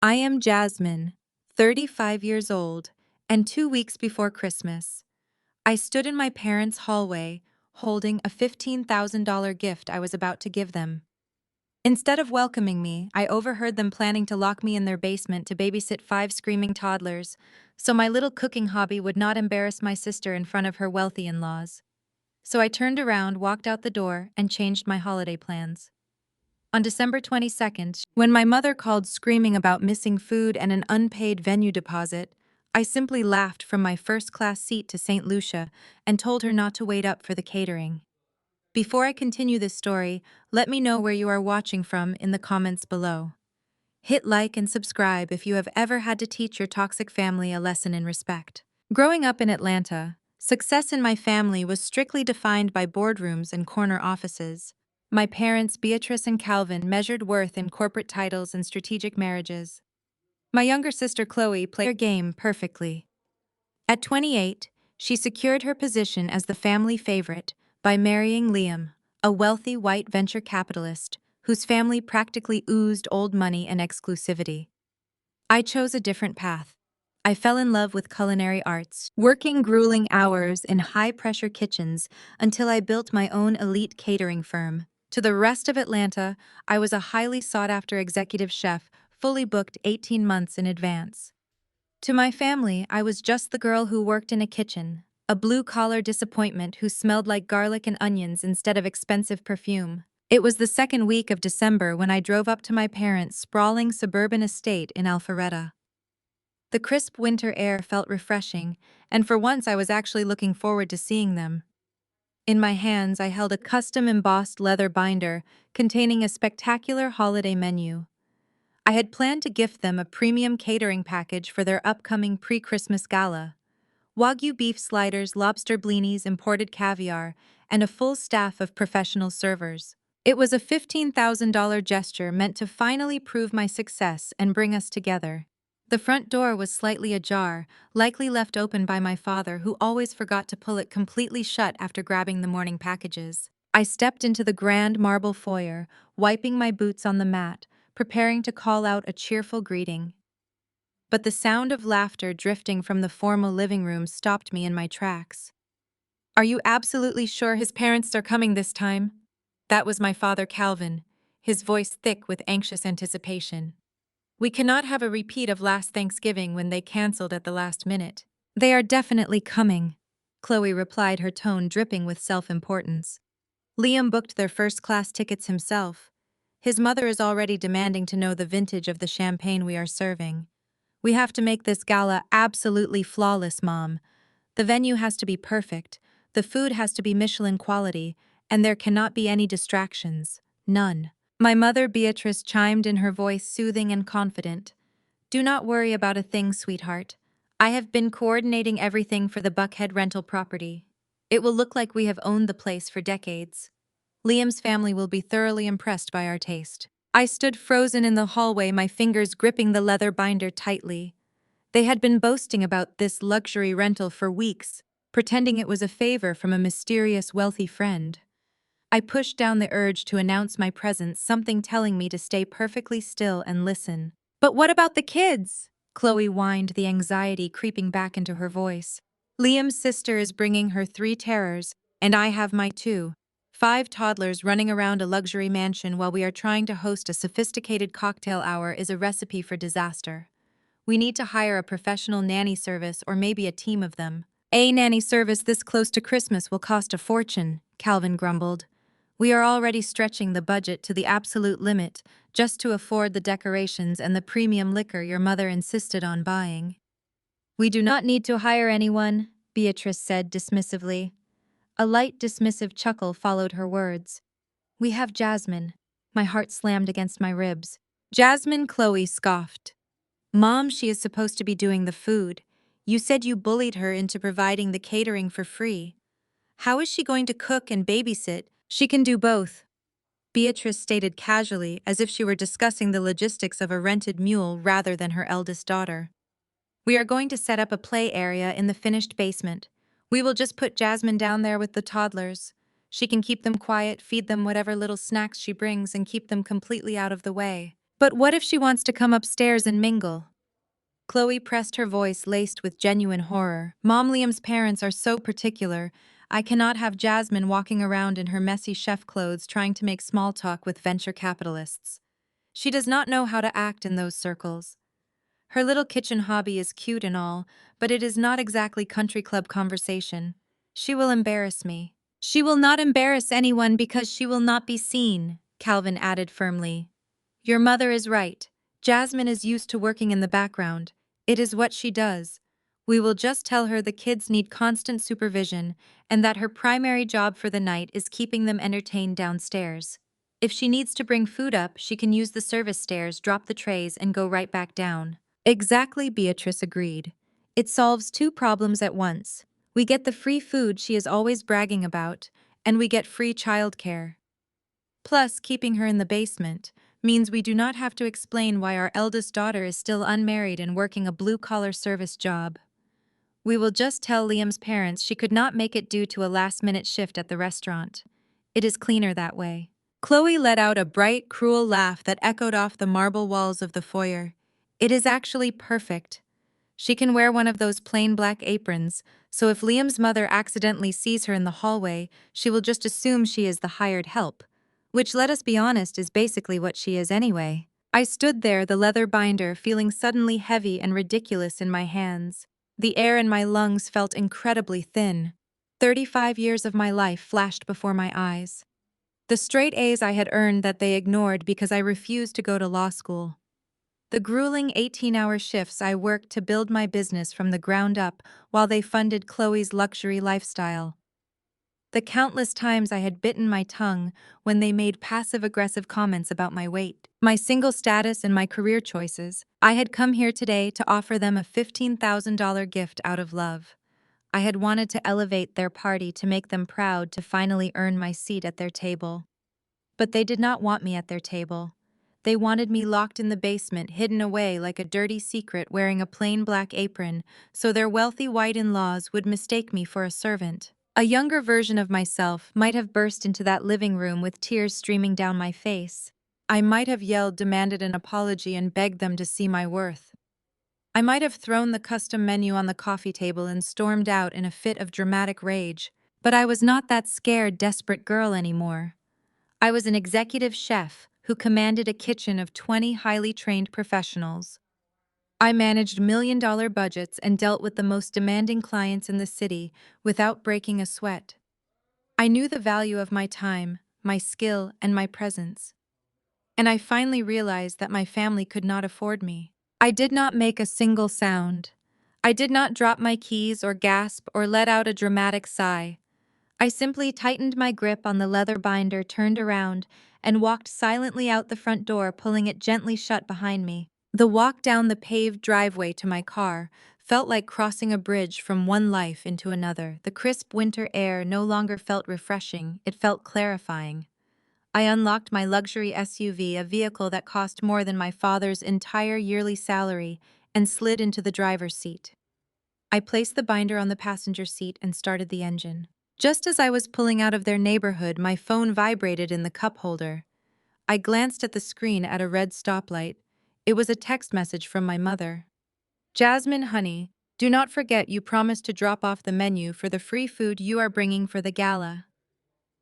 I am Jasmine, 35 years old, and 2 weeks before Christmas. I stood in my parents' hallway, holding a $15,000 gift I was about to give them. Instead of welcoming me, I overheard them planning to lock me in their basement to babysit 5 screaming toddlers, so my little cooking hobby would not embarrass my sister in front of her wealthy in-laws. So I turned around, walked out the door, and changed my holiday plans. On December 22nd, when my mother called screaming about missing food and an unpaid venue deposit, I simply laughed from my first-class seat to St. Lucia and told her not to wait up for the catering. Before I continue this story, let me know where you are watching from in the comments below. Hit like and subscribe if you have ever had to teach your toxic family a lesson in respect. Growing up in Atlanta, success in my family was strictly defined by boardrooms and corner offices. My parents, Beatrice and Calvin, measured worth in corporate titles and strategic marriages. My younger sister Chloe played her game perfectly. At 28, she secured her position as the family favorite by marrying Liam, a wealthy white venture capitalist whose family practically oozed old money and exclusivity. I chose a different path. I fell in love with culinary arts, working grueling hours in high-pressure kitchens until I built my own elite catering firm. To the rest of Atlanta, I was a highly sought-after executive chef, fully booked 18 months in advance. To my family, I was just the girl who worked in a kitchen, a blue-collar disappointment who smelled like garlic and onions instead of expensive perfume. It was the second week of December when I drove up to my parents' sprawling suburban estate in Alpharetta. The crisp winter air felt refreshing, and for once I was actually looking forward to seeing them. In my hands, I held a custom embossed leather binder containing a spectacular holiday menu. I had planned to gift them a premium catering package for their upcoming pre-Christmas gala. Wagyu beef sliders, lobster blinis, imported caviar, and a full staff of professional servers. It was a $15,000 gesture meant to finally prove my success and bring us together. The front door was slightly ajar, likely left open by my father, who always forgot to pull it completely shut after grabbing the morning packages. I stepped into the grand marble foyer, wiping my boots on the mat, preparing to call out a cheerful greeting. But the sound of laughter drifting from the formal living room stopped me in my tracks. "Are you absolutely sure his parents are coming this time?" That was my father Calvin, his voice thick with anxious anticipation. "We cannot have a repeat of last Thanksgiving when they canceled at the last minute." "They are definitely coming," Chloe replied, her tone dripping with self-importance. "Liam booked their first-class tickets himself. His mother is already demanding to know the vintage of the champagne we are serving. We have to make this gala absolutely flawless, Mom. The venue has to be perfect, the food has to be Michelin quality, and there cannot be any distractions. None." My mother Beatrice chimed in, her voice soothing and confident. "Do not worry about a thing, sweetheart. I have been coordinating everything for the Buckhead rental property. It will look like we have owned the place for decades. Liam's family will be thoroughly impressed by our taste." I stood frozen in the hallway, my fingers gripping the leather binder tightly. They had been boasting about this luxury rental for weeks, pretending it was a favor from a mysterious wealthy friend. I pushed down the urge to announce my presence, something telling me to stay perfectly still and listen. "But what about the kids?" Chloe whined, the anxiety creeping back into her voice. "Liam's sister is bringing her 3 terrors, and I have my 2. 5 toddlers running around a luxury mansion while we are trying to host a sophisticated cocktail hour is a recipe for disaster. We need to hire a professional nanny service or maybe a team of them." "A nanny service this close to Christmas will cost a fortune," Calvin grumbled. "We are already stretching the budget to the absolute limit just to afford the decorations and the premium liquor your mother insisted on buying." "We do not need to hire anyone," Beatrice said dismissively. A light dismissive chuckle followed her words. "We have Jasmine." My heart slammed against my ribs. "Jasmine?" Chloe scoffed. "Mom, she is supposed to be doing the food. You said you bullied her into providing the catering for free. How is she going to cook and babysit? She can do both," Beatrice stated casually, as if she were discussing the logistics of a rented mule rather than her eldest daughter. "We are going to set up a play area in the finished basement. We will just put Jasmine down there with the toddlers. She can keep them quiet, feed them whatever little snacks she brings, and keep them completely out of the way." But what if she wants to come upstairs and mingle? Chloe pressed her voice laced with genuine horror. Mom, Liam's parents are so particular. I cannot have Jasmine walking around in her messy chef clothes trying to make small talk with venture capitalists. She does not know how to act in those circles. Her little kitchen hobby is cute and all, but it is not exactly country club conversation. She will embarrass me. She will not embarrass anyone because she will not be seen, Calvin added firmly. Your mother is right. Jasmine is used to working in the background. It is what she does. We will just tell her the kids need constant supervision and that her primary job for the night is keeping them entertained downstairs. If she needs to bring food up, she can use the service stairs, drop the trays, and go right back down. Exactly, Beatrice agreed. It solves two problems at once. We get the free food she is always bragging about, and we get free childcare. Plus, keeping her in the basement means we do not have to explain why our eldest daughter is still unmarried and working a blue-collar service job. We will just tell Liam's parents she could not make it due to a last-minute shift at the restaurant. It is cleaner that way. Chloe let out a bright, cruel laugh that echoed off the marble walls of the foyer. It is actually perfect. She can wear one of those plain black aprons, so if Liam's mother accidentally sees her in the hallway, she will just assume she is the hired help. Which, let us be honest, is basically what she is anyway. I stood there, the leather binder, feeling suddenly heavy and ridiculous in my hands. The air in my lungs felt incredibly thin. 35 years of my life flashed before my eyes. The straight A's I had earned that they ignored because I refused to go to law school. The grueling 18-hour shifts I worked to build my business from the ground up while they funded Chloe's luxury lifestyle. The countless times I had bitten my tongue when they made passive-aggressive comments about my weight, my single status, and my career choices. I had come here today to offer them a $15,000 gift out of love. I had wanted to elevate their party to make them proud to finally earn my seat at their table. But they did not want me at their table. They wanted me locked in the basement, hidden away like a dirty secret, wearing a plain black apron, so their wealthy white in-laws would mistake me for a servant. A younger version of myself might have burst into that living room with tears streaming down my face. I might have yelled, demanded an apology, and begged them to see my worth. I might have thrown the custom menu on the coffee table and stormed out in a fit of dramatic rage, but I was not that scared, desperate girl anymore. I was an executive chef who commanded a kitchen of 20 highly trained professionals. I managed million-dollar budgets and dealt with the most demanding clients in the city without breaking a sweat. I knew the value of my time, my skill, and my presence. And I finally realized that my family could not afford me. I did not make a single sound. I did not drop my keys or gasp or let out a dramatic sigh. I simply tightened my grip on the leather binder, turned around, and walked silently out the front door, pulling it gently shut behind me. The walk down the paved driveway to my car felt like crossing a bridge from one life into another. The crisp winter air no longer felt refreshing, it felt clarifying. I unlocked my luxury SUV, a vehicle that cost more than my father's entire yearly salary, and slid into the driver's seat. I placed the binder on the passenger seat and started the engine. Just as I was pulling out of their neighborhood, my phone vibrated in the cup holder. I glanced at the screen at a red stoplight. It was a text message from my mother. Jasmine, honey, do not forget you promised to drop off the menu for the free food you are bringing for the gala.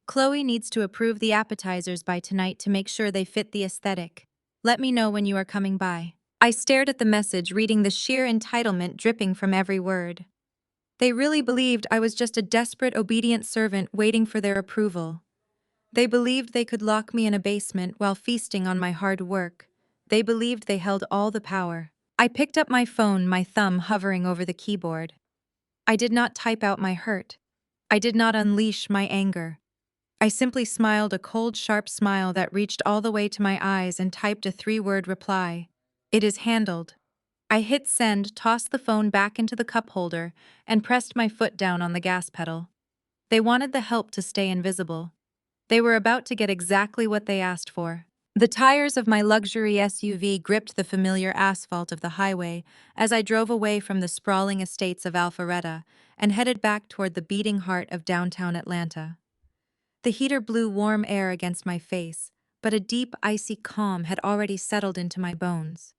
Chloe needs to approve the appetizers by tonight to make sure they fit the aesthetic. Let me know when you are coming by. I stared at the message, reading the sheer entitlement dripping from every word. They really believed I was just a desperate, obedient servant waiting for their approval. They believed they could lock me in a basement while feasting on my hard work. They believed they held all the power. I picked up my phone, my thumb hovering over the keyboard. I did not type out my hurt. I did not unleash my anger. I simply smiled, a cold, sharp smile that reached all the way to my eyes, and typed a 3-word reply. It is handled. I hit send, tossed the phone back into the cup holder, and pressed my foot down on the gas pedal. They wanted the help to stay invisible. They were about to get exactly what they asked for. The tires of my luxury SUV gripped the familiar asphalt of the highway as I drove away from the sprawling estates of Alpharetta and headed back toward the beating heart of downtown Atlanta. The heater blew warm air against my face, but a deep, icy calm had already settled into my bones.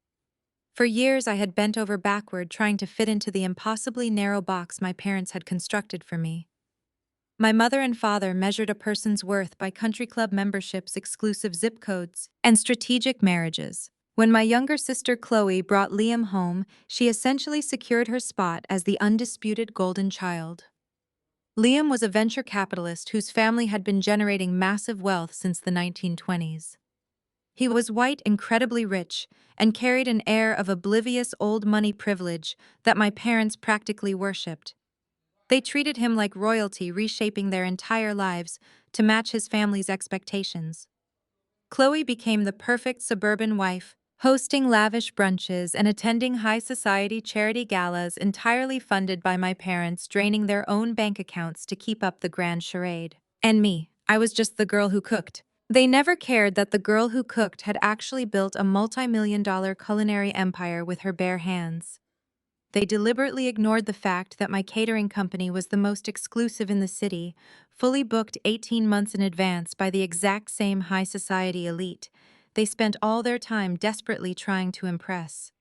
For years, I had bent over backward trying to fit into the impossibly narrow box my parents had constructed for me. My mother and father measured a person's worth by country club memberships, exclusive zip codes, and strategic marriages. When my younger sister Chloe brought Liam home, she essentially secured her spot as the undisputed golden child. Liam was a venture capitalist whose family had been generating massive wealth since the 1920s. He was white, incredibly rich, and carried an air of oblivious old money privilege that my parents practically worshipped. They treated him like royalty, reshaping their entire lives to match his family's expectations. Chloe became the perfect suburban wife, hosting lavish brunches and attending high society charity galas entirely funded by my parents, draining their own bank accounts to keep up the grand charade. And me, I was just the girl who cooked. They never cared that the girl who cooked had actually built a multi-million-dollar culinary empire with her bare hands. They deliberately ignored the fact that my catering company was the most exclusive in the city, fully booked 18 months in advance by the exact same high society elite. They spent all their time desperately trying to impress.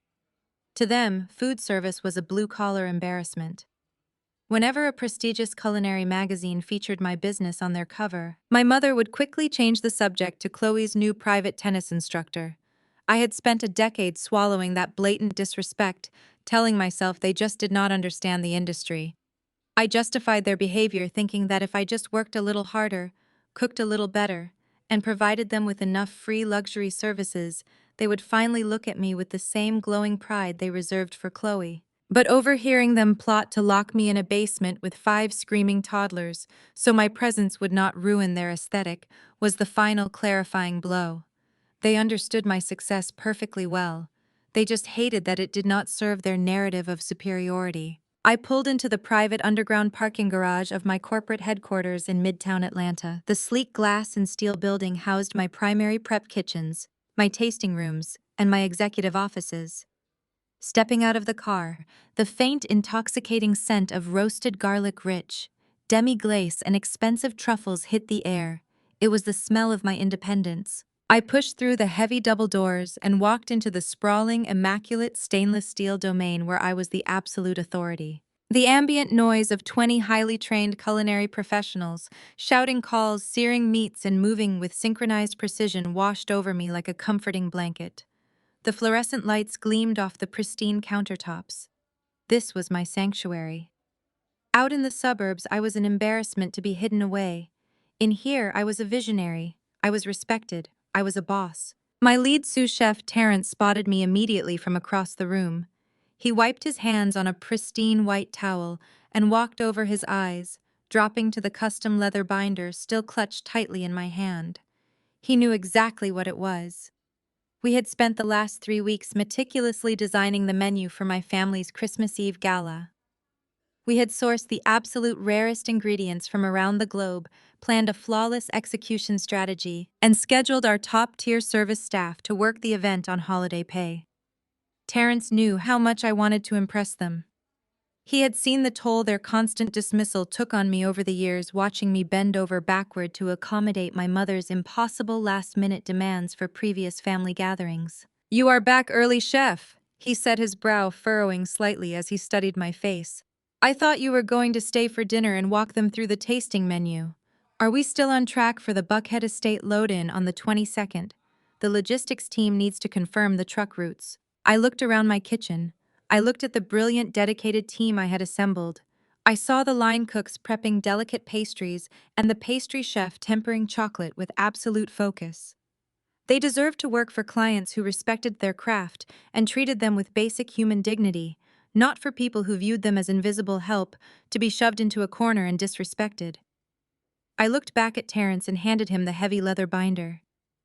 To them, food service was a blue-collar embarrassment. Whenever a prestigious culinary magazine featured my business on their cover, my mother would quickly change the subject to Chloe's new private tennis instructor. I had spent a decade swallowing that blatant disrespect, telling myself they just did not understand the industry. I justified their behavior, thinking that if I just worked a little harder, cooked a little better, and provided them with enough free luxury services, they would finally look at me with the same glowing pride they reserved for Chloe. But overhearing them plot to lock me in a basement with 5 screaming toddlers so my presence would not ruin their aesthetic was the final clarifying blow. They understood my success perfectly well. They just hated that it did not serve their narrative of superiority. I pulled into the private underground parking garage of my corporate headquarters in Midtown Atlanta. The sleek glass and steel building housed my primary prep kitchens, my tasting rooms, and my executive offices. Stepping out of the car, the faint, intoxicating scent of roasted garlic rich, demi-glace, and expensive truffles hit the air. It was the smell of my independence. I pushed through the heavy double doors and walked into the sprawling, immaculate stainless steel domain where I was the absolute authority. The ambient noise of 20 highly trained culinary professionals, shouting calls, searing meats, and moving with synchronized precision washed over me like a comforting blanket. The fluorescent lights gleamed off the pristine countertops. This was my sanctuary. Out in the suburbs, I was an embarrassment to be hidden away. In here, I was a visionary. I was respected. I was a boss. My lead sous chef, Terrence, spotted me immediately from across the room. He wiped his hands on a pristine white towel and walked over his eyes, dropping to the custom leather binder still clutched tightly in my hand. He knew exactly what it was. We had spent the last 3 weeks meticulously designing the menu for my family's Christmas Eve gala. We had sourced the absolute rarest ingredients from around the globe, planned a flawless execution strategy, and scheduled our top-tier service staff to work the event on holiday pay. Terrence knew how much I wanted to impress them. He had seen the toll their constant dismissal took on me over the years, watching me bend over backward to accommodate my mother's impossible last-minute demands for previous family gatherings. "You are back early, chef," he said, his brow furrowing slightly as he studied my face. "I thought you were going to stay for dinner and walk them through the tasting menu. Are we still on track for the Buckhead Estate load-in on the 22nd? The logistics team needs to confirm the truck routes." I looked around my kitchen. I looked at the brilliant, dedicated team I had assembled. I saw the line cooks prepping delicate pastries and the pastry chef tempering chocolate with absolute focus. They deserved to work for clients who respected their craft and treated them with basic human dignity, not for people who viewed them as invisible help to be shoved into a corner and disrespected. I looked back at Terrence and handed him the heavy leather binder.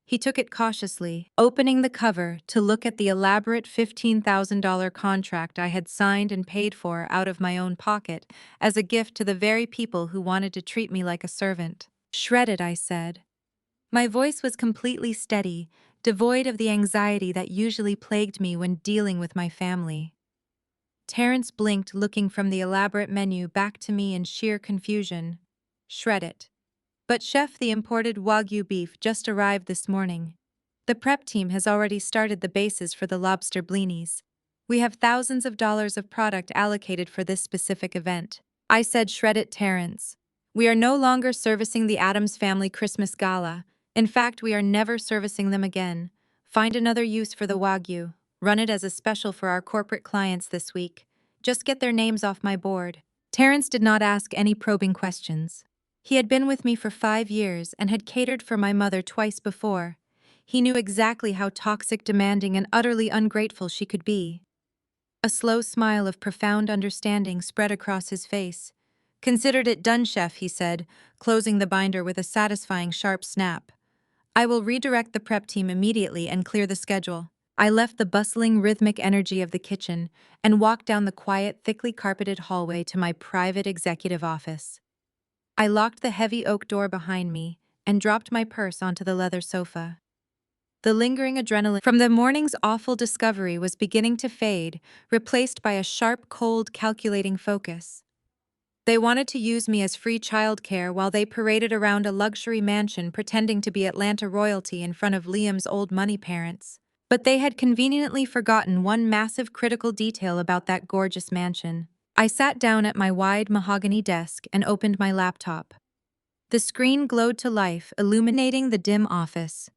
He took it cautiously, opening the cover to look at the elaborate $15,000 contract I had signed and paid for out of my own pocket as a gift to the very people who wanted to treat me like a servant. "Shred it," I said. My voice was completely steady, devoid of the anxiety that usually plagued me when dealing with my family. Terrence blinked, looking from the elaborate menu back to me in sheer confusion. "Shred it." But chef, the imported Wagyu beef just arrived this morning. The prep team has already started the bases for the lobster blinis. We have thousands of dollars of product allocated for this specific event. I said, shred it, Terrence. We are no longer servicing the Addams Family Christmas Gala. In fact, we are never servicing them again. Find another use for the Wagyu. Run it as a special for our corporate clients this week. Just get their names off my board. Terrence did not ask any probing questions. He had been with me for 5 years and had catered for my mother twice before. He knew exactly how toxic, demanding, and utterly ungrateful she could be. A slow smile of profound understanding spread across his face. Considered it done, chef, he said, closing the binder with a satisfying sharp snap. I will redirect the prep team immediately and clear the schedule. I left the bustling, rhythmic energy of the kitchen and walked down the quiet, thickly carpeted hallway to my private executive office. I locked the heavy oak door behind me and dropped my purse onto the leather sofa. The lingering adrenaline from the morning's awful discovery was beginning to fade, replaced by a sharp, cold, calculating focus. They wanted to use me as free childcare while they paraded around a luxury mansion pretending to be Atlanta royalty in front of Liam's old money parents. But they had conveniently forgotten one massive critical detail about that gorgeous mansion. I sat down at my wide mahogany desk and opened my laptop. The screen glowed to life, illuminating the dim office.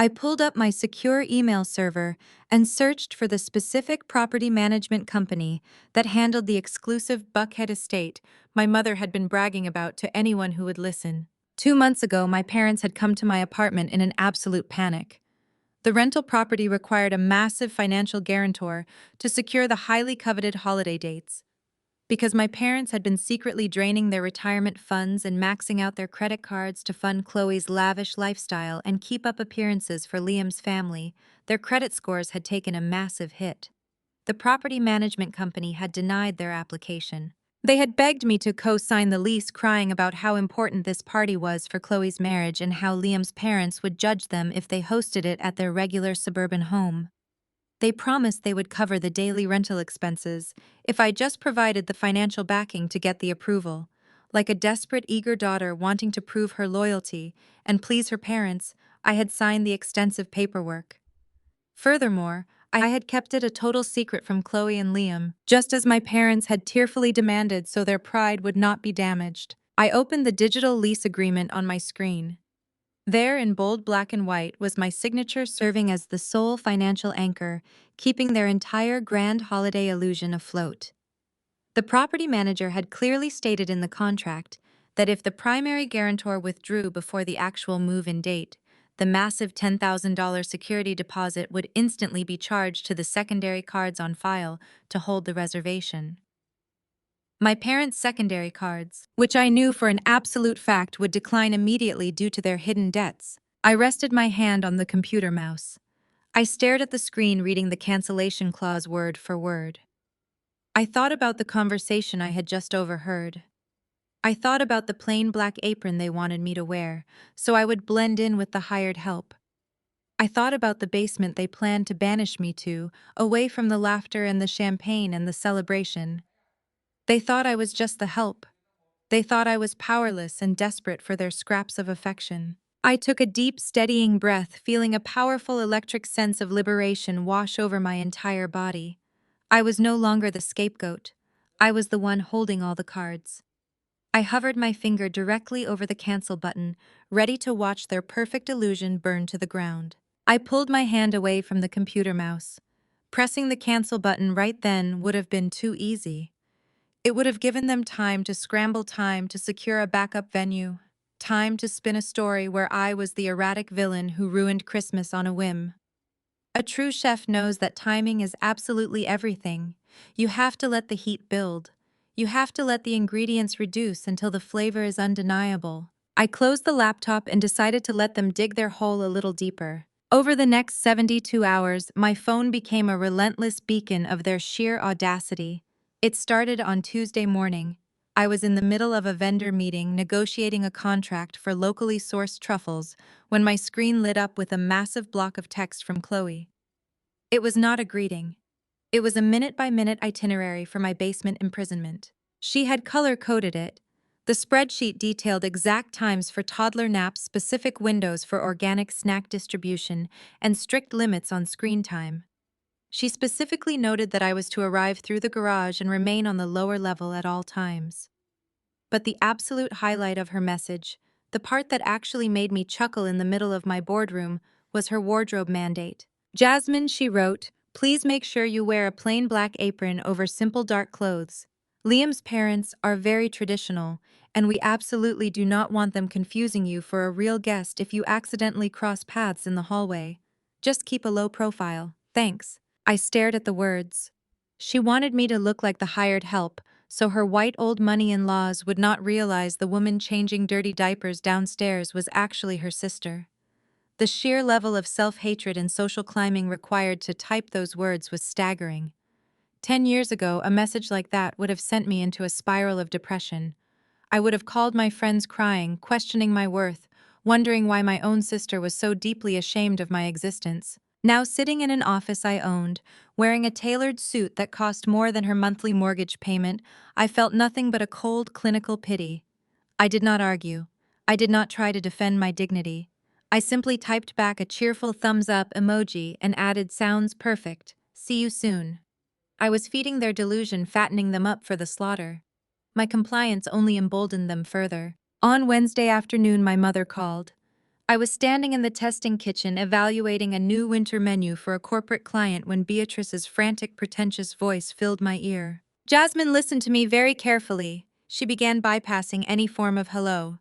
I pulled up my secure email server and searched for the specific property management company that handled the exclusive Buckhead estate my mother had been bragging about to anyone who would listen. 2 months ago, my parents had come to my apartment in an absolute panic. The rental property required a massive financial guarantor to secure the highly coveted holiday dates. Because my parents had been secretly draining their retirement funds and maxing out their credit cards to fund Chloe's lavish lifestyle and keep up appearances for Liam's family, their credit scores had taken a massive hit. The property management company had denied their application. They had begged me to co-sign the lease, crying about how important this party was for Chloe's marriage and how Liam's parents would judge them if they hosted it at their regular suburban home. They promised they would cover the daily rental expenses if I just provided the financial backing to get the approval. Like a desperate, eager daughter wanting to prove her loyalty and please her parents, I had signed the extensive paperwork. Furthermore, I had kept it a total secret from Chloe and Liam, just as my parents had tearfully demanded so their pride would not be damaged. I opened the digital lease agreement on my screen. There, in bold black and white, was my signature, serving as the sole financial anchor, keeping their entire grand holiday illusion afloat. The property manager had clearly stated in the contract that if the primary guarantor withdrew before the actual move-in date, the massive $10,000 security deposit would instantly be charged to the secondary cards on file to hold the reservation. My parents' secondary cards, which I knew for an absolute fact would decline immediately due to their hidden debts. I rested my hand on the computer mouse. I stared at the screen, reading the cancellation clause word for word. I thought about the conversation I had just overheard. I thought about the plain black apron they wanted me to wear, so I would blend in with the hired help. I thought about the basement they planned to banish me to, away from the laughter and the champagne and the celebration. They thought I was just the help. They thought I was powerless and desperate for their scraps of affection. I took a deep, steadying breath, feeling a powerful electric sense of liberation wash over my entire body. I was no longer the scapegoat. I was the one holding all the cards. I hovered my finger directly over the cancel button, ready to watch their perfect illusion burn to the ground. I pulled my hand away from the computer mouse. Pressing the cancel button right then would have been too easy. It would have given them time to scramble, time to secure a backup venue, time to spin a story where I was the erratic villain who ruined Christmas on a whim. A true chef knows that timing is absolutely everything. You have to let the heat build. You have to let the ingredients reduce until the flavor is undeniable. I closed the laptop and decided to let them dig their hole a little deeper. Over the next 72 hours, my phone became a relentless beacon of their sheer audacity. It started on Tuesday morning. I was in the middle of a vendor meeting negotiating a contract for locally sourced truffles when my screen lit up with a massive block of text from Chloe. It was not a greeting. It was a minute-by-minute itinerary for my basement imprisonment. She had color-coded it, The spreadsheet detailed exact times for toddler naps, specific windows for organic snack distribution, and strict limits on screen time. She specifically noted that I was to arrive through the garage and remain on the lower level at all times. But the absolute highlight of her message, the part that actually made me chuckle in the middle of my boardroom, was her wardrobe mandate. Jasmine, she wrote, please make sure you wear a plain black apron over simple dark clothes. Liam's parents are very traditional, and we absolutely do not want them confusing you for a real guest if you accidentally cross paths in the hallway. Just keep a low profile. Thanks. I stared at the words. She wanted me to look like the hired help, so her white old money in-laws would not realize the woman changing dirty diapers downstairs was actually her sister. The sheer level of self-hatred and social climbing required to type those words was staggering. 10 years ago, a message like that would have sent me into a spiral of depression. I would have called my friends crying, questioning my worth, wondering why my own sister was so deeply ashamed of my existence. Now sitting in an office I owned, wearing a tailored suit that cost more than her monthly mortgage payment, I felt nothing but a cold, clinical pity. I did not argue. I did not try to defend my dignity. I simply typed back a cheerful thumbs up emoji and added sounds perfect. See you soon. I was feeding their delusion, fattening them up for the slaughter. My compliance only emboldened them further. On Wednesday afternoon, my mother called. I was standing in the testing kitchen evaluating a new winter menu for a corporate client when Beatrice's frantic, pretentious voice filled my ear. Jasmine listened to me very carefully. She began bypassing any form of hello.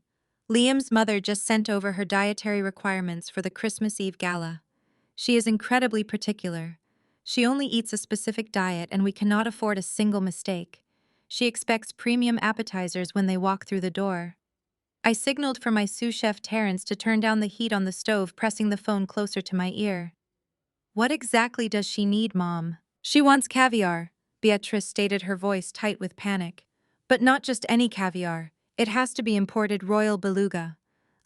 Liam's mother just sent over her dietary requirements for the Christmas Eve gala. She is incredibly particular. She only eats a specific diet and we cannot afford a single mistake. She expects premium appetizers when they walk through the door. I signaled for my sous chef Terrence to turn down the heat on the stove, pressing the phone closer to my ear. What exactly does she need, Mom? She wants caviar, Beatrice stated, her voice tight with panic. But not just any caviar. It has to be imported royal beluga.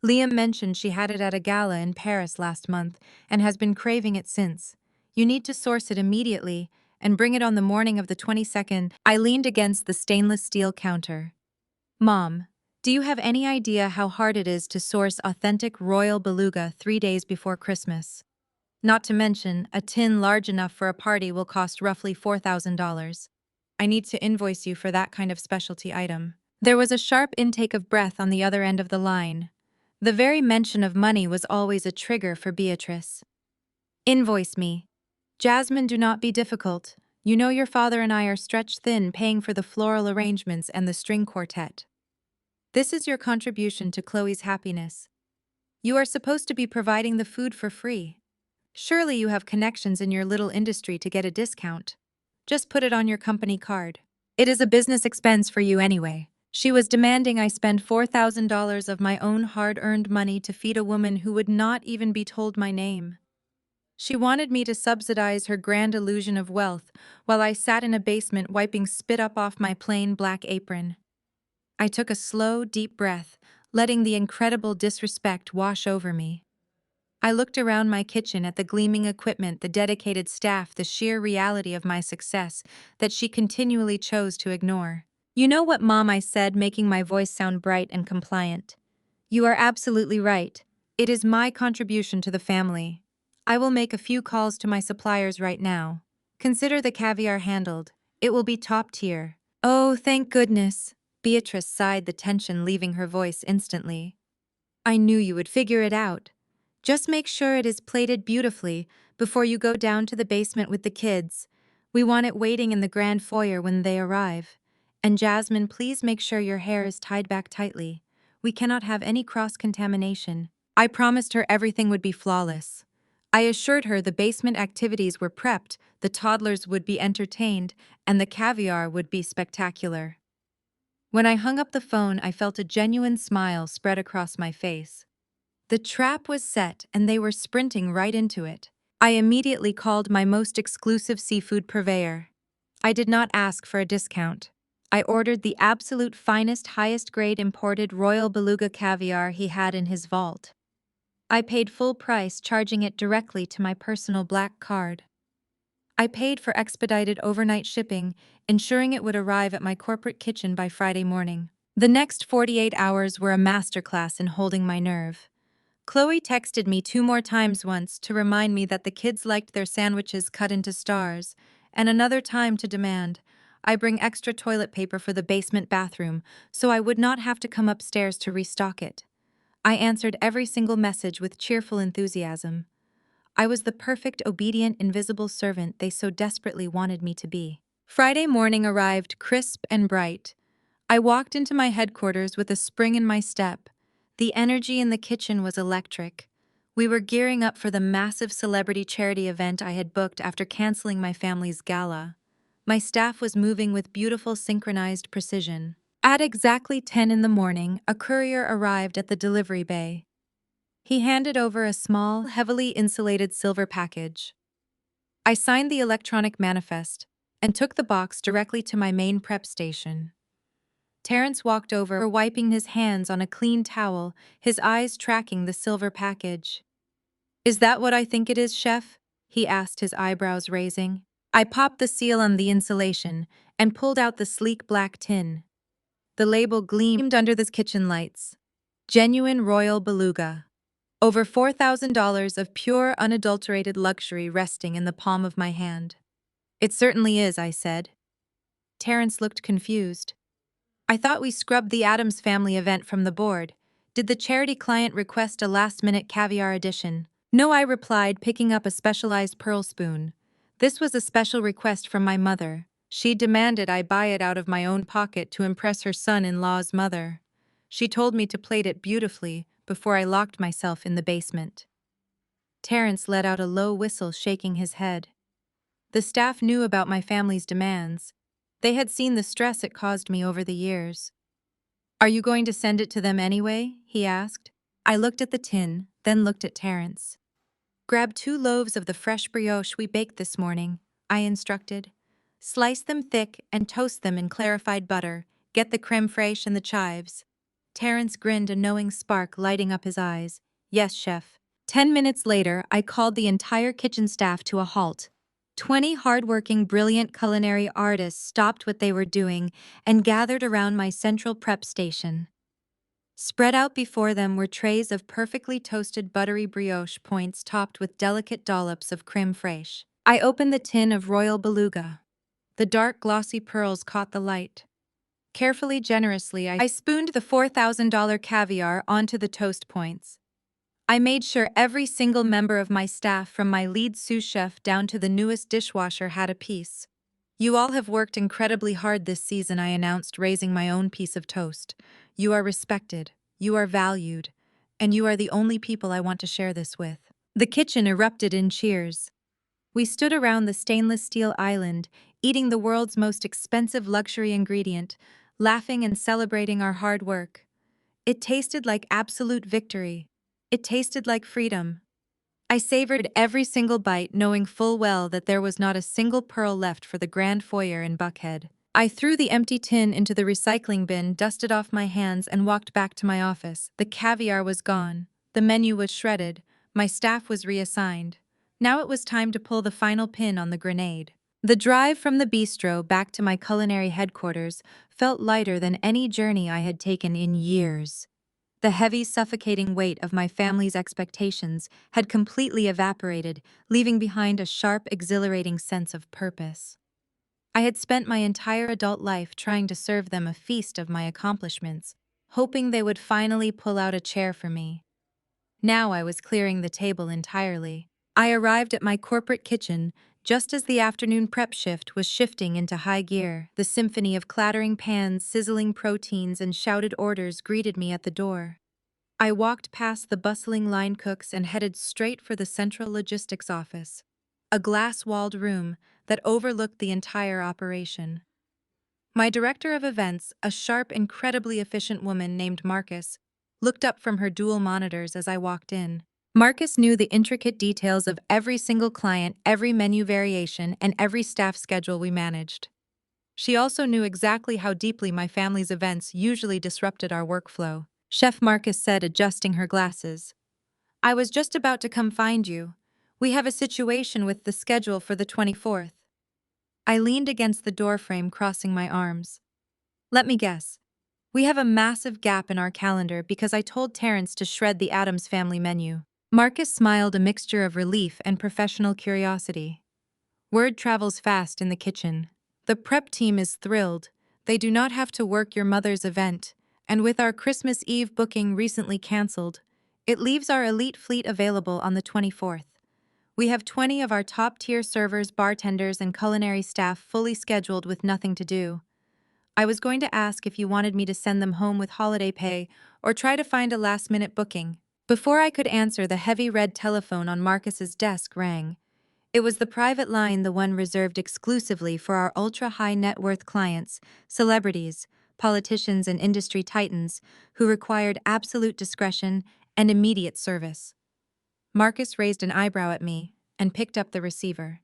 Liam mentioned she had it at a gala in Paris last month and has been craving it since. You need to source it immediately and bring it on the morning of the 22nd. I leaned against the stainless steel counter. Mom, do you have any idea how hard it is to source authentic royal beluga 3 days before Christmas? Not to mention, a tin large enough for a party will cost roughly $4,000. I need to invoice you for that kind of specialty item. There was a sharp intake of breath on the other end of the line. The very mention of money was always a trigger for Beatrice. Invoice me. Jasmine, do not be difficult. You know your father and I are stretched thin paying for the floral arrangements and the string quartet. This is your contribution to Chloe's happiness. You are supposed to be providing the food for free. Surely you have connections in your little industry to get a discount. Just put it on your company card. It is a business expense for you anyway. She was demanding I spend $4,000 of my own hard-earned money to feed a woman who would not even be told my name. She wanted me to subsidize her grand illusion of wealth while I sat in a basement wiping spit up off my plain black apron. I took a slow, deep breath, letting the incredible disrespect wash over me. I looked around my kitchen at the gleaming equipment, the dedicated staff, the sheer reality of my success that she continually chose to ignore. You know what, Mom, I said, making my voice sound bright and compliant. You are absolutely right. It is my contribution to the family. I will make a few calls to my suppliers right now. Consider the caviar handled. It will be top tier. Oh, thank goodness. Beatrice sighed, the tension leaving her voice instantly. I knew you would figure it out. Just make sure it is plated beautifully before you go down to the basement with the kids. We want it waiting in the grand foyer when they arrive. And Jasmine, please make sure your hair is tied back tightly. We cannot have any cross-contamination. I promised her everything would be flawless. I assured her the basement activities were prepped, the toddlers would be entertained, and the caviar would be spectacular. When I hung up the phone, I felt a genuine smile spread across my face. The trap was set and they were sprinting right into it. I immediately called my most exclusive seafood purveyor. I did not ask for a discount. I ordered the absolute finest, highest grade imported royal beluga caviar he had in his vault. I paid full price, charging it directly to my personal black card. I paid for expedited overnight shipping, ensuring it would arrive at my corporate kitchen by Friday morning. The next 48 hours were a masterclass in holding my nerve. Chloe texted me 2 more times, once to remind me that the kids liked their sandwiches cut into stars, and another time to demand I bring extra toilet paper for the basement bathroom so I would not have to come upstairs to restock it. I answered every single message with cheerful enthusiasm. I was the perfect, obedient, invisible servant they so desperately wanted me to be. Friday morning arrived crisp and bright. I walked into my headquarters with a spring in my step. The energy in the kitchen was electric. We were gearing up for the massive celebrity charity event I had booked after canceling my family's gala. My staff was moving with beautiful synchronized precision. At exactly 10 in the morning, a courier arrived at the delivery bay. He handed over a small, heavily insulated silver package. I signed the electronic manifest and took the box directly to my main prep station. Terrence walked over, wiping his hands on a clean towel, his eyes tracking the silver package. "Is that what I think it is, chef?" he asked, his eyebrows raising. I popped the seal on the insulation and pulled out the sleek black tin. The label gleamed under the kitchen lights. Genuine royal beluga. Over $4,000 of pure, unadulterated luxury resting in the palm of my hand. "It certainly is," I said. Terrence looked confused. "I thought we scrubbed the Addams Family event from the board. Did the charity client request a last-minute caviar edition?" "No," I replied, picking up a specialized pearl spoon. "This was a special request from my mother. She demanded I buy it out of my own pocket to impress her son-in-law's mother. She told me to plate it beautifully before I locked myself in the basement." Terrence let out a low whistle, shaking his head. The staff knew about my family's demands. They had seen the stress it caused me over the years. "Are you going to send it to them anyway?" he asked. I looked at the tin, then looked at Terrence. "Grab 2 loaves of the fresh brioche we baked this morning," I instructed. "Slice them thick and toast them in clarified butter. Get the creme fraiche and the chives." Terrence grinned, a knowing spark lighting up his eyes. "Yes, chef." 10 minutes later, I called the entire kitchen staff to a halt. 20 hardworking, brilliant culinary artists stopped what they were doing and gathered around my central prep station. Spread out before them were trays of perfectly toasted buttery brioche points topped with delicate dollops of creme fraiche. I opened the tin of royal beluga. The dark, glossy pearls caught the light. Carefully, generously, I spooned the $4,000 caviar onto the toast points. I made sure every single member of my staff, from my lead sous chef down to the newest dishwasher, had a piece. "You all have worked incredibly hard this season," I announced, raising my own piece of toast. "You are respected, you are valued, and you are the only people I want to share this with." The kitchen erupted in cheers. We stood around the stainless steel island, eating the world's most expensive luxury ingredient, laughing and celebrating our hard work. It tasted like absolute victory. It tasted like freedom. I savored every single bite, knowing full well that there was not a single pearl left for the grand foyer in Buckhead. I threw the empty tin into the recycling bin, dusted off my hands, and walked back to my office. The caviar was gone. The menu was shredded. My staff was reassigned. Now it was time to pull the final pin on the grenade. The drive from the bistro back to my culinary headquarters felt lighter than any journey I had taken in years. The heavy, suffocating weight of my family's expectations had completely evaporated, leaving behind a sharp, exhilarating sense of purpose. I had spent my entire adult life trying to serve them a feast of my accomplishments, hoping they would finally pull out a chair for me. Now I was clearing the table entirely. I arrived at my corporate kitchen just as the afternoon prep shift was shifting into high gear. The symphony of clattering pans, sizzling proteins, and shouted orders greeted me at the door. I walked past the bustling line cooks and headed straight for the central logistics office, a glass-walled room that overlooked the entire operation. My director of events, a sharp, incredibly efficient woman named Marcus, looked up from her dual monitors as I walked in. Marcus knew the intricate details of every single client, every menu variation, and every staff schedule we managed. She also knew exactly how deeply my family's events usually disrupted our workflow. Chef Marcus said, adjusting her glasses. "I was just about to come find you. We have a situation with the schedule for the 24th. I leaned against the doorframe, crossing my arms. "Let me guess. We have a massive gap in our calendar because I told Terrence to shred the Addams Family menu. Marcus smiled, a mixture of relief and professional curiosity. Word travels fast in the kitchen. The prep team is thrilled. They do not have to work your mother's event, and with our Christmas Eve booking recently canceled, it leaves our elite fleet available on the 24th. We have 20 of our top-tier servers, bartenders, and culinary staff fully scheduled with nothing to do. I was going to ask if you wanted me to send them home with holiday pay or try to find a last-minute booking. Before I could answer, the heavy red telephone on Marcus's desk rang. It was the private line, the one reserved exclusively for our ultra-high net worth clients, celebrities, politicians, and industry titans who required absolute discretion and immediate service. Marcus raised an eyebrow at me and picked up the receiver.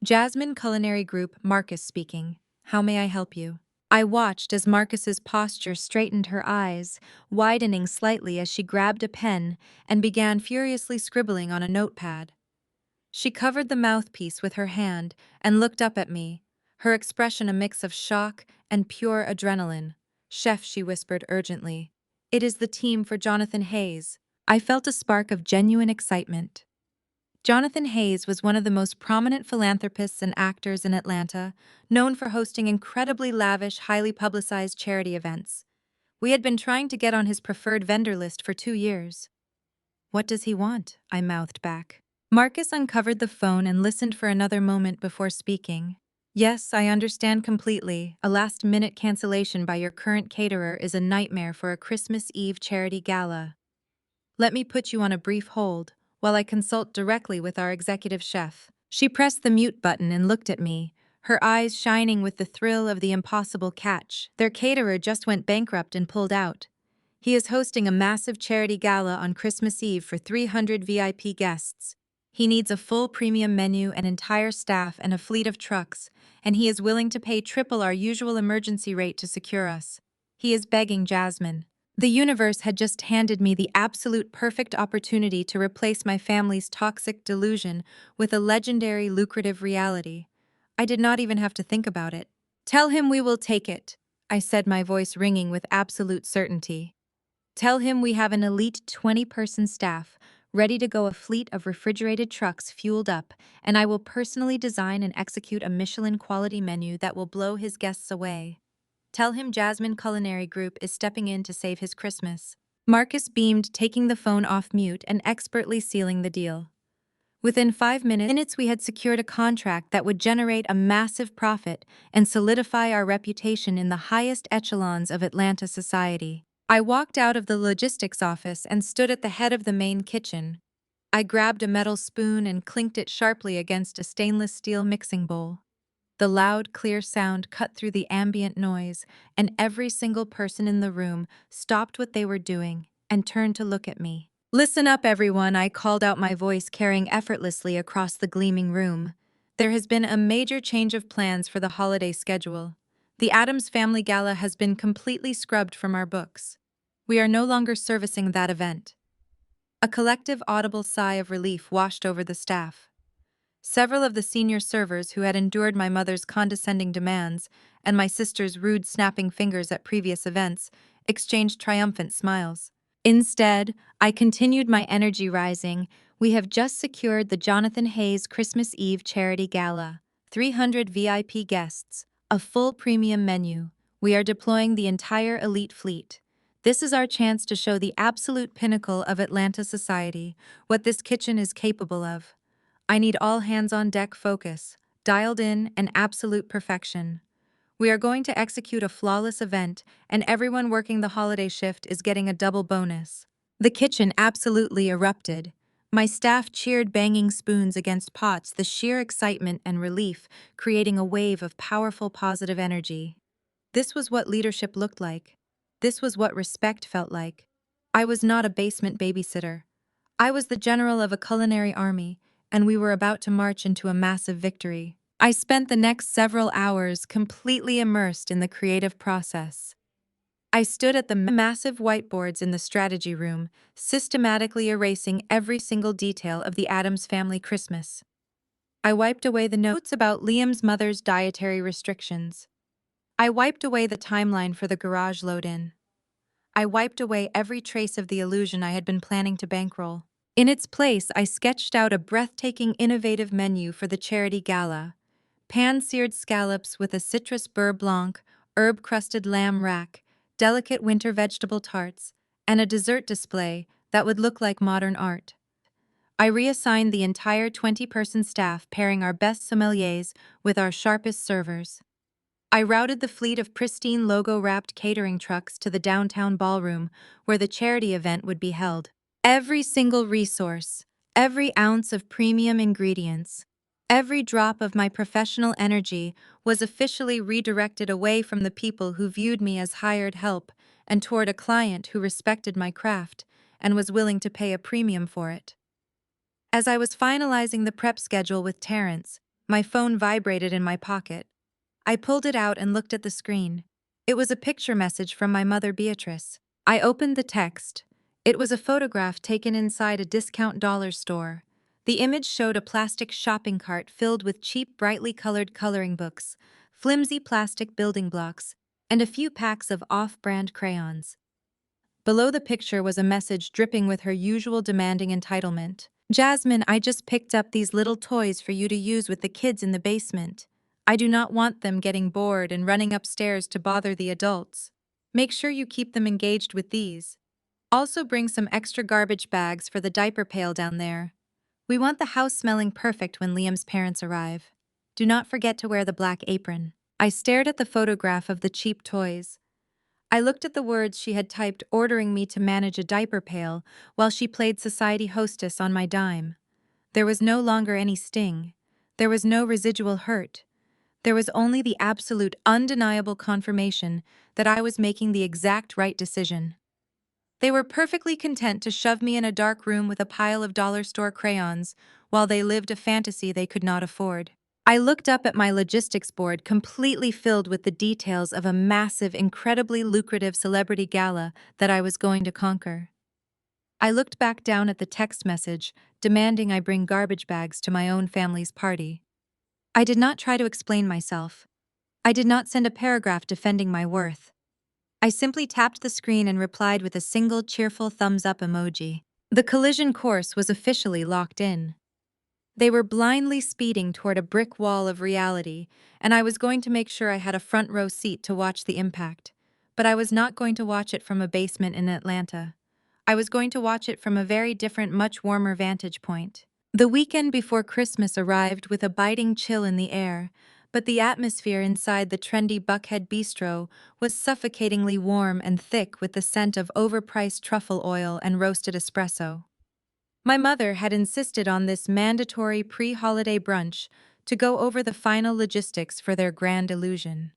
Jasmine Culinary Group, Marcus speaking. How may I help you? I watched as Marcus's posture straightened, her eyes widening slightly as she grabbed a pen and began furiously scribbling on a notepad. She covered the mouthpiece with her hand and looked up at me, her expression a mix of shock and pure adrenaline. Chef, she whispered urgently. It is the team for Jonathan Hayes. I felt a spark of genuine excitement. Jonathan Hayes was one of the most prominent philanthropists and actors in Atlanta, known for hosting incredibly lavish, highly publicized charity events. We had been trying to get on his preferred vendor list for 2 years. What does he want? I mouthed back. Marcus uncovered the phone and listened for another moment before speaking. Yes, I understand completely. A last-minute cancellation by your current caterer is a nightmare for a Christmas Eve charity gala. Let me put you on a brief hold while I consult directly with our executive chef. She pressed the mute button and looked at me, her eyes shining with the thrill of the impossible catch. Their caterer just went bankrupt and pulled out. He is hosting a massive charity gala on Christmas Eve for 300 VIP guests. He needs a full premium menu, an entire staff, and a fleet of trucks, and he is willing to pay triple our usual emergency rate to secure us. He is begging Jasmine. The universe had just handed me the absolute perfect opportunity to replace my family's toxic delusion with a legendary, lucrative reality. I did not even have to think about it. Tell him we will take it, I said, my voice ringing with absolute certainty. Tell him we have an elite 20-person staff, ready to go, a fleet of refrigerated trucks fueled up, and I will personally design and execute a Michelin-quality menu that will blow his guests away. Tell him Jasmine Culinary Group is stepping in to save his Christmas. Marcus beamed, taking the phone off mute and expertly sealing the deal. Within 5 minutes, we had secured a contract that would generate a massive profit and solidify our reputation in the highest echelons of Atlanta society. I walked out of the logistics office and stood at the head of the main kitchen. I grabbed a metal spoon and clinked it sharply against a stainless steel mixing bowl. The loud, clear sound cut through the ambient noise, and every single person in the room stopped what they were doing and turned to look at me. Listen up, everyone, I called out, my voice carrying effortlessly across the gleaming room. There has been a major change of plans for the holiday schedule. The Addams Family Gala has been completely scrubbed from our books. We are no longer servicing that event. A collective audible sigh of relief washed over the staff. Several of the senior servers who had endured my mother's condescending demands and my sister's rude snapping fingers at previous events exchanged triumphant smiles. Instead, I continued, my energy rising. We have just secured the Jonathan Hayes Christmas Eve Charity Gala. 300 VIP guests, a full premium menu. We are deploying the entire elite fleet. This is our chance to show the absolute pinnacle of Atlanta society, what this kitchen is capable of. I need all hands-on-deck focus, dialed in, and absolute perfection. We are going to execute a flawless event, and everyone working the holiday shift is getting a double bonus. The kitchen absolutely erupted. My staff cheered, banging spoons against pots, the sheer excitement and relief creating a wave of powerful positive energy. This was what leadership looked like. This was what respect felt like. I was not a basement babysitter. I was the general of a culinary army, and we were about to march into a massive victory. I spent the next several hours completely immersed in the creative process. I stood at the massive whiteboards in the strategy room, systematically erasing every single detail of the Addams Family Christmas. I wiped away the notes about Liam's mother's dietary restrictions. I wiped away the timeline for the garage load-in. I wiped away every trace of the illusion I had been planning to bankroll. In its place, I sketched out a breathtaking, innovative menu for the charity gala: pan-seared scallops with a citrus beurre blanc, herb-crusted lamb rack, delicate winter vegetable tarts, and a dessert display that would look like modern art. I reassigned the entire 20-person staff, pairing our best sommeliers with our sharpest servers. I routed the fleet of pristine logo-wrapped catering trucks to the downtown ballroom where the charity event would be held. Every single resource, every ounce of premium ingredients, every drop of my professional energy was officially redirected away from the people who viewed me as hired help and toward a client who respected my craft and was willing to pay a premium for it. As I was finalizing the prep schedule with Terrence, my phone vibrated in my pocket. I pulled it out and looked at the screen. It was a picture message from my mother, Beatrice. I opened the text. It was a photograph taken inside a discount dollar store. The image showed a plastic shopping cart filled with cheap, brightly colored coloring books, flimsy plastic building blocks, and a few packs of off-brand crayons. Below the picture was a message dripping with her usual demanding entitlement. "Jasmine, I just picked up these little toys for you to use with the kids in the basement. I do not want them getting bored and running upstairs to bother the adults. Make sure you keep them engaged with these. Also bring some extra garbage bags for the diaper pail down there. We want the house smelling perfect when Liam's parents arrive. Do not forget to wear the black apron." I stared at the photograph of the cheap toys. I looked at the words she had typed, ordering me to manage a diaper pail while she played society hostess on my dime. There was no longer any sting. There was no residual hurt. There was only the absolute, undeniable confirmation that I was making the exact right decision. They were perfectly content to shove me in a dark room with a pile of dollar store crayons while they lived a fantasy they could not afford. I looked up at my logistics board, completely filled with the details of a massive, incredibly lucrative celebrity gala that I was going to conquer. I looked back down at the text message, demanding I bring garbage bags to my own family's party. I did not try to explain myself. I did not send a paragraph defending my worth. I simply tapped the screen and replied with a single cheerful thumbs-up emoji. The collision course was officially locked in. They were blindly speeding toward a brick wall of reality, and I was going to make sure I had a front row seat to watch the impact. But I was not going to watch it from a basement in Atlanta. I was going to watch it from a very different, much warmer vantage point. The weekend before Christmas arrived with a biting chill in the air, but the atmosphere inside the trendy Buckhead Bistro was suffocatingly warm and thick with the scent of overpriced truffle oil and roasted espresso. My mother had insisted on this mandatory pre-holiday brunch to go over the final logistics for their grand illusion.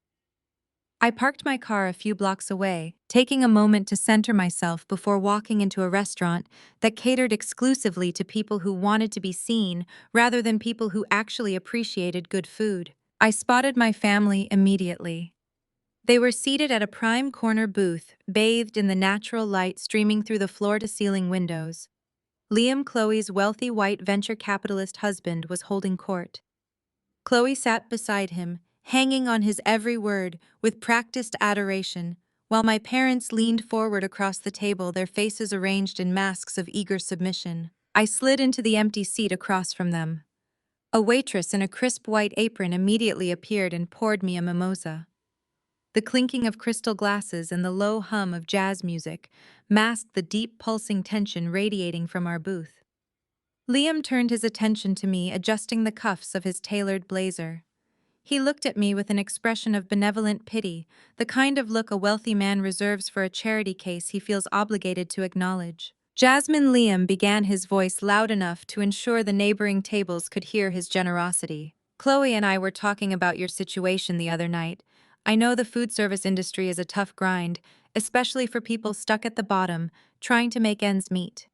I parked my car a few blocks away, taking a moment to center myself before walking into a restaurant that catered exclusively to people who wanted to be seen rather than people who actually appreciated good food. I spotted my family immediately. They were seated at a prime corner booth, bathed in the natural light streaming through the floor-to-ceiling windows. Liam, Chloe's wealthy white venture capitalist husband, was holding court. Chloe sat beside him, hanging on his every word with practiced adoration, while my parents leaned forward across the table, their faces arranged in masks of eager submission. I slid into the empty seat across from them. A waitress in a crisp white apron immediately appeared and poured me a mimosa. The clinking of crystal glasses and the low hum of jazz music masked the deep pulsing tension radiating from our booth. Liam turned his attention to me, adjusting the cuffs of his tailored blazer. He looked at me with an expression of benevolent pity, the kind of look a wealthy man reserves for a charity case he feels obligated to acknowledge. "Jasmine," Liam began, his voice loud enough to ensure the neighboring tables could hear his generosity. "Chloe and I were talking about your situation the other night. I know the food service industry is a tough grind, especially for people stuck at the bottom, trying to make ends meet.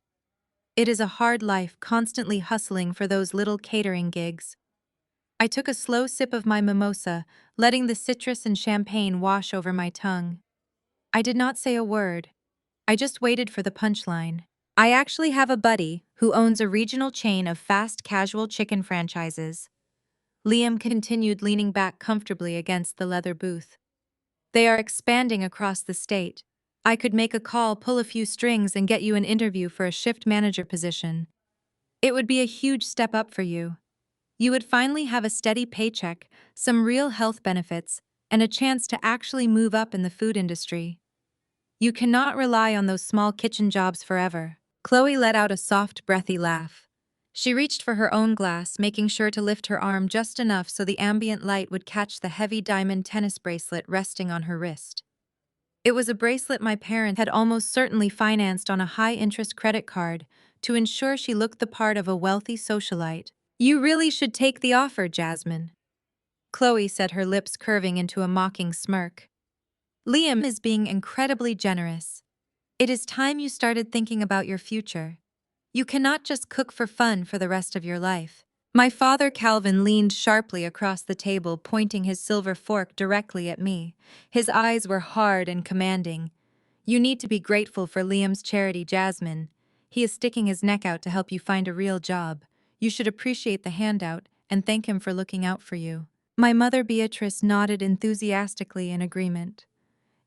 It is a hard life, constantly hustling for those little catering gigs." I took a slow sip of my mimosa, letting the citrus and champagne wash over my tongue. I did not say a word. I just waited for the punchline. "I actually have a buddy who owns a regional chain of fast casual chicken franchises." Liam continued, leaning back comfortably against the leather booth. They are expanding across the state. I could make a call, pull a few strings, and get you an interview for a shift manager position. It would be a huge step up for you. You would finally have a steady paycheck, some real health benefits, and a chance to actually move up in the food industry. You cannot rely on those small kitchen jobs forever. Chloe let out a soft, breathy laugh. She reached for her own glass, making sure to lift her arm just enough so the ambient light would catch the heavy diamond tennis bracelet resting on her wrist. It was a bracelet my parents had almost certainly financed on a high-interest credit card to ensure she looked the part of a wealthy socialite. You really should take the offer, Jasmine, Chloe said, her lips curving into a mocking smirk. Liam is being incredibly generous. It is time you started thinking about your future. You cannot just cook for fun for the rest of your life. My father Calvin leaned sharply across the table, pointing his silver fork directly at me. His eyes were hard and commanding. You need to be grateful for Liam's charity, Jasmine. He is sticking his neck out to help you find a real job. You should appreciate the handout and thank him for looking out for you. My mother Beatrice nodded enthusiastically in agreement.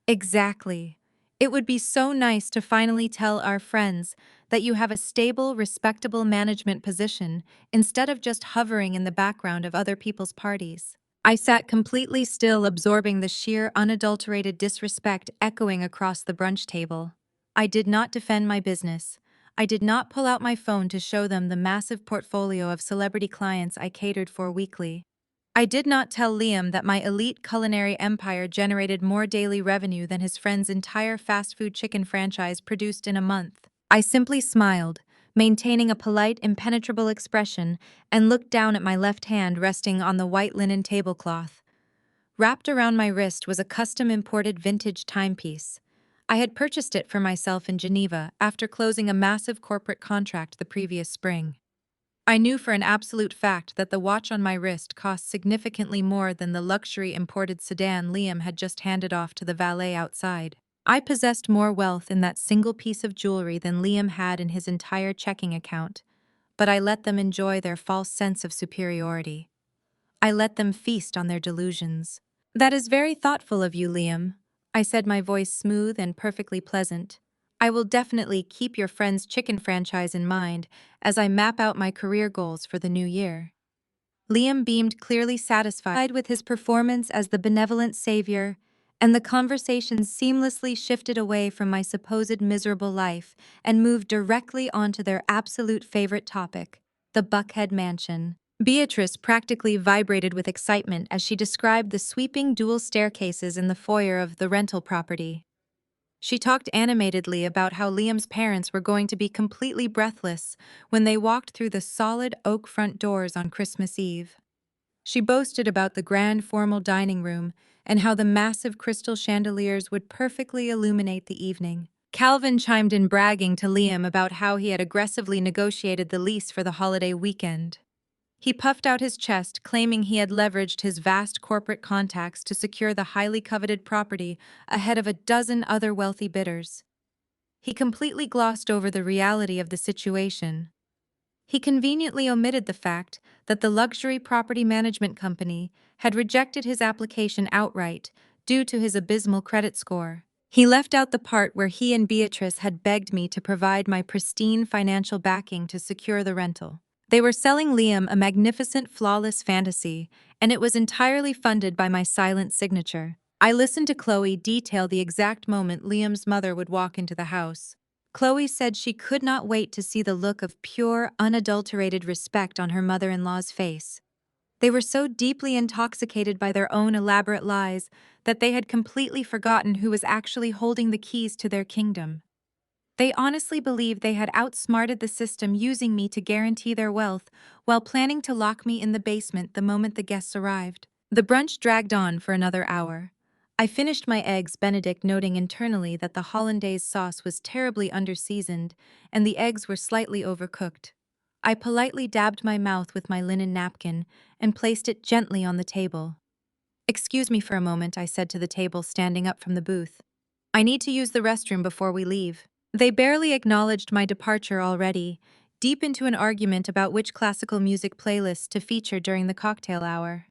Exactly. It would be so nice to finally tell our friends that you have a stable, respectable management position instead of just hovering in the background of other people's parties. I sat completely still, absorbing the sheer, unadulterated disrespect echoing across the brunch table. I did not defend my business. I did not pull out my phone to show them the massive portfolio of celebrity clients I catered for weekly. I did not tell Liam that my elite culinary empire generated more daily revenue than his friend's entire fast food chicken franchise produced in a month. I simply smiled, maintaining a polite, impenetrable expression, and looked down at my left hand resting on the white linen tablecloth. Wrapped around my wrist was a custom imported vintage timepiece. I had purchased it for myself in Geneva after closing a massive corporate contract the previous spring. I knew for an absolute fact that the watch on my wrist cost significantly more than the luxury imported sedan Liam had just handed off to the valet outside. I possessed more wealth in that single piece of jewelry than Liam had in his entire checking account, but I let them enjoy their false sense of superiority. I let them feast on their delusions. That is very thoughtful of you, Liam, I said, my voice smooth and perfectly pleasant. I will definitely keep your friend's chicken franchise in mind as I map out my career goals for the new year. Liam beamed, clearly satisfied with his performance as the benevolent savior, and the conversation seamlessly shifted away from my supposed miserable life and moved directly onto their absolute favorite topic, the Buckhead Mansion. Beatrice practically vibrated with excitement as she described the sweeping dual staircases in the foyer of the rental property. She talked animatedly about how Liam's parents were going to be completely breathless when they walked through the solid oak front doors on Christmas Eve. She boasted about the grand formal dining room and how the massive crystal chandeliers would perfectly illuminate the evening. Calvin chimed in, bragging to Liam about how he had aggressively negotiated the lease for the holiday weekend. He puffed out his chest, claiming he had leveraged his vast corporate contacts to secure the highly coveted property ahead of a dozen other wealthy bidders. He completely glossed over the reality of the situation. He conveniently omitted the fact that the luxury property management company had rejected his application outright due to his abysmal credit score. He left out the part where he and Beatrice had begged me to provide my pristine financial backing to secure the rental. They were selling Liam a magnificent, flawless fantasy, and it was entirely funded by my silent signature. I listened to Chloe detail the exact moment Liam's mother would walk into the house. Chloe said she could not wait to see the look of pure, unadulterated respect on her mother-in-law's face. They were so deeply intoxicated by their own elaborate lies that they had completely forgotten who was actually holding the keys to their kingdom. They honestly believed they had outsmarted the system, using me to guarantee their wealth while planning to lock me in the basement the moment the guests arrived. The brunch dragged on for another hour. I finished my eggs Benedict, noting internally that the hollandaise sauce was terribly underseasoned and the eggs were slightly overcooked. I politely dabbed my mouth with my linen napkin and placed it gently on the table. "Excuse me for a moment," I said to the table, standing up from the booth. "I need to use the restroom before we leave." They barely acknowledged my departure already, deep into an argument about which classical music playlist to feature during the cocktail hour.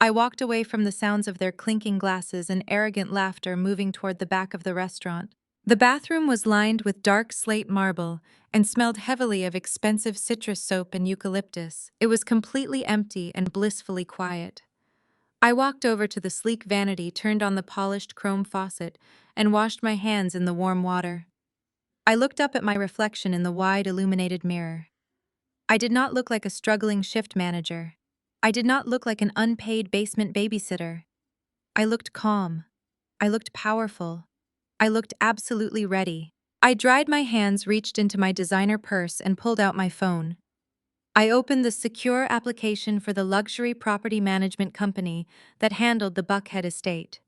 I walked away from the sounds of their clinking glasses and arrogant laughter moving toward the back of the restaurant. The bathroom was lined with dark slate marble and smelled heavily of expensive citrus soap and eucalyptus. It was completely empty and blissfully quiet. I walked over to the sleek vanity, turned on the polished chrome faucet, and washed my hands in the warm water. I looked up at my reflection in the wide illuminated mirror. I did not look like a struggling shift manager. I did not look like an unpaid basement babysitter. I looked calm. I looked powerful. I looked absolutely ready. I dried my hands, reached into my designer purse, and pulled out my phone. I opened the secure application for the luxury property management company that handled the Buckhead estate.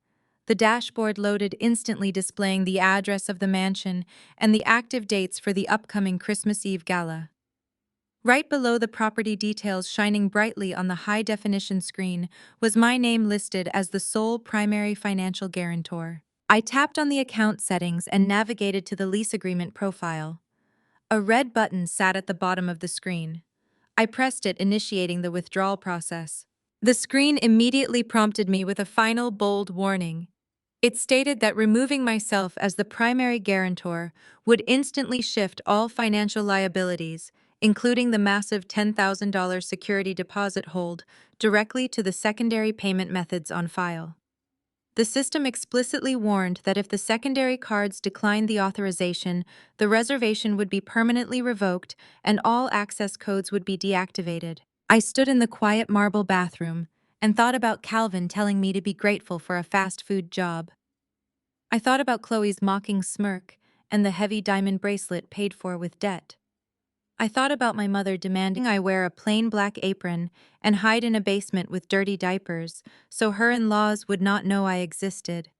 The dashboard loaded, instantly displaying the address of the mansion and the active dates for the upcoming Christmas Eve gala. Right below the property details shining brightly on the high-definition screen was my name listed as the sole primary financial guarantor. I tapped on the account settings and navigated to the lease agreement profile. A red button sat at the bottom of the screen. I pressed it, initiating the withdrawal process. The screen immediately prompted me with a final bold warning. It stated that removing myself as the primary guarantor would instantly shift all financial liabilities, including the massive $10,000 security deposit hold, directly to the secondary payment methods on file. The system explicitly warned that if the secondary cards declined the authorization, the reservation would be permanently revoked and all access codes would be deactivated. I stood in the quiet marble bathroom and thought about Calvin telling me to be grateful for a fast food job. I thought about Chloe's mocking smirk and the heavy diamond bracelet paid for with debt. I thought about my mother demanding I wear a plain black apron and hide in a basement with dirty diapers so her in-laws would not know I existed.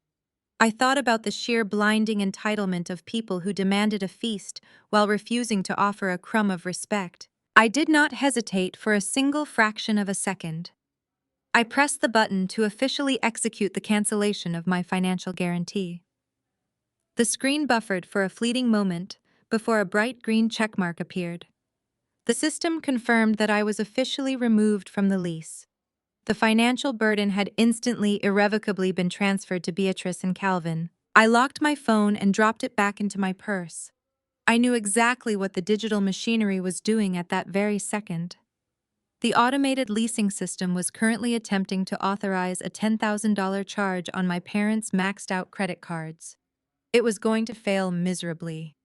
I thought about the sheer blinding entitlement of people who demanded a feast while refusing to offer a crumb of respect. I did not hesitate for a single fraction of a second. I pressed the button to officially execute the cancellation of my financial guarantee. The screen buffered for a fleeting moment before a bright green checkmark appeared. The system confirmed that I was officially removed from the lease. The financial burden had instantly, irrevocably been transferred to Beatrice and Calvin. I locked my phone and dropped it back into my purse. I knew exactly what the digital machinery was doing at that very second. The automated leasing system was currently attempting to authorize a $10,000 charge on my parents' maxed-out credit cards. It was going to fail miserably.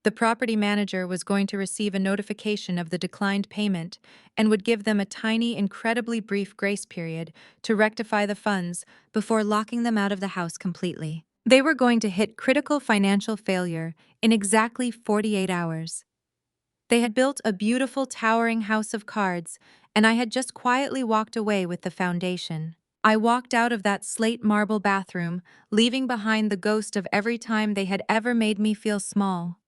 The property manager was going to receive a notification of the declined payment and would give them a tiny, incredibly brief grace period to rectify the funds before locking them out of the house completely. They were going to hit critical financial failure in exactly 48 hours. They had built a beautiful, towering house of cards, and I had just quietly walked away with the foundation. I walked out of that slate marble bathroom, leaving behind the ghost of every time they had ever made me feel small.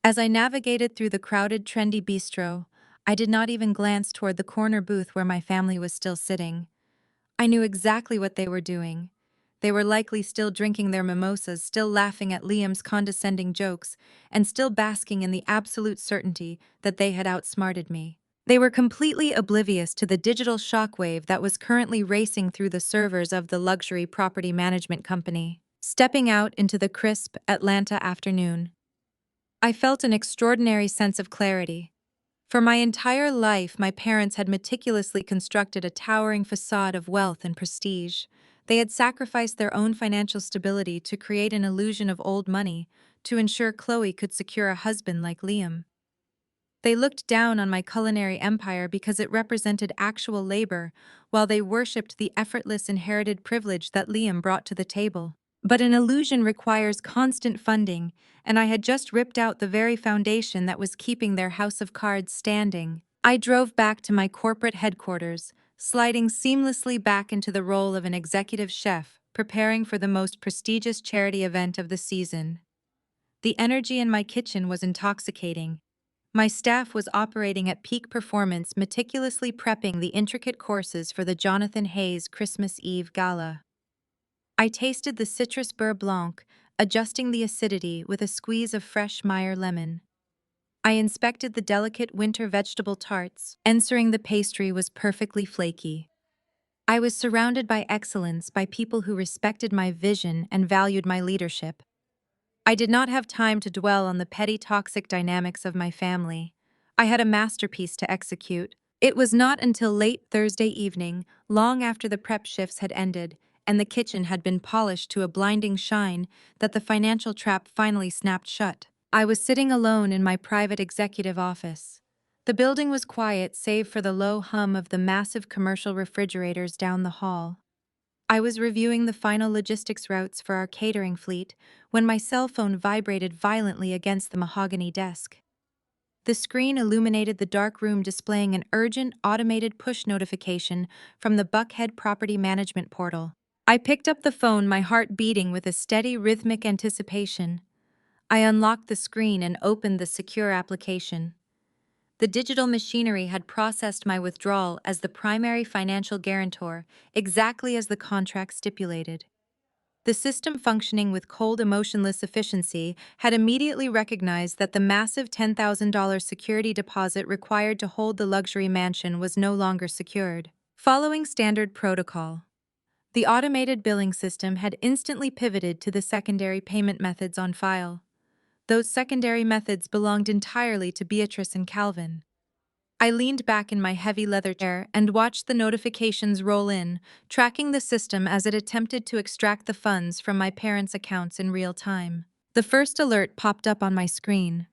As I navigated through the crowded, trendy bistro, I did not even glance toward the corner booth where my family was still sitting. I knew exactly what they were doing. They were likely still drinking their mimosas, still laughing at Liam's condescending jokes, and still basking in the absolute certainty that they had outsmarted me. They were completely oblivious to the digital shockwave that was currently racing through the servers of the luxury property management company. Stepping out into the crisp Atlanta afternoon, I felt an extraordinary sense of clarity. For my entire life, my parents had meticulously constructed a towering facade of wealth and prestige. They had sacrificed their own financial stability to create an illusion of old money to ensure Chloe could secure a husband like Liam. They looked down on my culinary empire because it represented actual labor, while they worshipped the effortless inherited privilege that Liam brought to the table. But an illusion requires constant funding, and I had just ripped out the very foundation that was keeping their house of cards standing. I drove back to my corporate headquarters, sliding seamlessly back into the role of an executive chef, preparing for the most prestigious charity event of the season. The energy in my kitchen was intoxicating. My staff was operating at peak performance, meticulously prepping the intricate courses for the Jonathan Hayes Christmas Eve Gala. I tasted the citrus beurre blanc, adjusting the acidity with a squeeze of fresh Meyer lemon. I inspected the delicate winter vegetable tarts, ensuring the pastry was perfectly flaky. I was surrounded by excellence, by people who respected my vision and valued my leadership. I did not have time to dwell on the petty toxic dynamics of my family. I had a masterpiece to execute. It was not until late Thursday evening, long after the prep shifts had ended and the kitchen had been polished to a blinding shine, that the financial trap finally snapped shut. I was sitting alone in my private executive office. The building was quiet save for the low hum of the massive commercial refrigerators down the hall. I was reviewing the final logistics routes for our catering fleet when my cell phone vibrated violently against the mahogany desk. The screen illuminated the dark room, displaying an urgent, automated push notification from the Buckhead Property Management portal. I picked up the phone, my heart beating with a steady, rhythmic anticipation. I unlocked the screen and opened the secure application. The digital machinery had processed my withdrawal as the primary financial guarantor, exactly as the contract stipulated. The system, functioning with cold, emotionless efficiency, had immediately recognized that the massive $10,000 security deposit required to hold the luxury mansion was no longer secured. Following standard protocol, the automated billing system had instantly pivoted to the secondary payment methods on file. Those secondary methods belonged entirely to Beatrice and Calvin. I leaned back in my heavy leather chair and watched the notifications roll in, tracking the system as it attempted to extract the funds from my parents' accounts in real time. The first alert popped up on my screen.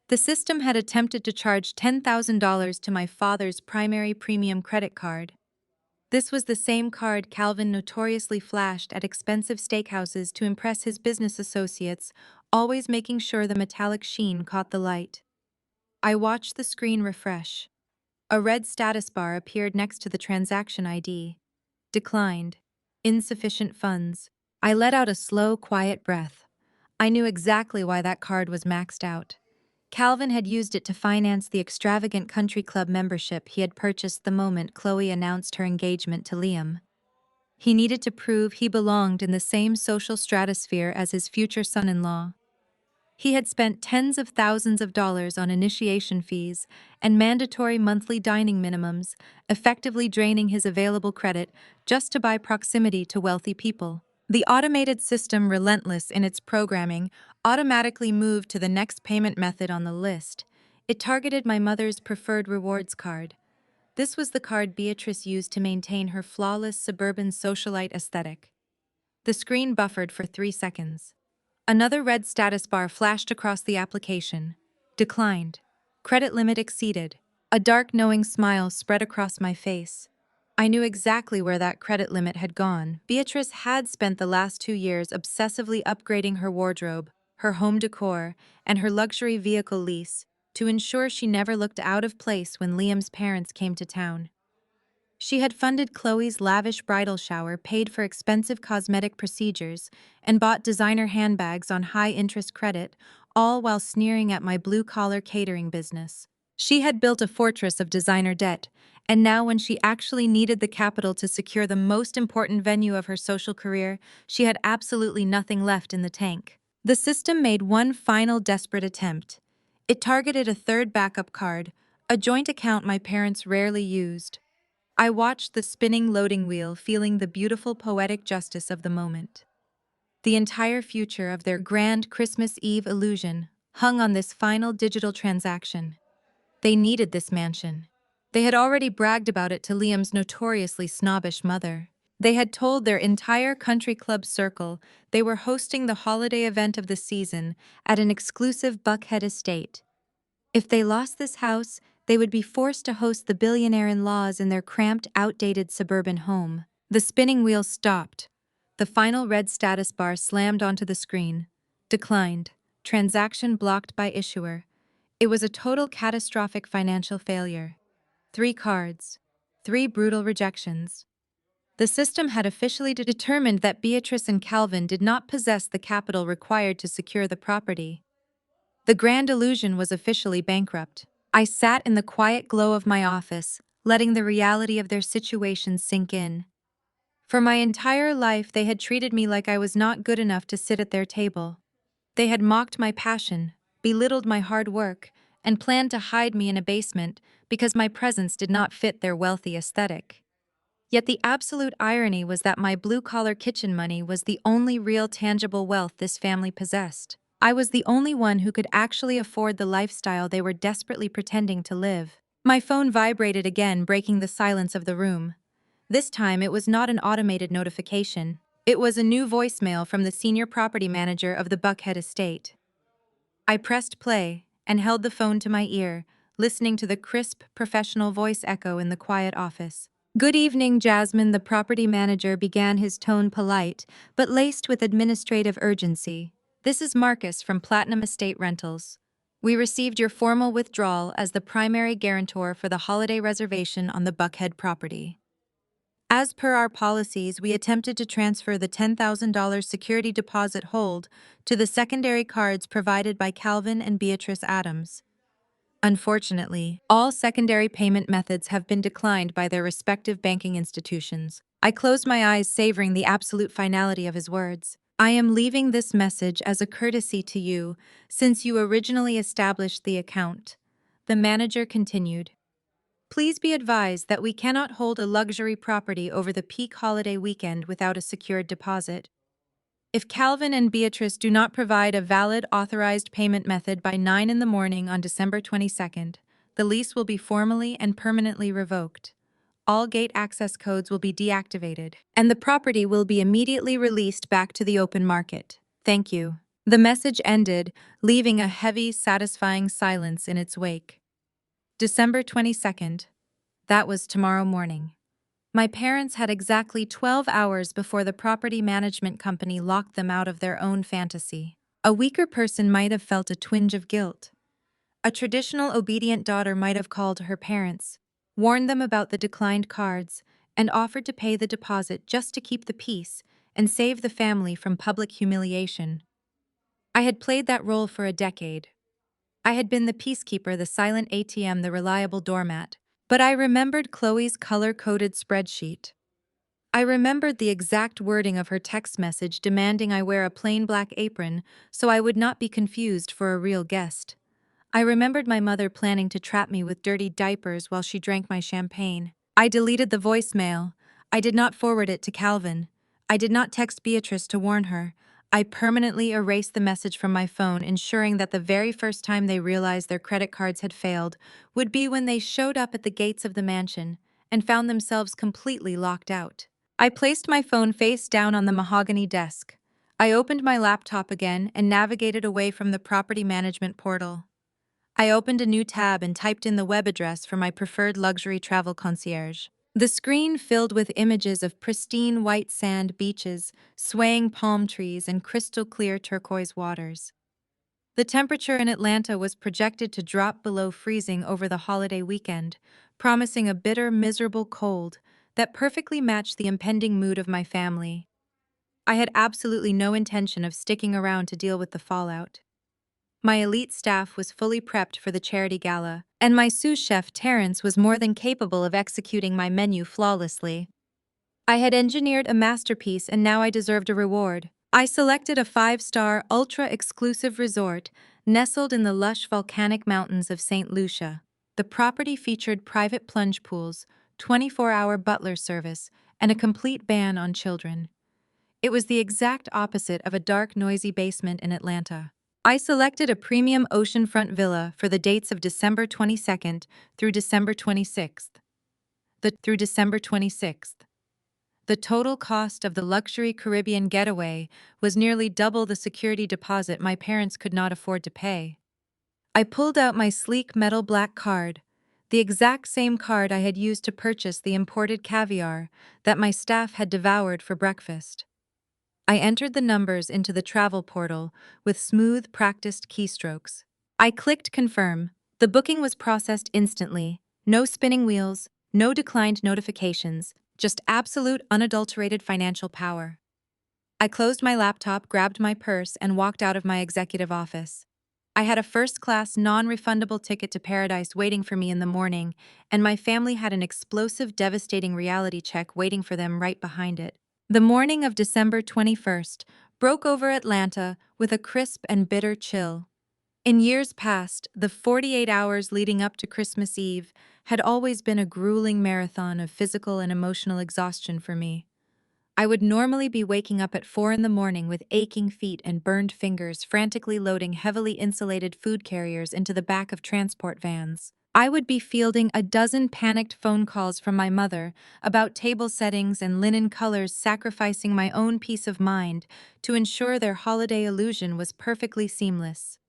The system had attempted to charge $10,000 to my father's primary premium credit card. This was the same card Calvin notoriously flashed at expensive steakhouses to impress his business associates, always making sure the metallic sheen caught the light. I watched the screen refresh. A red status bar appeared next to the transaction ID. Declined. Insufficient funds. I let out a slow, quiet breath. I knew exactly why that card was maxed out. Calvin had used it to finance the extravagant country club membership he had purchased the moment Chloe announced her engagement to Liam. He needed to prove he belonged in the same social stratosphere as his future son-in-law. He had spent tens of thousands of dollars on initiation fees and mandatory monthly dining minimums, effectively draining his available credit just to buy proximity to wealthy people. The automated system, relentless in its programming, automatically moved to the next payment method on the list. It targeted my mother's preferred rewards card. This was the card Beatrice used to maintain her flawless suburban socialite aesthetic. The screen buffered for 3 seconds. Another red status bar flashed across the application. Declined. Credit limit exceeded. A dark, knowing smile spread across my face. I knew exactly where that credit limit had gone. Beatrice had spent the last 2 years obsessively upgrading her wardrobe, her home decor, and her luxury vehicle lease to ensure she never looked out of place when Liam's parents came to town. She had funded Chloe's lavish bridal shower, paid for expensive cosmetic procedures, and bought designer handbags on high-interest credit, all while sneering at my blue-collar catering business. She had built a fortress of designer debt, and now when she actually needed the capital to secure the most important venue of her social career, she had absolutely nothing left in the tank. The system made one final desperate attempt. It targeted a third backup card, a joint account my parents rarely used. I watched the spinning loading wheel, feeling the beautiful poetic justice of the moment. The entire future of their grand Christmas Eve illusion hung on this final digital transaction. They needed this mansion. They had already bragged about it to Liam's notoriously snobbish mother. They had told their entire country club circle they were hosting the holiday event of the season at an exclusive Buckhead estate. If they lost this house, they would be forced to host the billionaire-in-laws in their cramped, outdated suburban home. The spinning wheel stopped. The final red status bar slammed onto the screen. Declined. Transaction blocked by issuer. It was a total catastrophic financial failure. 3 cards. 3 brutal rejections. The system had officially determined that Beatrice and Calvin did not possess the capital required to secure the property. The grand illusion was officially bankrupt. I sat in the quiet glow of my office, letting the reality of their situation sink in. For my entire life, they had treated me like I was not good enough to sit at their table. They had mocked my passion, belittled my hard work, and planned to hide me in a basement because my presence did not fit their wealthy aesthetic. Yet the absolute irony was that my blue-collar kitchen money was the only real tangible wealth this family possessed. I was the only one who could actually afford the lifestyle they were desperately pretending to live. My phone vibrated again, breaking the silence of the room. This time, it was not an automated notification. It was a new voicemail from the senior property manager of the Buckhead estate. I pressed play and held the phone to my ear, listening to the crisp, professional voice echo in the quiet office. "Good evening, Jasmine," the property manager began, his tone polite, but laced with administrative urgency. "This is Marcus from Platinum Estate Rentals. We received your formal withdrawal as the primary guarantor for the holiday reservation on the Buckhead property. As per our policies, we attempted to transfer the $10,000 security deposit hold to the secondary cards provided by Calvin and Beatrice Adams. Unfortunately, all secondary payment methods have been declined by their respective banking institutions." I closed my eyes, savoring the absolute finality of his words. "I am leaving this message as a courtesy to you, since you originally established the account," the manager continued. "Please be advised that we cannot hold a luxury property over the peak holiday weekend without a secured deposit. If Calvin and Beatrice do not provide a valid authorized payment method by 9 in the morning on December 22nd, the lease will be formally and permanently revoked. All gate access codes will be deactivated, and the property will be immediately released back to the open market. Thank you." The message ended, leaving a heavy, satisfying silence in its wake. December 22nd. That was tomorrow morning. My parents had exactly 12 hours before the property management company locked them out of their own fantasy. A weaker person might have felt a twinge of guilt. A traditional obedient daughter might have called her parents, warned them about the declined cards, and offered to pay the deposit just to keep the peace and save the family from public humiliation. I had played that role for a decade. I had been the peacekeeper, the silent ATM, the reliable doormat. But I remembered Chloe's color-coded spreadsheet. I remembered the exact wording of her text message demanding I wear a plain black apron so I would not be confused for a real guest. I remembered my mother planning to trap me with dirty diapers while she drank my champagne. I deleted the voicemail. I did not forward it to Calvin. I did not text Beatrice to warn her. I permanently erased the message from my phone, ensuring that the very first time they realized their credit cards had failed would be when they showed up at the gates of the mansion and found themselves completely locked out. I placed my phone face down on the mahogany desk. I opened my laptop again and navigated away from the property management portal. I opened a new tab and typed in the web address for my preferred luxury travel concierge. The screen filled with images of pristine white sand beaches, swaying palm trees, and crystal-clear turquoise waters. The temperature in Atlanta was projected to drop below freezing over the holiday weekend, promising a bitter, miserable cold that perfectly matched the impending mood of my family. I had absolutely no intention of sticking around to deal with the fallout. My elite staff was fully prepped for the charity gala, and my sous chef Terrence was more than capable of executing my menu flawlessly. I had engineered a masterpiece, and now I deserved a reward. I selected a 5-star, ultra-exclusive resort nestled in the lush volcanic mountains of St. Lucia. The property featured private plunge pools, 24-hour butler service, and a complete ban on children. It was the exact opposite of a dark, noisy basement in Atlanta. I selected a premium oceanfront villa for the dates of December 22nd through December 26th. The total cost of the luxury Caribbean getaway was nearly double the security deposit my parents could not afford to pay. I pulled out my sleek metal black card, the exact same card I had used to purchase the imported caviar that my staff had devoured for breakfast. I entered the numbers into the travel portal with smooth, practiced keystrokes. I clicked confirm. The booking was processed instantly. No spinning wheels, no declined notifications, just absolute, unadulterated financial power. I closed my laptop, grabbed my purse, and walked out of my executive office. I had a first-class, non-refundable ticket to paradise waiting for me in the morning, and my family had an explosive, devastating reality check waiting for them right behind it. The morning of December 21st broke over Atlanta with a crisp and bitter chill. In years past, the 48 hours leading up to Christmas Eve had always been a grueling marathon of physical and emotional exhaustion for me. I would normally be waking up at 4 in the morning with aching feet and burned fingers, frantically loading heavily insulated food carriers into the back of transport vans. I would be fielding a dozen panicked phone calls from my mother about table settings and linen colors, sacrificing my own peace of mind to ensure their holiday illusion was perfectly seamless.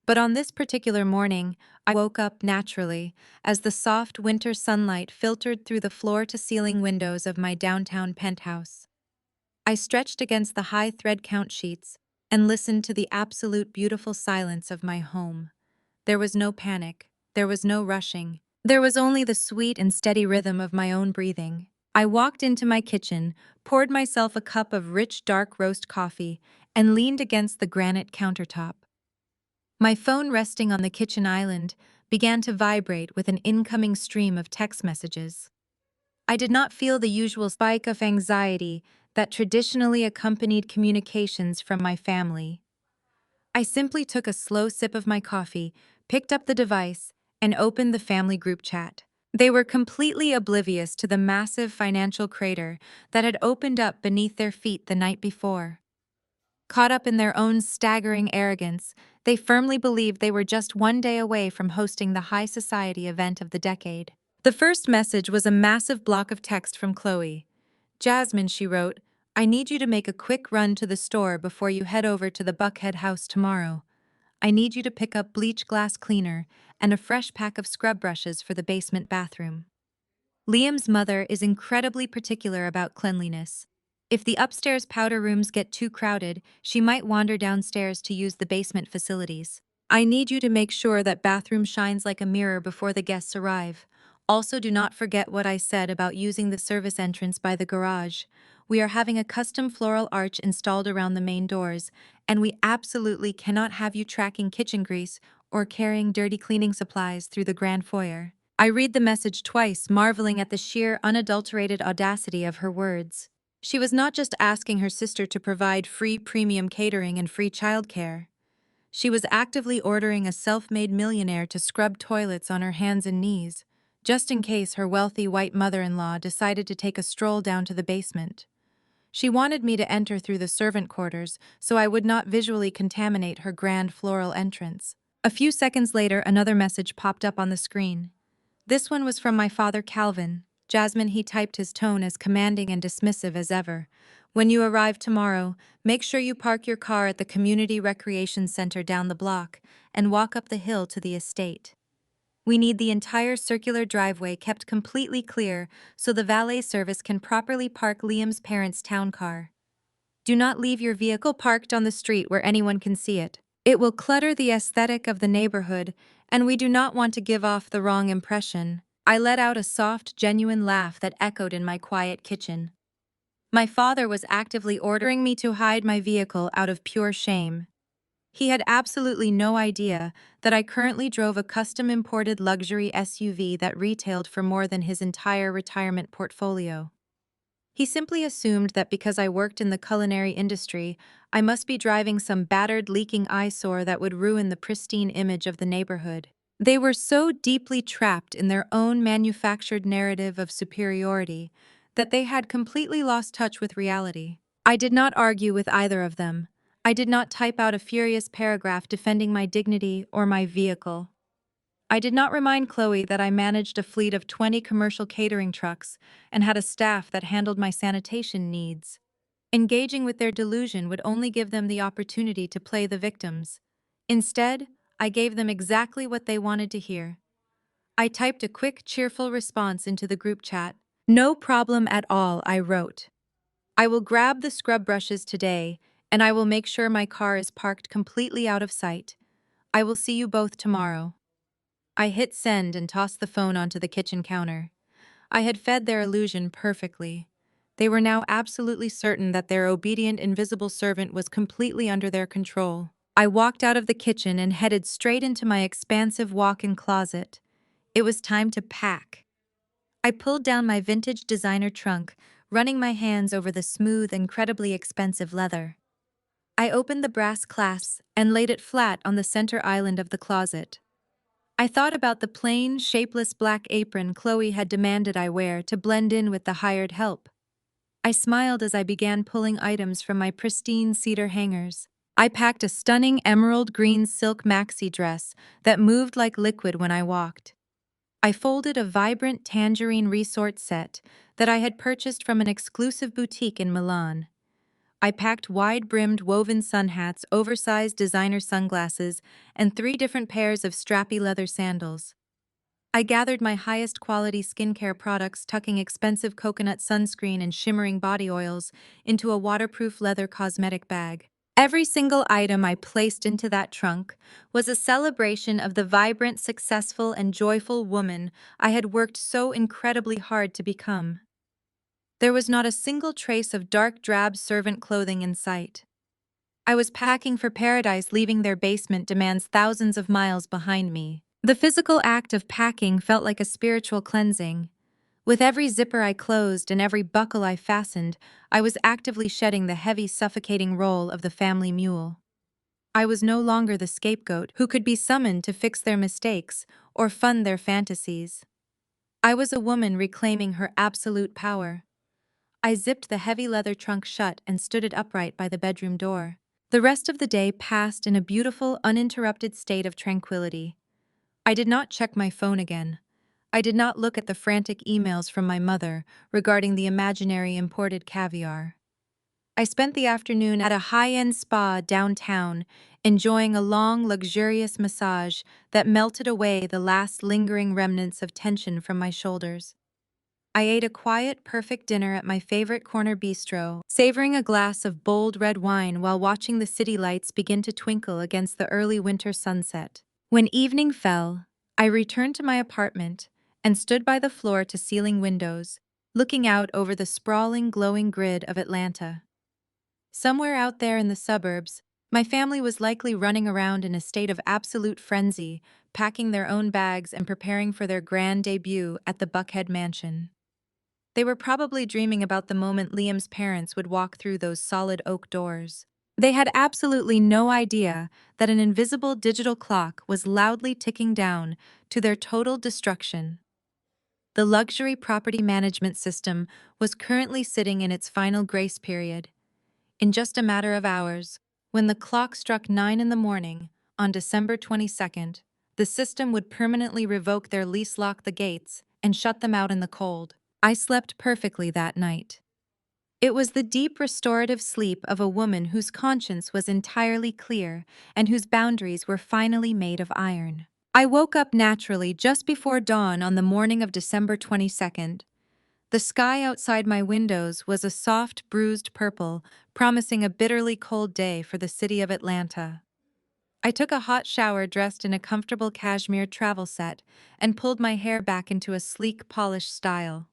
But on this particular morning, I woke up naturally as the soft winter sunlight filtered through the floor-to-ceiling windows of my downtown penthouse. I stretched against the high thread count sheets and listened to the absolute beautiful silence of my home. There was no panic, there was no rushing. There was only the sweet and steady rhythm of my own breathing. I walked into my kitchen, poured myself a cup of rich dark roast coffee, and leaned against the granite countertop. My phone resting on the kitchen island began to vibrate with an incoming stream of text messages. I did not feel the usual spike of anxiety that traditionally accompanied communications from my family. I simply took a slow sip of my coffee, picked up the device, and opened the family group chat. They were completely oblivious to the massive financial crater that had opened up beneath their feet the night before. Caught up in their own staggering arrogance, they firmly believed they were just one day away from hosting the high society event of the decade. The first message was a massive block of text from Chloe. "Jasmine," she wrote, "I need you to make a quick run to the store before you head over to the Buckhead house tomorrow. I need you to pick up bleach glass cleaner and a fresh pack of scrub brushes for the basement bathroom." Liam's mother is incredibly particular about cleanliness. If the upstairs powder rooms get too crowded, she might wander downstairs to use the basement facilities. "I need you to make sure that bathroom shines like a mirror before the guests arrive. Also, do not forget what I said about using the service entrance by the garage. We are having a custom floral arch installed around the main doors, and we absolutely cannot have you tracking kitchen grease or carrying dirty cleaning supplies through the grand foyer." I read the message twice, marveling at the sheer, unadulterated audacity of her words. She was not just asking her sister to provide free premium catering and free childcare. She was actively ordering a self-made millionaire to scrub toilets on her hands and knees, just in case her wealthy white mother-in-law decided to take a stroll down to the basement. She wanted me to enter through the servant quarters so I would not visually contaminate her grand floral entrance. A few seconds later, another message popped up on the screen. This one was from my father Calvin. "Jasmine," he typed, his tone as commanding and dismissive as ever. "When you arrive tomorrow, make sure you park your car at the Community Recreation Center down the block and walk up the hill to the estate. We need the entire circular driveway kept completely clear so the valet service can properly park Liam's parents' town car. Do not leave your vehicle parked on the street where anyone can see it. It will clutter the aesthetic of the neighborhood, and we do not want to give off the wrong impression." I let out a soft, genuine laugh that echoed in my quiet kitchen. My father was actively ordering me to hide my vehicle out of pure shame. He had absolutely no idea that I currently drove a custom-imported luxury SUV that retailed for more than his entire retirement portfolio. He simply assumed that because I worked in the culinary industry, I must be driving some battered, leaking eyesore that would ruin the pristine image of the neighborhood. They were so deeply trapped in their own manufactured narrative of superiority that they had completely lost touch with reality. I did not argue with either of them. I did not type out a furious paragraph defending my dignity or my vehicle. I did not remind Chloe that I managed a fleet of 20 commercial catering trucks and had a staff that handled my sanitation needs. Engaging with their delusion would only give them the opportunity to play the victims. Instead, I gave them exactly what they wanted to hear. I typed a quick, cheerful response into the group chat. "No problem at all," I wrote. "I will grab the scrub brushes today, and I will make sure my car is parked completely out of sight. I will see you both tomorrow." I hit send and tossed the phone onto the kitchen counter. I had fed their illusion perfectly. They were now absolutely certain that their obedient invisible servant was completely under their control. I walked out of the kitchen and headed straight into my expansive walk-in closet. It was time to pack. I pulled down my vintage designer trunk, running my hands over the smooth, incredibly expensive leather. I opened the brass clasps and laid it flat on the center island of the closet. I thought about the plain, shapeless black apron Chloe had demanded I wear to blend in with the hired help. I smiled as I began pulling items from my pristine cedar hangers. I packed a stunning emerald green silk maxi dress that moved like liquid when I walked. I folded a vibrant tangerine resort set that I had purchased from an exclusive boutique in Milan. I packed wide-brimmed woven sun hats, oversized designer sunglasses, and 3 different pairs of strappy leather sandals. I gathered my highest quality skincare products, tucking expensive coconut sunscreen and shimmering body oils into a waterproof leather cosmetic bag. Every single item I placed into that trunk was a celebration of the vibrant, successful, and joyful woman I had worked so incredibly hard to become. There was not a single trace of dark drab servant clothing in sight. I was packing for paradise, leaving their basement demands thousands of miles behind me. The physical act of packing felt like a spiritual cleansing. With every zipper I closed and every buckle I fastened, I was actively shedding the heavy, suffocating role of the family mule. I was no longer the scapegoat who could be summoned to fix their mistakes or fund their fantasies. I was a woman reclaiming her absolute power. I zipped the heavy leather trunk shut and stood it upright by the bedroom door. The rest of the day passed in a beautiful, uninterrupted state of tranquility. I did not check my phone again. I did not look at the frantic emails from my mother regarding the imaginary imported caviar. I spent the afternoon at a high-end spa downtown, enjoying a long, luxurious massage that melted away the last lingering remnants of tension from my shoulders. I ate a quiet, perfect dinner at my favorite corner bistro, savoring a glass of bold red wine while watching the city lights begin to twinkle against the early winter sunset. When evening fell, I returned to my apartment and stood by the floor-to-ceiling windows, looking out over the sprawling, glowing grid of Atlanta. Somewhere out there in the suburbs, my family was likely running around in a state of absolute frenzy, packing their own bags and preparing for their grand debut at the Buckhead Mansion. They were probably dreaming about the moment Liam's parents would walk through those solid oak doors. They had absolutely no idea that an invisible digital clock was loudly ticking down to their total destruction. The luxury property management system was currently sitting in its final grace period. In just a matter of hours, when the clock struck 9 in the morning on December 22nd, the system would permanently revoke their lease, lock the gates, and shut them out in the cold. I slept perfectly that night. It was the deep restorative sleep of a woman whose conscience was entirely clear and whose boundaries were finally made of iron. I woke up naturally just before dawn on the morning of December 22nd. The sky outside my windows was a soft, bruised purple, promising a bitterly cold day for the city of Atlanta. I took a hot shower dressed in a comfortable cashmere travel set and pulled my hair back into a sleek, polished style.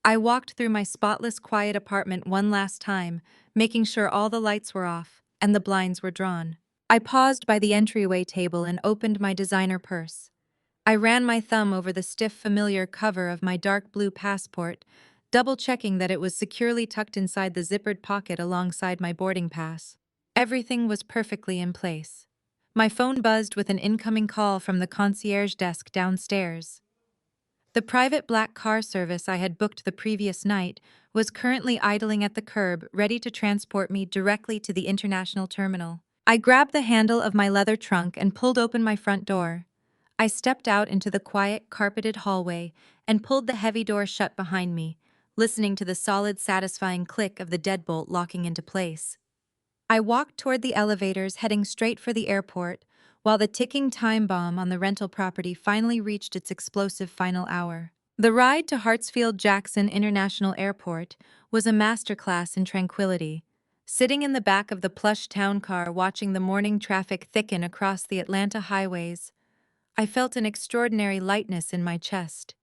I walked through my spotless, quiet apartment one last time, making sure all the lights were off and the blinds were drawn. I paused by the entryway table and opened my designer purse. I ran my thumb over the stiff, familiar cover of my dark blue passport, double-checking that it was securely tucked inside the zippered pocket alongside my boarding pass. Everything was perfectly in place. My phone buzzed with an incoming call from the concierge desk downstairs. The private black car service I had booked the previous night was currently idling at the curb, ready to transport me directly to the international terminal. I grabbed the handle of my leather trunk and pulled open my front door. I stepped out into the quiet, carpeted hallway and pulled the heavy door shut behind me, listening to the solid, satisfying click of the deadbolt locking into place. I walked toward the elevators, heading straight for the airport, while the ticking time bomb on the rental property finally reached its explosive final hour. The ride to Hartsfield-Jackson International Airport was a masterclass in tranquility. Sitting in the back of the plush town car watching the morning traffic thicken across the Atlanta highways, I felt an extraordinary lightness in my chest.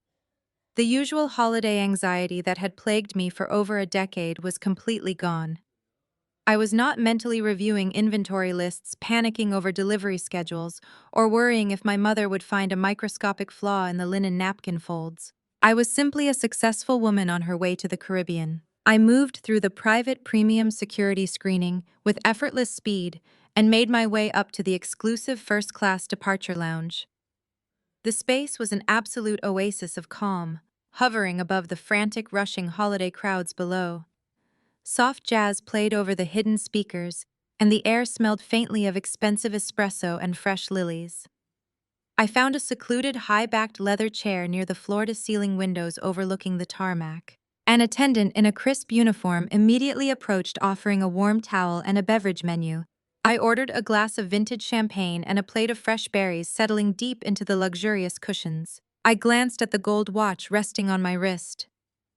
The usual holiday anxiety that had plagued me for over a decade was completely gone. I was not mentally reviewing inventory lists, panicking over delivery schedules, or worrying if my mother would find a microscopic flaw in the linen napkin folds. I was simply a successful woman on her way to the Caribbean. I moved through the private premium security screening with effortless speed and made my way up to the exclusive first-class departure lounge. The space was an absolute oasis of calm, hovering above the frantic, rushing holiday crowds below. Soft jazz played over the hidden speakers, and the air smelled faintly of expensive espresso and fresh lilies. I found a secluded, high-backed leather chair near the floor-to-ceiling windows overlooking the tarmac. An attendant in a crisp uniform immediately approached offering a warm towel and a beverage menu. I ordered a glass of vintage champagne and a plate of fresh berries settling deep into the luxurious cushions. I glanced at the gold watch resting on my wrist.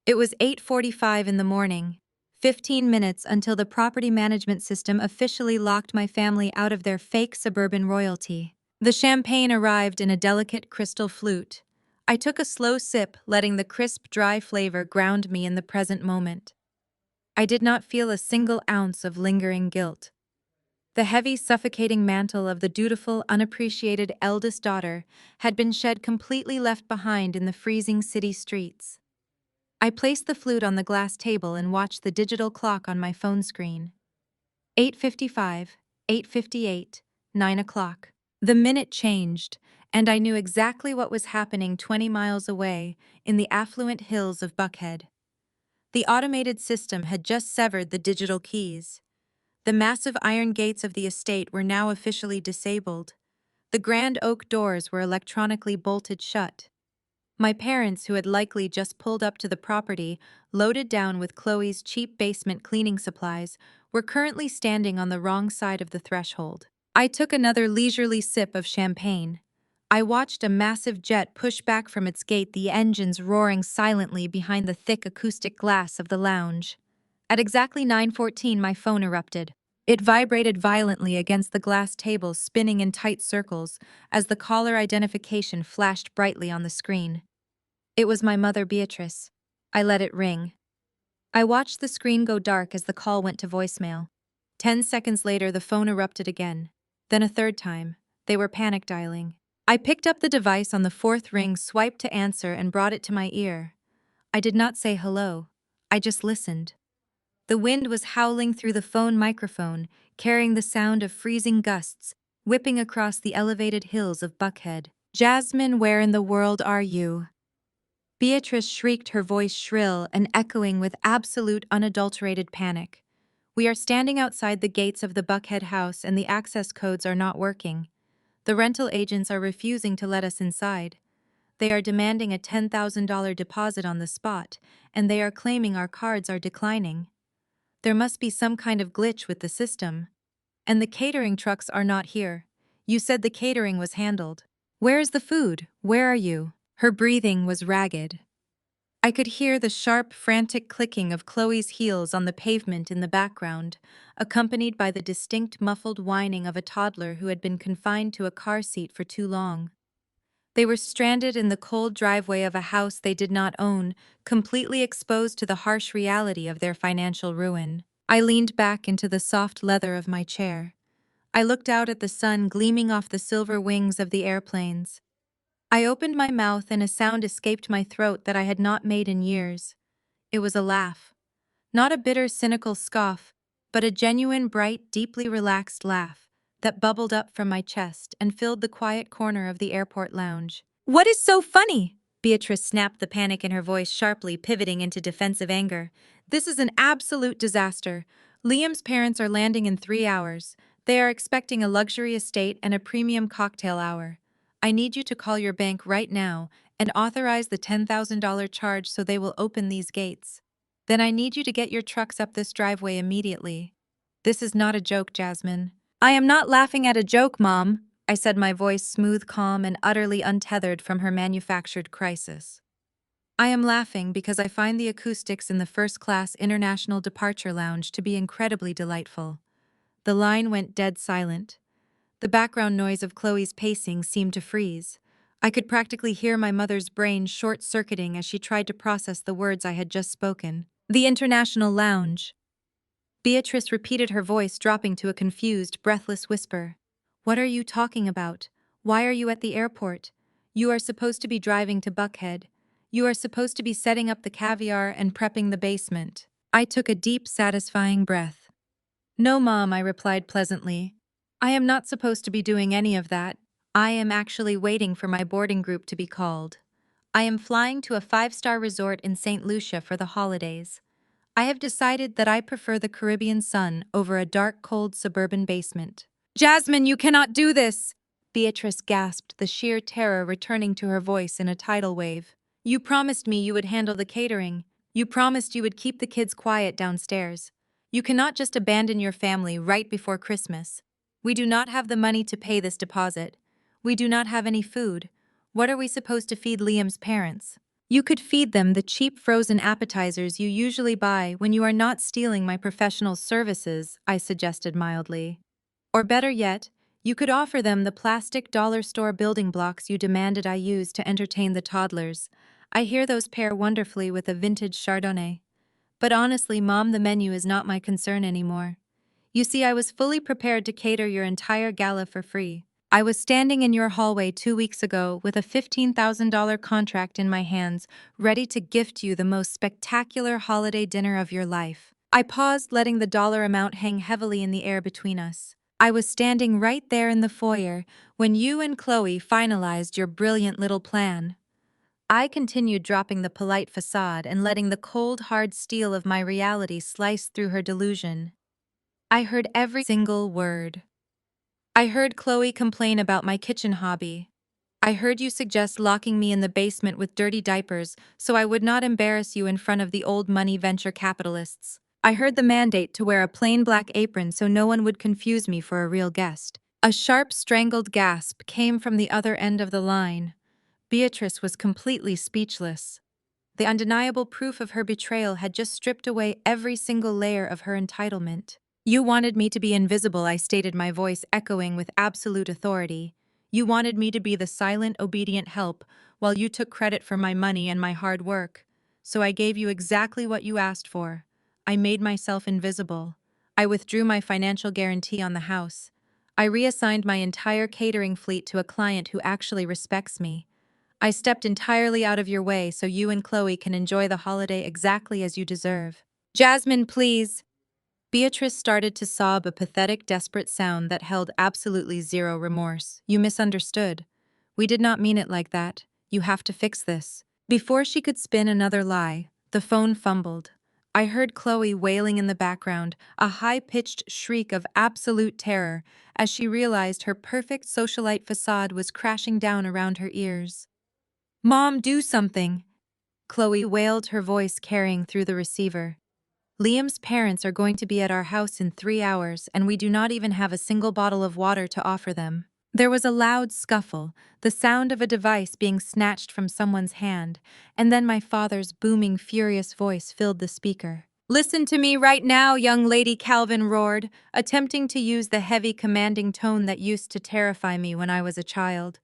It was 8:45 in the morning, 15 minutes until the property management system officially locked my family out of their fake suburban royalty. The champagne arrived in a delicate crystal flute. I took a slow sip, letting the crisp, dry flavor ground me in the present moment. I did not feel a single ounce of lingering guilt. The heavy, suffocating mantle of the dutiful, unappreciated eldest daughter had been shed, completely left behind in the freezing city streets. I placed the flute on the glass table and watched the digital clock on my phone screen. 8:55, 8:58, 9 o'clock. The minute changed, and I knew exactly what was happening 20 miles away in the affluent hills of Buckhead. The automated system had just severed the digital keys. The massive iron gates of the estate were now officially disabled. The grand oak doors were electronically bolted shut. My parents, who had likely just pulled up to the property, loaded down with Chloe's cheap basement cleaning supplies, were currently standing on the wrong side of the threshold. I took another leisurely sip of champagne. I watched a massive jet push back from its gate, the engines roaring silently behind the thick acoustic glass of the lounge. At exactly 9:14, my phone erupted. It vibrated violently against the glass table, spinning in tight circles, as the caller identification flashed brightly on the screen. It was my mother, Beatrice. I let it ring. I watched the screen go dark as the call went to voicemail. 10 seconds later, the phone erupted again. Then a third time. They were panic dialing. I picked up the device on the fourth ring, swiped to answer, and brought it to my ear. I did not say hello. I just listened. The wind was howling through the phone microphone, carrying the sound of freezing gusts, whipping across the elevated hills of Buckhead. "Jasmine, where in the world are you?" Beatrice shrieked, her voice shrill and echoing with absolute unadulterated panic. "We are standing outside the gates of the Buckhead house and the access codes are not working. The rental agents are refusing to let us inside. They are demanding a $10,000 deposit on the spot, and they are claiming our cards are declining. There must be some kind of glitch with the system. And the catering trucks are not here. You said the catering was handled. Where is the food? Where are you?" Her breathing was ragged. I could hear the sharp, frantic clicking of Chloe's heels on the pavement in the background, accompanied by the distinct muffled whining of a toddler who had been confined to a car seat for too long. They were stranded in the cold driveway of a house they did not own, completely exposed to the harsh reality of their financial ruin. I leaned back into the soft leather of my chair. I looked out at the sun gleaming off the silver wings of the airplanes. I opened my mouth and a sound escaped my throat that I had not made in years. It was a laugh. Not a bitter, cynical scoff, but a genuine, bright, deeply relaxed laugh that bubbled up from my chest and filled the quiet corner of the airport lounge. "What is so funny?" Beatrice snapped, the panic in her voice sharply pivoting into defensive anger. "This is an absolute disaster. Liam's parents are landing in 3 hours. They are expecting a luxury estate and a premium cocktail hour. I need you to call your bank right now and authorize the $10,000 charge so they will open these gates. Then I need you to get your trucks up this driveway immediately. This is not a joke, Jasmine." "I am not laughing at a joke, Mom," I said, my voice smooth, calm, and utterly untethered from her manufactured crisis. "I am laughing because I find the acoustics in the first-class International Departure Lounge to be incredibly delightful." The line went dead silent. The background noise of Chloe's pacing seemed to freeze. I could practically hear my mother's brain short-circuiting as she tried to process the words I had just spoken. "The International Lounge." Beatrice repeated, her voice dropping to a confused, breathless whisper. "What are you talking about? Why are you at the airport? You are supposed to be driving to Buckhead. You are supposed to be setting up the caviar and prepping the basement." I took a deep, satisfying breath. "No, Mom," I replied pleasantly. "I am not supposed to be doing any of that. I am actually waiting for my boarding group to be called. I am flying to a five-star resort in St. Lucia for the holidays. I have decided that I prefer the Caribbean sun over a dark, cold suburban basement. Jasmine, you cannot do this! Beatrice gasped, the sheer terror returning to her voice in a tidal wave. You promised me you would handle the catering. You promised you would keep the kids quiet downstairs. You cannot just abandon your family right before Christmas. We do not have the money to pay this deposit. We do not have any food. What are we supposed to feed Liam's parents? You could feed them the cheap frozen appetizers you usually buy when you are not stealing my professional services, I suggested mildly. Or better yet, you could offer them the plastic dollar store building blocks you demanded I use to entertain the toddlers. I hear those pair wonderfully with a vintage Chardonnay. But honestly, Mom, the menu is not my concern anymore. You see, I was fully prepared to cater your entire gala for free. I was standing in your hallway 2 weeks ago with a $15,000 contract in my hands, ready to gift you the most spectacular holiday dinner of your life. I paused, letting the dollar amount hang heavily in the air between us. I was standing right there in the foyer when you and Chloe finalized your brilliant little plan. I continued, dropping the polite facade and letting the cold, hard steel of my reality slice through her delusion. I heard every single word. I heard Chloe complain about my kitchen hobby. I heard you suggest locking me in the basement with dirty diapers so I would not embarrass you in front of the old money venture capitalists. I heard the mandate to wear a plain black apron so no one would confuse me for a real guest. A sharp, strangled gasp came from the other end of the line. Beatrice was completely speechless. The undeniable proof of her betrayal had just stripped away every single layer of her entitlement. You wanted me to be invisible, I stated, my voice echoing with absolute authority. You wanted me to be the silent, obedient help, while you took credit for my money and my hard work. So I gave you exactly what you asked for. I made myself invisible. I withdrew my financial guarantee on the house. I reassigned my entire catering fleet to a client who actually respects me. I stepped entirely out of your way so you and Chloe can enjoy the holiday exactly as you deserve. Jasmine, please. Beatrice started to sob, a pathetic, desperate sound that held absolutely zero remorse. You misunderstood. We did not mean it like that. You have to fix this. Before she could spin another lie, the phone fumbled. I heard Chloe wailing in the background, a high-pitched shriek of absolute terror as she realized her perfect socialite facade was crashing down around her ears. Mom, do something! Chloe wailed, her voice carrying through the receiver. Liam's parents are going to be at our house in 3 hours, and we do not even have a single bottle of water to offer them. There was a loud scuffle, the sound of a device being snatched from someone's hand, and then my father's booming, furious voice filled the speaker. Listen to me right now, young lady, Calvin roared, attempting to use the heavy, commanding tone that used to terrify me when I was a child.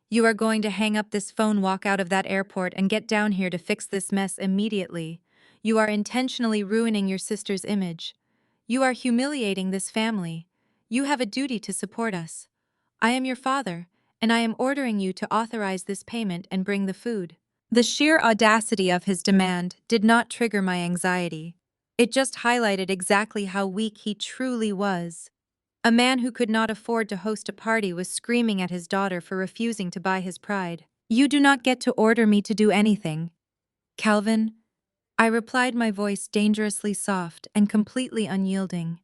You are going to hang up this phone, walk out of that airport, and get down here to fix this mess immediately. You are intentionally ruining your sister's image. You are humiliating this family. You have a duty to support us. I am your father, and I am ordering you to authorize this payment and bring the food. The sheer audacity of his demand did not trigger my anxiety. It just highlighted exactly how weak he truly was. A man who could not afford to host a party was screaming at his daughter for refusing to buy his pride. You do not get to order me to do anything. Calvin, I replied, my voice dangerously soft and completely unyielding.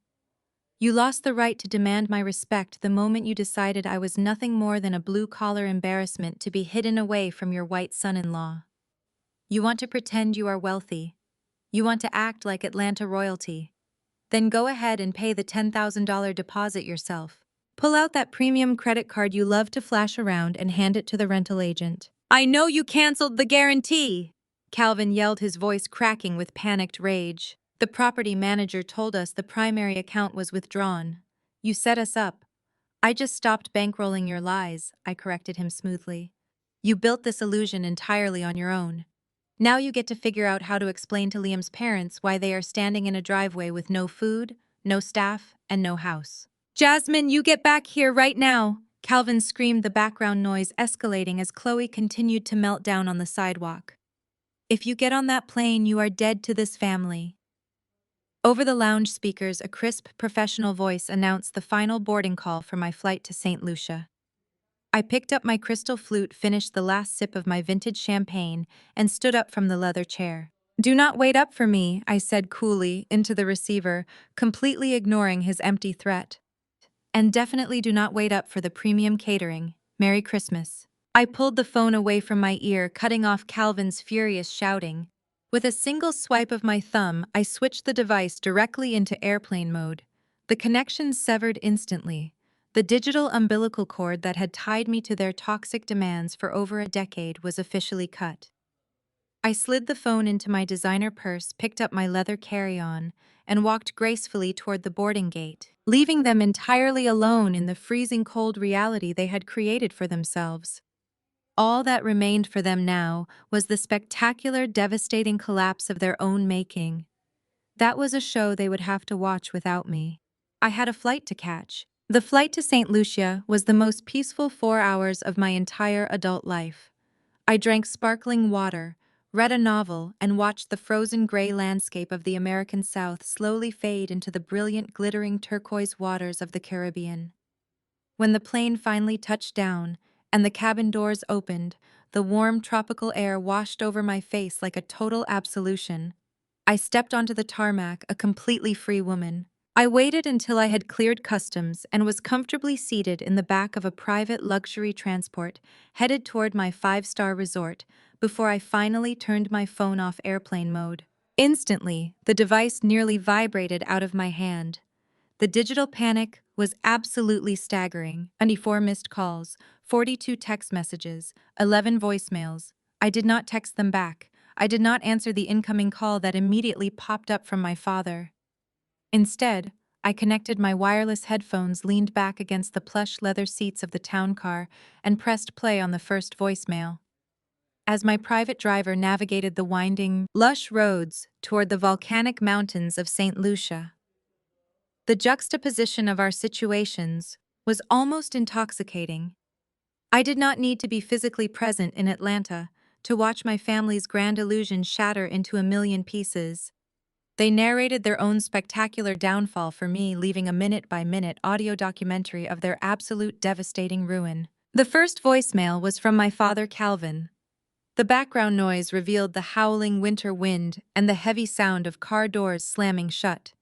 You lost the right to demand my respect the moment you decided I was nothing more than a blue-collar embarrassment to be hidden away from your white son-in-law. You want to pretend you are wealthy. You want to act like Atlanta royalty. Then go ahead and pay the $10,000 deposit yourself. Pull out that premium credit card you love to flash around and hand it to the rental agent. I know you canceled the guarantee! Calvin yelled, his voice cracking with panicked rage. The property manager told us the primary account was withdrawn. You set us up. I just stopped bankrolling your lies, I corrected him smoothly. You built this illusion entirely on your own. Now you get to figure out how to explain to Liam's parents why they are standing in a driveway with no food, no staff, and no house. Jasmine, you get back here right now! Calvin screamed, the background noise escalating as Chloe continued to melt down on the sidewalk. If you get on that plane, you are dead to this family. Over the lounge speakers, a crisp, professional voice announced the final boarding call for my flight to St. Lucia. I picked up my crystal flute, finished the last sip of my vintage champagne, and stood up from the leather chair. "Do not wait up for me," I said coolly into the receiver, completely ignoring his empty threat. "And definitely do not wait up for the premium catering. Merry Christmas." I pulled the phone away from my ear, cutting off Calvin's furious shouting. With a single swipe of my thumb, I switched the device directly into airplane mode. The connection severed instantly. The digital umbilical cord that had tied me to their toxic demands for over a decade was officially cut. I slid the phone into my designer purse, picked up my leather carry-on, and walked gracefully toward the boarding gate, leaving them entirely alone in the freezing cold reality they had created for themselves. All that remained for them now was the spectacular, devastating collapse of their own making. That was a show they would have to watch without me. I had a flight to catch. The flight to St. Lucia was the most peaceful 4 hours of my entire adult life. I drank sparkling water, read a novel, and watched the frozen gray landscape of the American South slowly fade into the brilliant, glittering turquoise waters of the Caribbean. When the plane finally touched down and the cabin doors opened, the warm tropical air washed over my face like a total absolution. I stepped onto the tarmac, a completely free woman. I waited until I had cleared customs and was comfortably seated in the back of a private luxury transport headed toward my five-star resort before I finally turned my phone off airplane mode. Instantly, the device nearly vibrated out of my hand. The digital panic was absolutely staggering. 24 missed calls, 42 text messages, 11 voicemails. I did not text them back. I did not answer the incoming call that immediately popped up from my father. Instead, I connected my wireless headphones, leaned back against the plush leather seats of the town car, and pressed play on the first voicemail. As my private driver navigated the winding, lush roads toward the volcanic mountains of St. Lucia, the juxtaposition of our situations was almost intoxicating. I did not need to be physically present in Atlanta to watch my family's grand illusion shatter into a million pieces. They narrated their own spectacular downfall for me, leaving a minute-by-minute audio documentary of their absolute devastating ruin. The first voicemail was from my father, Calvin. The background noise revealed the howling winter wind and the heavy sound of car doors slamming shut.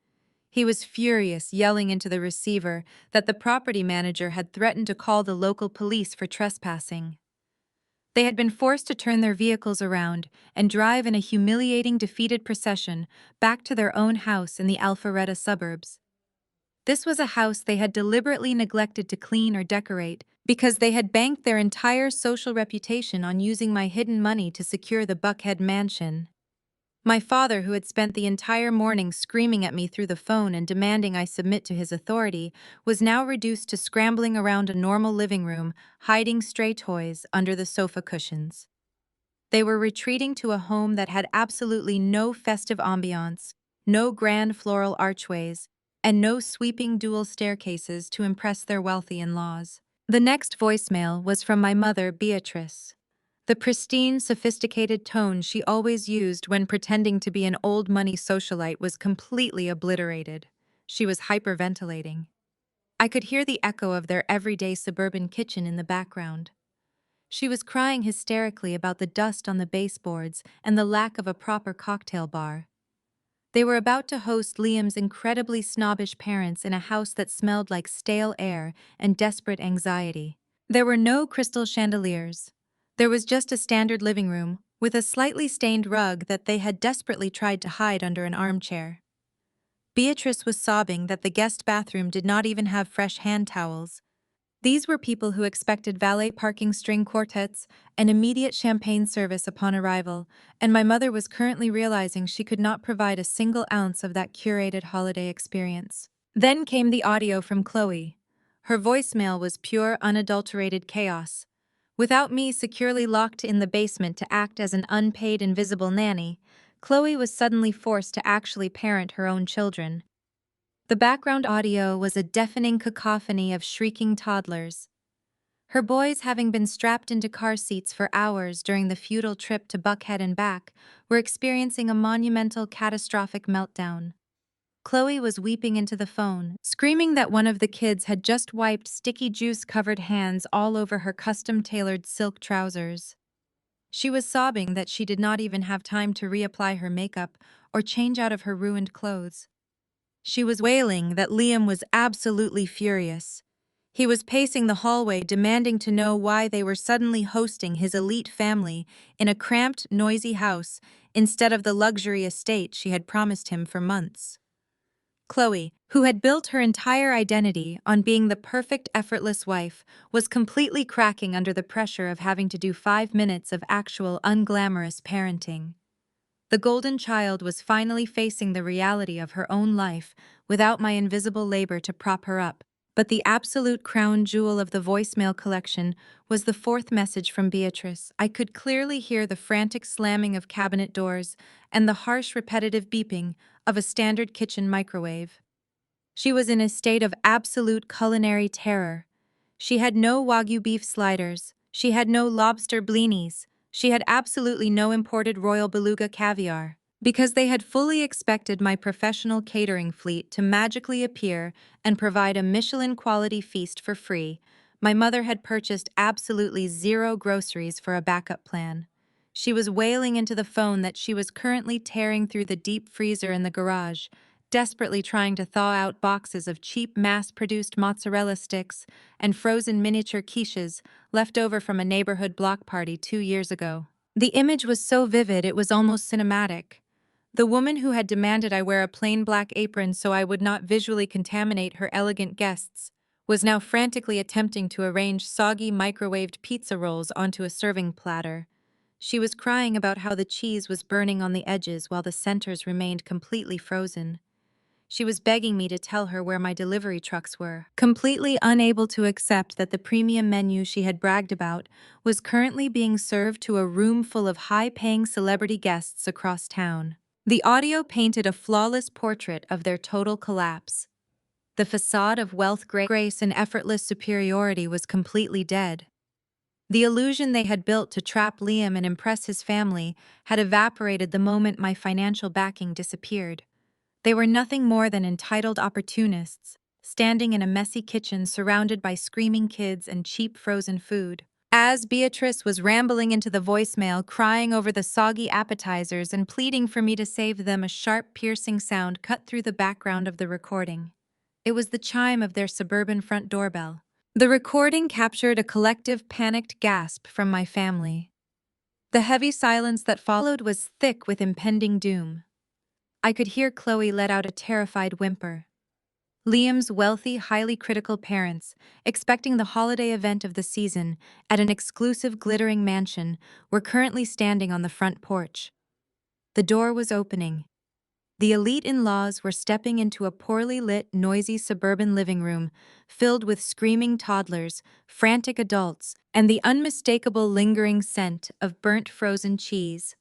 He was furious, yelling into the receiver that the property manager had threatened to call the local police for trespassing. They had been forced to turn their vehicles around and drive in a humiliating, defeated procession back to their own house in the Alpharetta suburbs. This was a house they had deliberately neglected to clean or decorate because they had banked their entire social reputation on using my hidden money to secure the Buckhead mansion. My father, who had spent the entire morning screaming at me through the phone and demanding I submit to his authority, was now reduced to scrambling around a normal living room, hiding stray toys under the sofa cushions. They were retreating to a home that had absolutely no festive ambiance, no grand floral archways, and no sweeping dual staircases to impress their wealthy in-laws. The next voicemail was from my mother, Beatrice. The pristine, sophisticated tone she always used when pretending to be an old-money socialite was completely obliterated. She was hyperventilating. I could hear the echo of their everyday suburban kitchen in the background. She was crying hysterically about the dust on the baseboards and the lack of a proper cocktail bar. They were about to host Liam's incredibly snobbish parents in a house that smelled like stale air and desperate anxiety. There were no crystal chandeliers. There was just a standard living room, with a slightly stained rug that they had desperately tried to hide under an armchair. Beatrice was sobbing that the guest bathroom did not even have fresh hand towels. These were people who expected valet parking, string quartets, and immediate champagne service upon arrival, and my mother was currently realizing she could not provide a single ounce of that curated holiday experience. Then came the audio from Chloe. Her voicemail was pure, unadulterated chaos. Without me securely locked in the basement to act as an unpaid invisible nanny, Chloe was suddenly forced to actually parent her own children. The background audio was a deafening cacophony of shrieking toddlers. Her boys, having been strapped into car seats for hours during the futile trip to Buckhead and back, were experiencing a monumental, catastrophic meltdown. Chloe was weeping into the phone, screaming that one of the kids had just wiped sticky juice-covered hands all over her custom-tailored silk trousers. She was sobbing that she did not even have time to reapply her makeup or change out of her ruined clothes. She was wailing that Liam was absolutely furious. He was pacing the hallway demanding to know why they were suddenly hosting his elite family in a cramped, noisy house instead of the luxury estate she had promised him for months. Chloe, who had built her entire identity on being the perfect, effortless wife, was completely cracking under the pressure of having to do 5 minutes of actual, unglamorous parenting. The golden child was finally facing the reality of her own life without my invisible labor to prop her up. But the absolute crown jewel of the voicemail collection was the fourth message from Beatrice. I could clearly hear the frantic slamming of cabinet doors and the harsh, repetitive beeping of a standard kitchen microwave. She was in a state of absolute culinary terror. She had no Wagyu beef sliders. She had no lobster blinis. She had absolutely no imported Royal Beluga caviar. Because they had fully expected my professional catering fleet to magically appear and provide a Michelin-quality feast for free, my mother had purchased absolutely zero groceries for a backup plan. She was wailing into the phone that she was currently tearing through the deep freezer in the garage, desperately trying to thaw out boxes of cheap mass-produced mozzarella sticks and frozen miniature quiches left over from a neighborhood block party 2 years ago. The image was so vivid it was almost cinematic. The woman who had demanded I wear a plain black apron so I would not visually contaminate her elegant guests was now frantically attempting to arrange soggy microwaved pizza rolls onto a serving platter. She was crying about how the cheese was burning on the edges while the centers remained completely frozen. She was begging me to tell her where my delivery trucks were, completely unable to accept that the premium menu she had bragged about was currently being served to a room full of high-paying celebrity guests across town. The audio painted a flawless portrait of their total collapse. The facade of wealth, grace, and effortless superiority was completely dead. The illusion they had built to trap Liam and impress his family had evaporated the moment my financial backing disappeared. They were nothing more than entitled opportunists, standing in a messy kitchen surrounded by screaming kids and cheap frozen food. As Beatrice was rambling into the voicemail, crying over the soggy appetizers and pleading for me to save them, a sharp, piercing sound cut through the background of the recording. It was the chime of their suburban front doorbell. The recording captured a collective, panicked gasp from my family. The heavy silence that followed was thick with impending doom. I could hear Chloe let out a terrified whimper. Liam's wealthy, highly critical parents, expecting the holiday event of the season at an exclusive glittering mansion, were currently standing on the front porch. The door was opening. The elite in-laws were stepping into a poorly lit, noisy suburban living room filled with screaming toddlers, frantic adults, and the unmistakable lingering scent of burnt frozen cheese.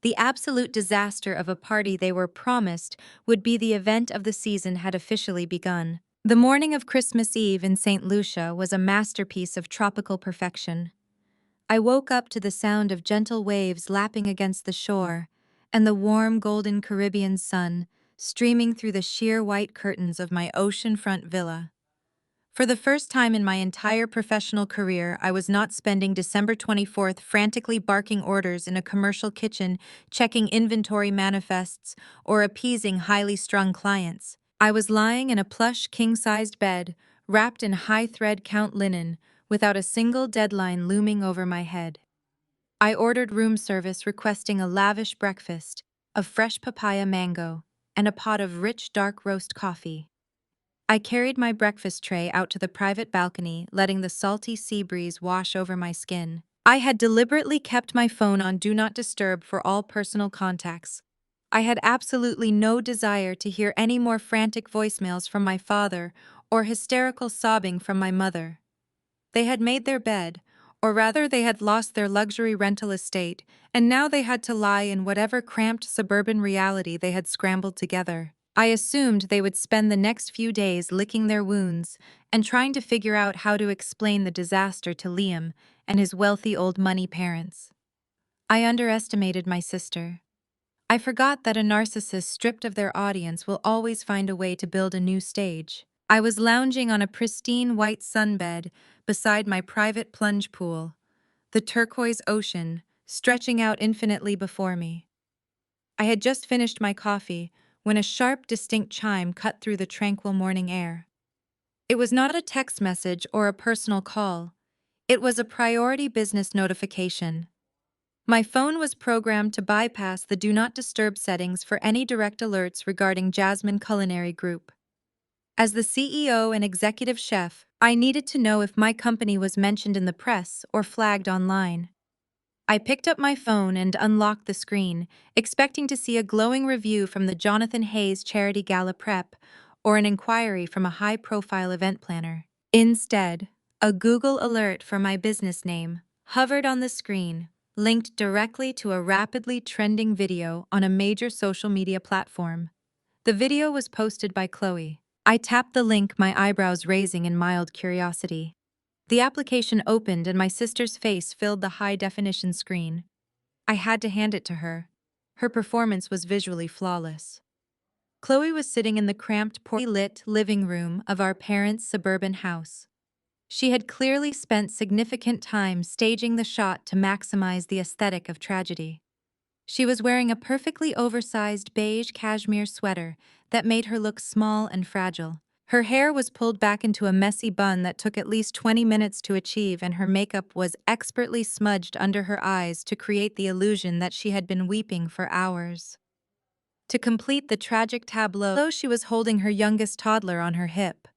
The absolute disaster of a party they were promised would be the event of the season had officially begun. The morning of Christmas Eve in St. Lucia was a masterpiece of tropical perfection. I woke up to the sound of gentle waves lapping against the shore, and the warm golden Caribbean sun streaming through the sheer white curtains of my oceanfront villa. For the first time in my entire professional career, I was not spending December 24th frantically barking orders in a commercial kitchen, checking inventory manifests, or appeasing highly strung clients. I was lying in a plush king-sized bed, wrapped in high-thread count linen, without a single deadline looming over my head. I ordered room service requesting a lavish breakfast of fresh papaya mango and a pot of rich dark roast coffee. I carried my breakfast tray out to the private balcony, letting the salty sea breeze wash over my skin. I had deliberately kept my phone on Do Not Disturb for all personal contacts. I had absolutely no desire to hear any more frantic voicemails from my father or hysterical sobbing from my mother. They had made their bed, or rather they had lost their luxury rental estate, and now they had to lie in whatever cramped suburban reality they had scrambled together. I assumed they would spend the next few days licking their wounds and trying to figure out how to explain the disaster to Liam and his wealthy old money parents. I underestimated my sister. I forgot that a narcissist stripped of their audience will always find a way to build a new stage. I was lounging on a pristine white sunbed beside my private plunge pool, the turquoise ocean stretching out infinitely before me. I had just finished my coffee when a sharp, distinct chime cut through the tranquil morning air. It was not a text message or a personal call. It was a priority business notification. My phone was programmed to bypass the Do Not Disturb settings for any direct alerts regarding Jasmine Culinary Group. As the CEO and executive chef, I needed to know if my company was mentioned in the press or flagged online. I picked up my phone and unlocked the screen, expecting to see a glowing review from the Jonathan Hayes Charity Gala Prep or an inquiry from a high-profile event planner. Instead, a Google alert for my business name hovered on the screen, linked directly to a rapidly trending video on a major social media platform. The video was posted by Chloe. I tapped the link, my eyebrows raising in mild curiosity. The application opened and my sister's face filled the high-definition screen. I had to hand it to her. Her performance was visually flawless. Chloe was sitting in the cramped, poorly lit living room of our parents' suburban house. She had clearly spent significant time staging the shot to maximize the aesthetic of tragedy. She was wearing a perfectly oversized beige cashmere sweater that made her look small and fragile. Her hair was pulled back into a messy bun that took at least 20 minutes to achieve, and her makeup was expertly smudged under her eyes to create the illusion that she had been weeping for hours. To complete the tragic tableau, she was holding her youngest toddler on her hip.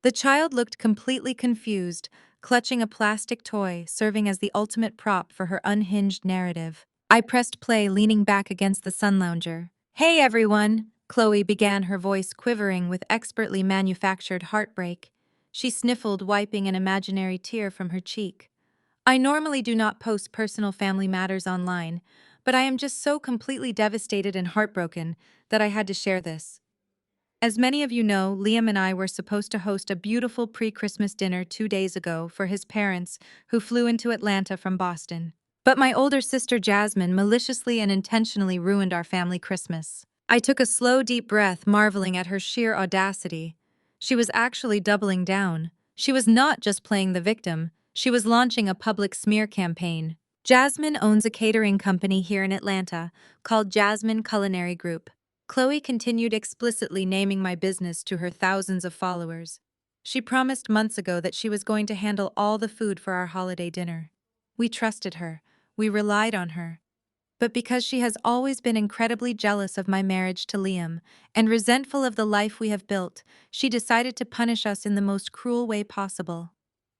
The child looked completely confused, clutching a plastic toy, serving as the ultimate prop for her unhinged narrative. I pressed play, leaning back against the sun lounger. "Hey everyone," Chloe began, her voice quivering with expertly manufactured heartbreak. She sniffled, wiping an imaginary tear from her cheek. "I normally do not post personal family matters online, but I am just so completely devastated and heartbroken that I had to share this. As many of you know, Liam and I were supposed to host a beautiful pre-Christmas dinner 2 days ago for his parents, who flew into Atlanta from Boston. But my older sister Jasmine maliciously and intentionally ruined our family Christmas." I took a slow, deep breath, marveling at her sheer audacity. She was actually doubling down. She was not just playing the victim, she was launching a public smear campaign. Jasmine owns a catering company here in Atlanta called Jasmine Culinary Group. Chloe continued, explicitly naming my business to her thousands of followers. She promised months ago that she was going to handle all the food for our holiday dinner. We trusted her. We relied on her. But because she has always been incredibly jealous of my marriage to Liam and resentful of the life we have built, she decided to punish us in the most cruel way possible.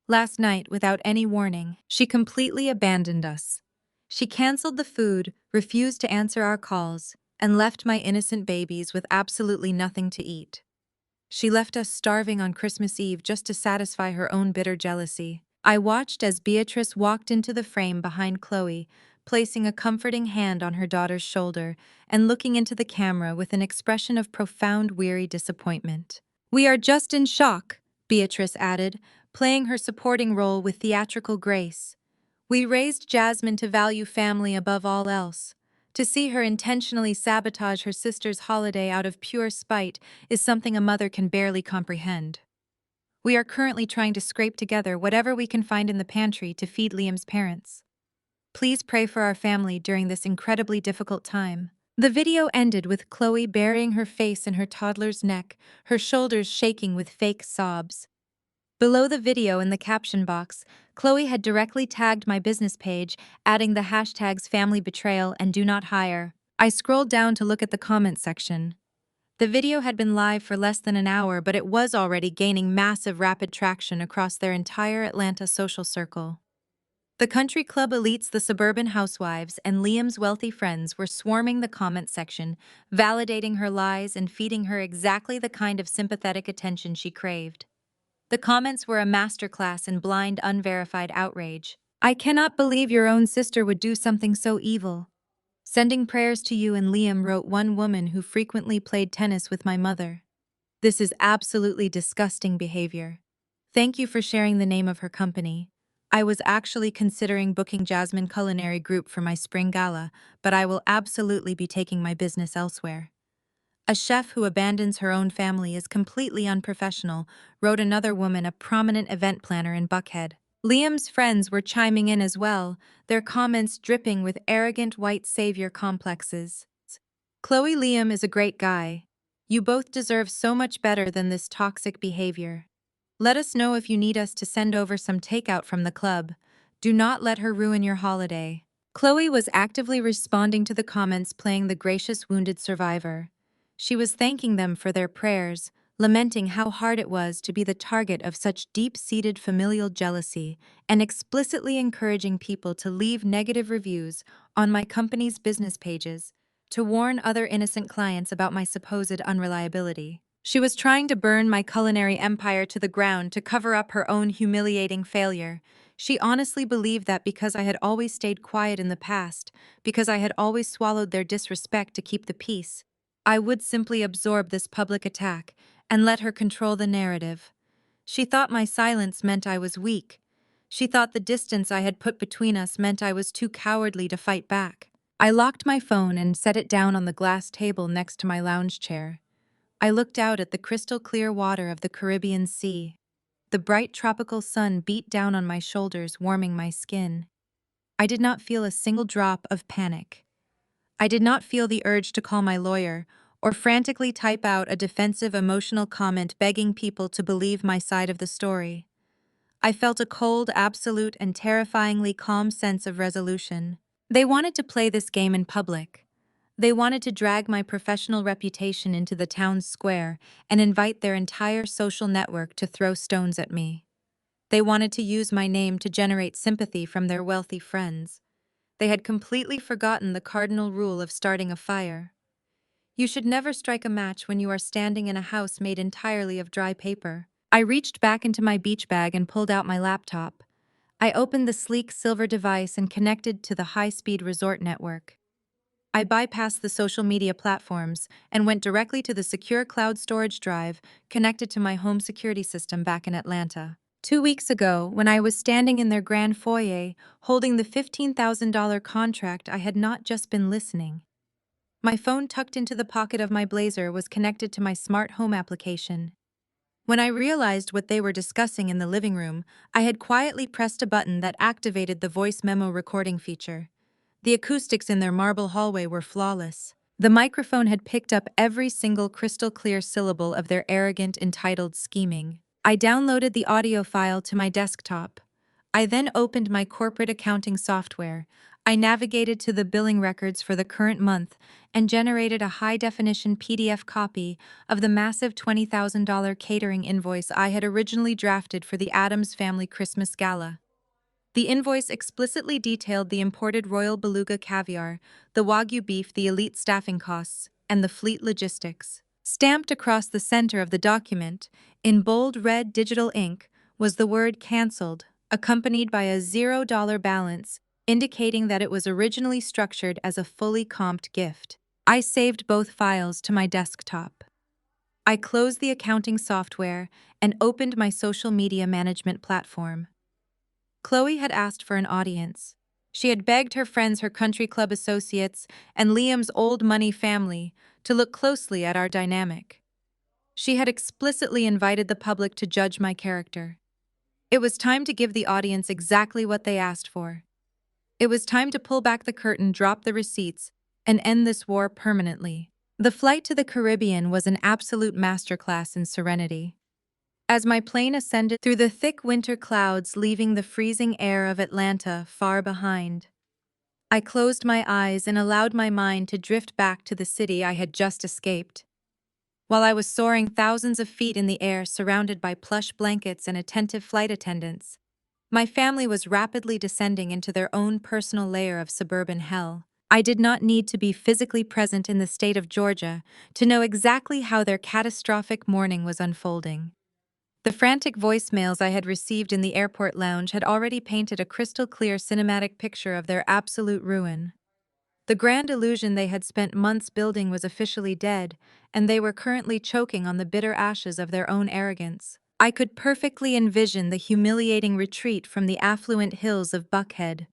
Last night, without any warning, she completely abandoned us. She canceled the food, refused to answer our calls, and left my innocent babies with absolutely nothing to eat. She left us starving on Christmas Eve just to satisfy her own bitter jealousy. I watched as Beatrice walked into the frame behind Chloe, placing a comforting hand on her daughter's shoulder and looking into the camera with an expression of profound, weary disappointment. "We are just in shock," Beatrice added, playing her supporting role with theatrical grace. "We raised Jasmine to value family above all else. To see her intentionally sabotage her sister's holiday out of pure spite is something a mother can barely comprehend. We are currently trying to scrape together whatever we can find in the pantry to feed Liam's parents. Please pray for our family during this incredibly difficult time." The video ended with Chloe burying her face in her toddler's neck, her shoulders shaking with fake sobs. Below the video in the caption box, Chloe had directly tagged my business page, adding the hashtags family betrayal and do not hire. I scrolled down to look at the comment section. The video had been live for less than an hour, but it was already gaining massive rapid traction across their entire Atlanta social circle. The country club elites, the suburban housewives, and Liam's wealthy friends were swarming the comment section, validating her lies and feeding her exactly the kind of sympathetic attention she craved. The comments were a masterclass in blind, unverified outrage. "I cannot believe your own sister would do something so evil. Sending prayers to you and Liam," wrote one woman who frequently played tennis with my mother. "This is absolutely disgusting behavior. Thank you for sharing the name of her company. I was actually considering booking Jasmine Culinary Group for my spring gala, but I will absolutely be taking my business elsewhere. A chef who abandons her own family is completely unprofessional, wrote another woman, a prominent event planner in Buckhead. Liam's friends were chiming in as well, their comments dripping with arrogant white savior complexes. Chloe, Liam is a great guy. You both deserve so much better than this toxic behavior. Let us know if you need us to send over some takeout from the club. Do not let her ruin your holiday. Chloe was actively responding to the comments, playing the gracious wounded survivor. She was thanking them for their prayers, lamenting how hard it was to be the target of such deep-seated familial jealousy, and explicitly encouraging people to leave negative reviews on my company's business pages to warn other innocent clients about my supposed unreliability. She was trying to burn my culinary empire to the ground to cover up her own humiliating failure. She honestly believed that because I had always stayed quiet in the past, because I had always swallowed their disrespect to keep the peace, I would simply absorb this public attack and let her control the narrative. She thought my silence meant I was weak. She thought the distance I had put between us meant I was too cowardly to fight back. I locked my phone and set it down on the glass table next to my lounge chair. I looked out at the crystal clear water of the Caribbean Sea. The bright tropical sun beat down on my shoulders, warming my skin. I did not feel a single drop of panic. I did not feel the urge to call my lawyer or frantically type out a defensive emotional comment begging people to believe my side of the story. I felt a cold, absolute, and terrifyingly calm sense of resolution. They wanted to play this game in public. They wanted to drag my professional reputation into the town's square and invite their entire social network to throw stones at me. They wanted to use my name to generate sympathy from their wealthy friends. They had completely forgotten the cardinal rule of starting a fire. You should never strike a match when you are standing in a house made entirely of dry paper. I reached back into my beach bag and pulled out my laptop. I opened the sleek silver device and connected to the high-speed resort network. I bypassed the social media platforms and went directly to the secure cloud storage drive connected to my home security system back in Atlanta. 2 weeks ago, when I was standing in their grand foyer, holding the $15,000 contract, I had not just been listening. My phone tucked into the pocket of my blazer was connected to my smart home application. When I realized what they were discussing in the living room, I had quietly pressed a button that activated the voice memo recording feature. The acoustics in their marble hallway were flawless. The microphone had picked up every single crystal-clear syllable of their arrogant, entitled scheming. I downloaded the audio file to my desktop. I then opened my corporate accounting software. I navigated to the billing records for the current month and generated a high-definition PDF copy of the massive $20,000 catering invoice I had originally drafted for the Addams Family Christmas Gala. The invoice explicitly detailed the imported Royal Beluga caviar, the Wagyu beef, the elite staffing costs, and the fleet logistics. Stamped across the center of the document, in bold red digital ink, was the word "canceled," accompanied by a $0 balance, indicating that it was originally structured as a fully comped gift. I saved both files to my desktop. I closed the accounting software and opened my social media management platform. Chloe had asked for an audience. She had begged her friends, her country club associates, and Liam's old money family to look closely at our dynamic. She had explicitly invited the public to judge my character. It was time to give the audience exactly what they asked for. It was time to pull back the curtain, drop the receipts, and end this war permanently. The flight to the Caribbean was an absolute masterclass in serenity. As my plane ascended through the thick winter clouds, leaving the freezing air of Atlanta far behind, I closed my eyes and allowed my mind to drift back to the city I had just escaped. While I was soaring thousands of feet in the air, surrounded by plush blankets and attentive flight attendants, my family was rapidly descending into their own personal layer of suburban hell. I did not need to be physically present in the state of Georgia to know exactly how their catastrophic morning was unfolding. The frantic voicemails I had received in the airport lounge had already painted a crystal-clear cinematic picture of their absolute ruin. The grand illusion they had spent months building was officially dead, and they were currently choking on the bitter ashes of their own arrogance. I could perfectly envision the humiliating retreat from the affluent hills of Buckhead.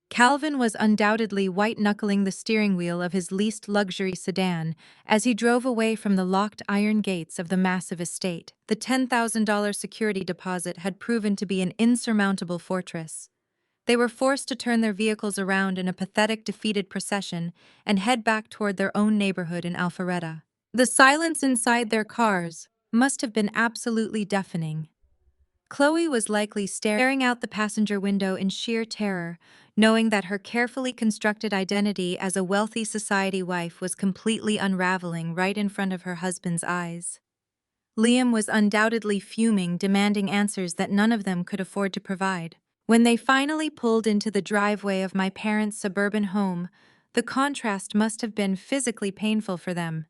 Calvin was undoubtedly white-knuckling the steering wheel of his least luxury sedan as he drove away from the locked iron gates of the massive estate. The $10,000 security deposit had proven to be an insurmountable fortress. They were forced to turn their vehicles around in a pathetic defeated procession and head back toward their own neighborhood in Alpharetta. The silence inside their cars must have been absolutely deafening. Chloe was likely staring out the passenger window in sheer terror, knowing that her carefully constructed identity as a wealthy society wife was completely unraveling right in front of her husband's eyes. Liam was undoubtedly fuming, demanding answers that none of them could afford to provide. When they finally pulled into the driveway of my parents' suburban home, the contrast must have been physically painful for them.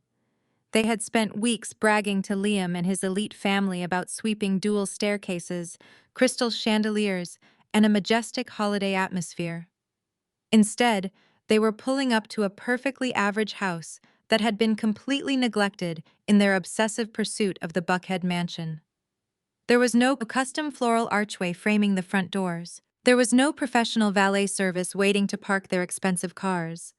They had spent weeks bragging to Liam and his elite family about sweeping dual staircases, crystal chandeliers, and a majestic holiday atmosphere. Instead, they were pulling up to a perfectly average house that had been completely neglected in their obsessive pursuit of the Buckhead mansion. There was no custom floral archway framing the front doors. There was no professional valet service waiting to park their expensive cars.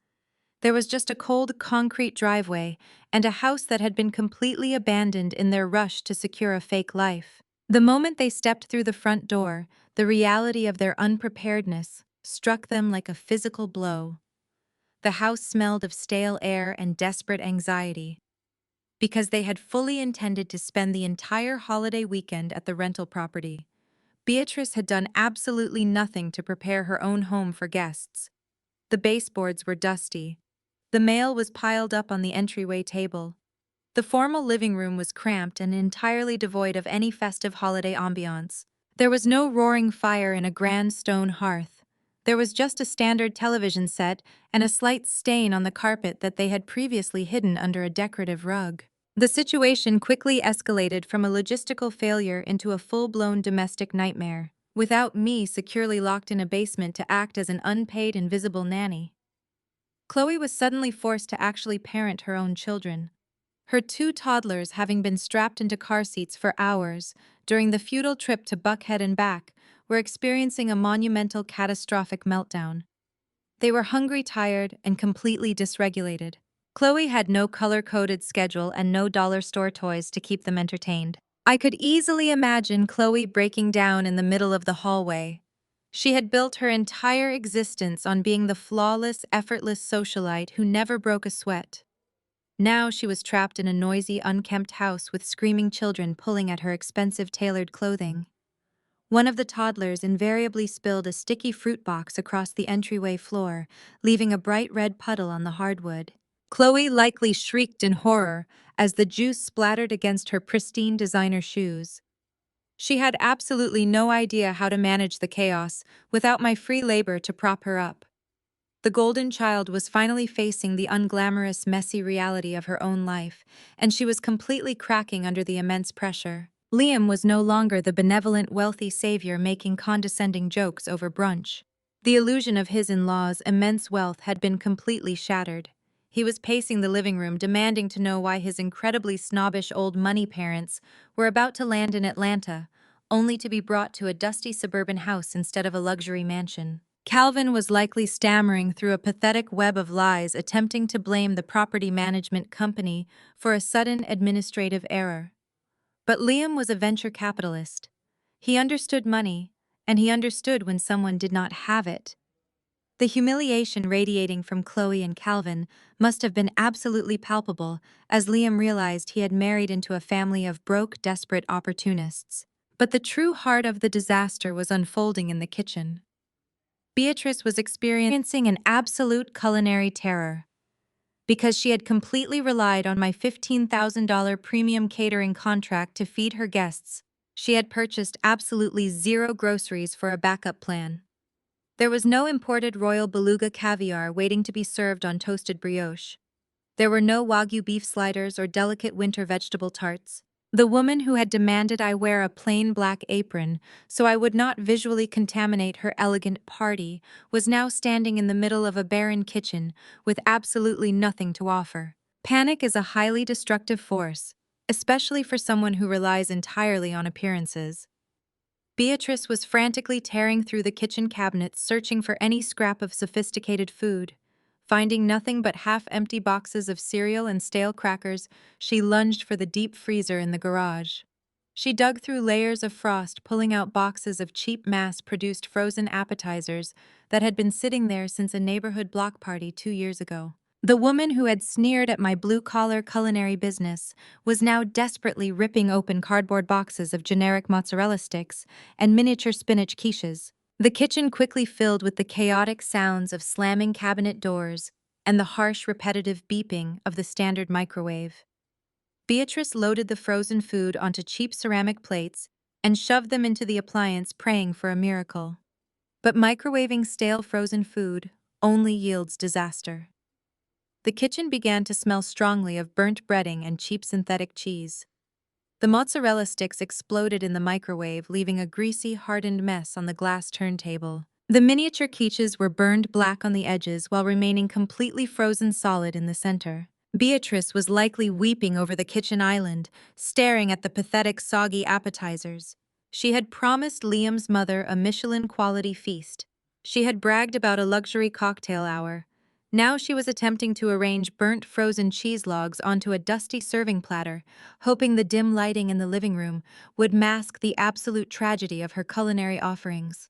There was just a cold concrete driveway and a house that had been completely abandoned in their rush to secure a fake life. The moment they stepped through the front door, the reality of their unpreparedness struck them like a physical blow. The house smelled of stale air and desperate anxiety, because they had fully intended to spend the entire holiday weekend at the rental property. Beatrice had done absolutely nothing to prepare her own home for guests. The baseboards were dusty. The mail was piled up on the entryway table. The formal living room was cramped and entirely devoid of any festive holiday ambiance. There was no roaring fire in a grand stone hearth. There was just a standard television set and a slight stain on the carpet that they had previously hidden under a decorative rug. The situation quickly escalated from a logistical failure into a full-blown domestic nightmare, without me securely locked in a basement to act as an unpaid invisible nanny. Chloe was suddenly forced to actually parent her own children. Her two toddlers, having been strapped into car seats for hours during the futile trip to Buckhead and back, were experiencing a monumental catastrophic meltdown. They were hungry, tired, and completely dysregulated. Chloe had no color-coded schedule and no dollar store toys to keep them entertained. I could easily imagine Chloe breaking down in the middle of the hallway. She had built her entire existence on being the flawless, effortless socialite who never broke a sweat. Now she was trapped in a noisy, unkempt house with screaming children pulling at her expensive tailored clothing. One of the toddlers invariably spilled a sticky fruit box across the entryway floor, leaving a bright red puddle on the hardwood. Chloe likely shrieked in horror as the juice splattered against her pristine designer shoes. She had absolutely no idea how to manage the chaos without my free labor to prop her up. The golden child was finally facing the unglamorous, messy reality of her own life, and she was completely cracking under the immense pressure. Liam was no longer the benevolent, wealthy savior making condescending jokes over brunch. The illusion of his in-laws' immense wealth had been completely shattered. He was pacing the living room, demanding to know why his incredibly snobbish old money parents were about to land in Atlanta, only to be brought to a dusty suburban house instead of a luxury mansion. Calvin was likely stammering through a pathetic web of lies, attempting to blame the property management company for a sudden administrative error. But Liam was a venture capitalist. He understood money, and he understood when someone did not have it. The humiliation radiating from Chloe and Calvin must have been absolutely palpable as Liam realized he had married into a family of broke, desperate opportunists. But the true heart of the disaster was unfolding in the kitchen. Beatrice was experiencing an absolute culinary terror. Because she had completely relied on my $15,000 premium catering contract to feed her guests, she had purchased absolutely zero groceries for a backup plan. There was no imported royal beluga caviar waiting to be served on toasted brioche. There were no Wagyu beef sliders or delicate winter vegetable tarts. The woman who had demanded I wear a plain black apron so I would not visually contaminate her elegant party was now standing in the middle of a barren kitchen with absolutely nothing to offer. Panic is a highly destructive force, especially for someone who relies entirely on appearances. Beatrice was frantically tearing through the kitchen cabinets searching for any scrap of sophisticated food. Finding nothing but half-empty boxes of cereal and stale crackers, she lunged for the deep freezer in the garage. She dug through layers of frost, pulling out boxes of cheap mass-produced frozen appetizers that had been sitting there since a neighborhood block party 2 years ago. The woman who had sneered at my blue-collar culinary business was now desperately ripping open cardboard boxes of generic mozzarella sticks and miniature spinach quiches. The kitchen quickly filled with the chaotic sounds of slamming cabinet doors and the harsh, repetitive beeping of the standard microwave. Beatrice loaded the frozen food onto cheap ceramic plates and shoved them into the appliance, praying for a miracle. But microwaving stale frozen food only yields disaster. The kitchen began to smell strongly of burnt breading and cheap synthetic cheese. The mozzarella sticks exploded in the microwave, leaving a greasy, hardened mess on the glass turntable. The miniature quiches were burned black on the edges while remaining completely frozen solid in the center. Beatrice was likely weeping over the kitchen island, staring at the pathetic, soggy appetizers. She had promised Liam's mother a Michelin-quality feast. She had bragged about a luxury cocktail hour. Now she was attempting to arrange burnt frozen cheese logs onto a dusty serving platter, hoping the dim lighting in the living room would mask the absolute tragedy of her culinary offerings.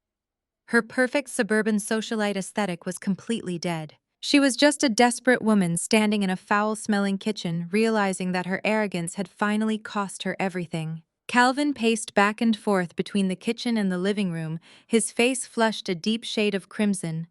Her perfect suburban socialite aesthetic was completely dead. She was just a desperate woman standing in a foul-smelling kitchen, realizing that her arrogance had finally cost her everything. Calvin paced back and forth between the kitchen and the living room, his face flushed a deep shade of crimson.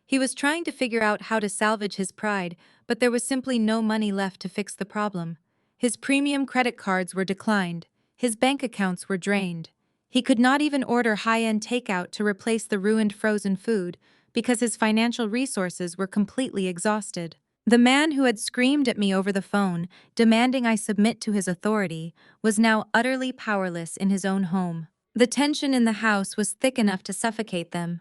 He was trying to figure out how to salvage his pride, but there was simply no money left to fix the problem. His premium credit cards were declined. His bank accounts were drained. He could not even order high-end takeout to replace the ruined frozen food because his financial resources were completely exhausted. The man who had screamed at me over the phone, demanding I submit to his authority, was now utterly powerless in his own home. The tension in the house was thick enough to suffocate them.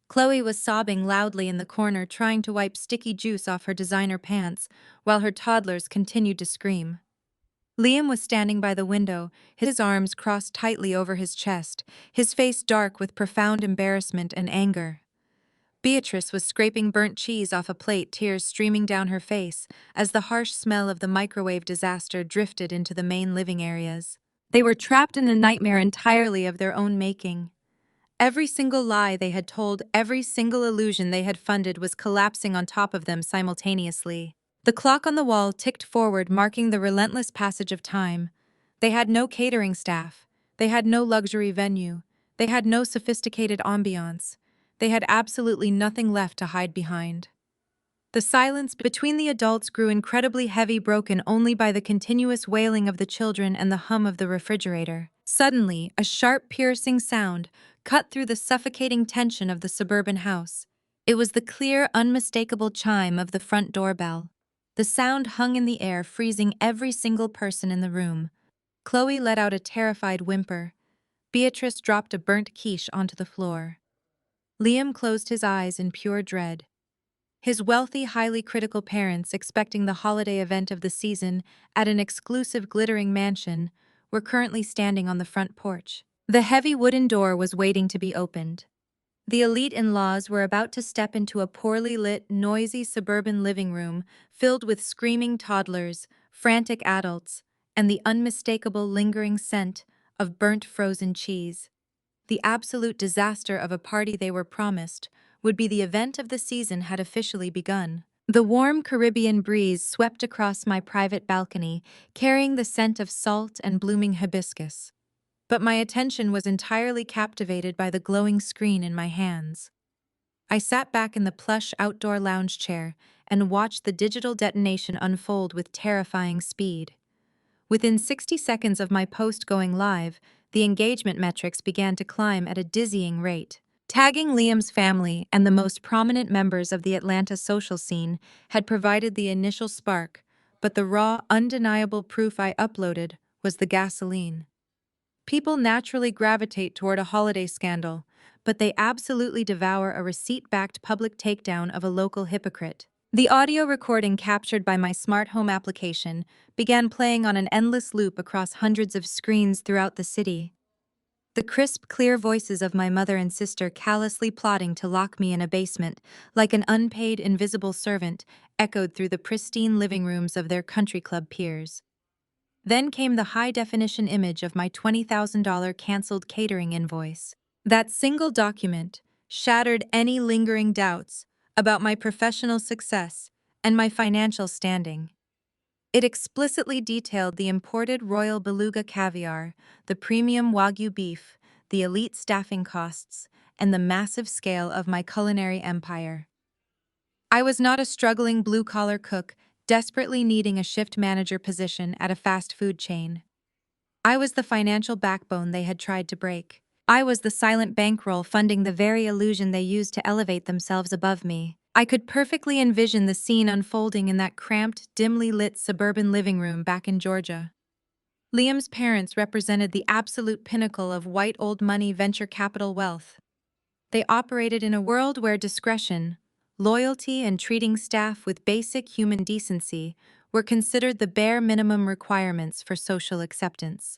Chloe was sobbing loudly in the corner, trying to wipe sticky juice off her designer pants, while her toddlers continued to scream. Liam was standing by the window, his arms crossed tightly over his chest, his face dark with profound embarrassment and anger. Beatrice was scraping burnt cheese off a plate, tears streaming down her face, as the harsh smell of the microwave disaster drifted into the main living areas. They were trapped in a nightmare entirely of their own making. Every single lie they had told, every single illusion they had funded was collapsing on top of them simultaneously. The clock on the wall ticked forward, marking the relentless passage of time. They had no catering staff. They had no luxury venue. They had no sophisticated ambiance. They had absolutely nothing left to hide behind. The silence between the adults grew incredibly heavy, broken only by the continuous wailing of the children and the hum of the refrigerator. Suddenly, a sharp, piercing sound cut through the suffocating tension of the suburban house. It was the clear, unmistakable chime of the front doorbell. The sound hung in the air, freezing every single person in the room. Chloe let out a terrified whimper. Beatrice dropped a burnt quiche onto the floor. Liam closed his eyes in pure dread. His wealthy, highly critical parents, expecting the holiday event of the season at an exclusive glittering mansion, were currently standing on the front porch. The heavy wooden door was waiting to be opened. The elite in-laws were about to step into a poorly lit, noisy suburban living room filled with screaming toddlers, frantic adults, and the unmistakable lingering scent of burnt frozen cheese. The absolute disaster of a party they were promised would be the event of the season had officially begun. The warm Caribbean breeze swept across my private balcony, carrying the scent of salt and blooming hibiscus. But my attention was entirely captivated by the glowing screen in my hands. I sat back in the plush outdoor lounge chair and watched the digital detonation unfold with terrifying speed. Within 60 seconds of my post going live, the engagement metrics began to climb at a dizzying rate. Tagging Liam's family and the most prominent members of the Atlanta social scene had provided the initial spark, but the raw, undeniable proof I uploaded was the gasoline. People naturally gravitate toward a holiday scandal, but they absolutely devour a receipt-backed public takedown of a local hypocrite. The audio recording captured by my smart home application began playing on an endless loop across hundreds of screens throughout the city. The crisp, clear voices of my mother and sister callously plotting to lock me in a basement, like an unpaid invisible servant, echoed through the pristine living rooms of their country club peers. Then came the high-definition image of my $20,000 canceled catering invoice. That single document shattered any lingering doubts about my professional success and my financial standing. It explicitly detailed the imported royal beluga caviar, the premium wagyu beef, the elite staffing costs, and the massive scale of my culinary empire. I was not a struggling blue-collar cook desperately needing a shift manager position at a fast food chain. I was the financial backbone they had tried to break. I was the silent bankroll funding the very illusion they used to elevate themselves above me. I could perfectly envision the scene unfolding in that cramped, dimly lit suburban living room back in Georgia. Liam's parents represented the absolute pinnacle of white old money venture capital wealth. They operated in a world where discretion, loyalty, and treating staff with basic human decency were considered the bare minimum requirements for social acceptance.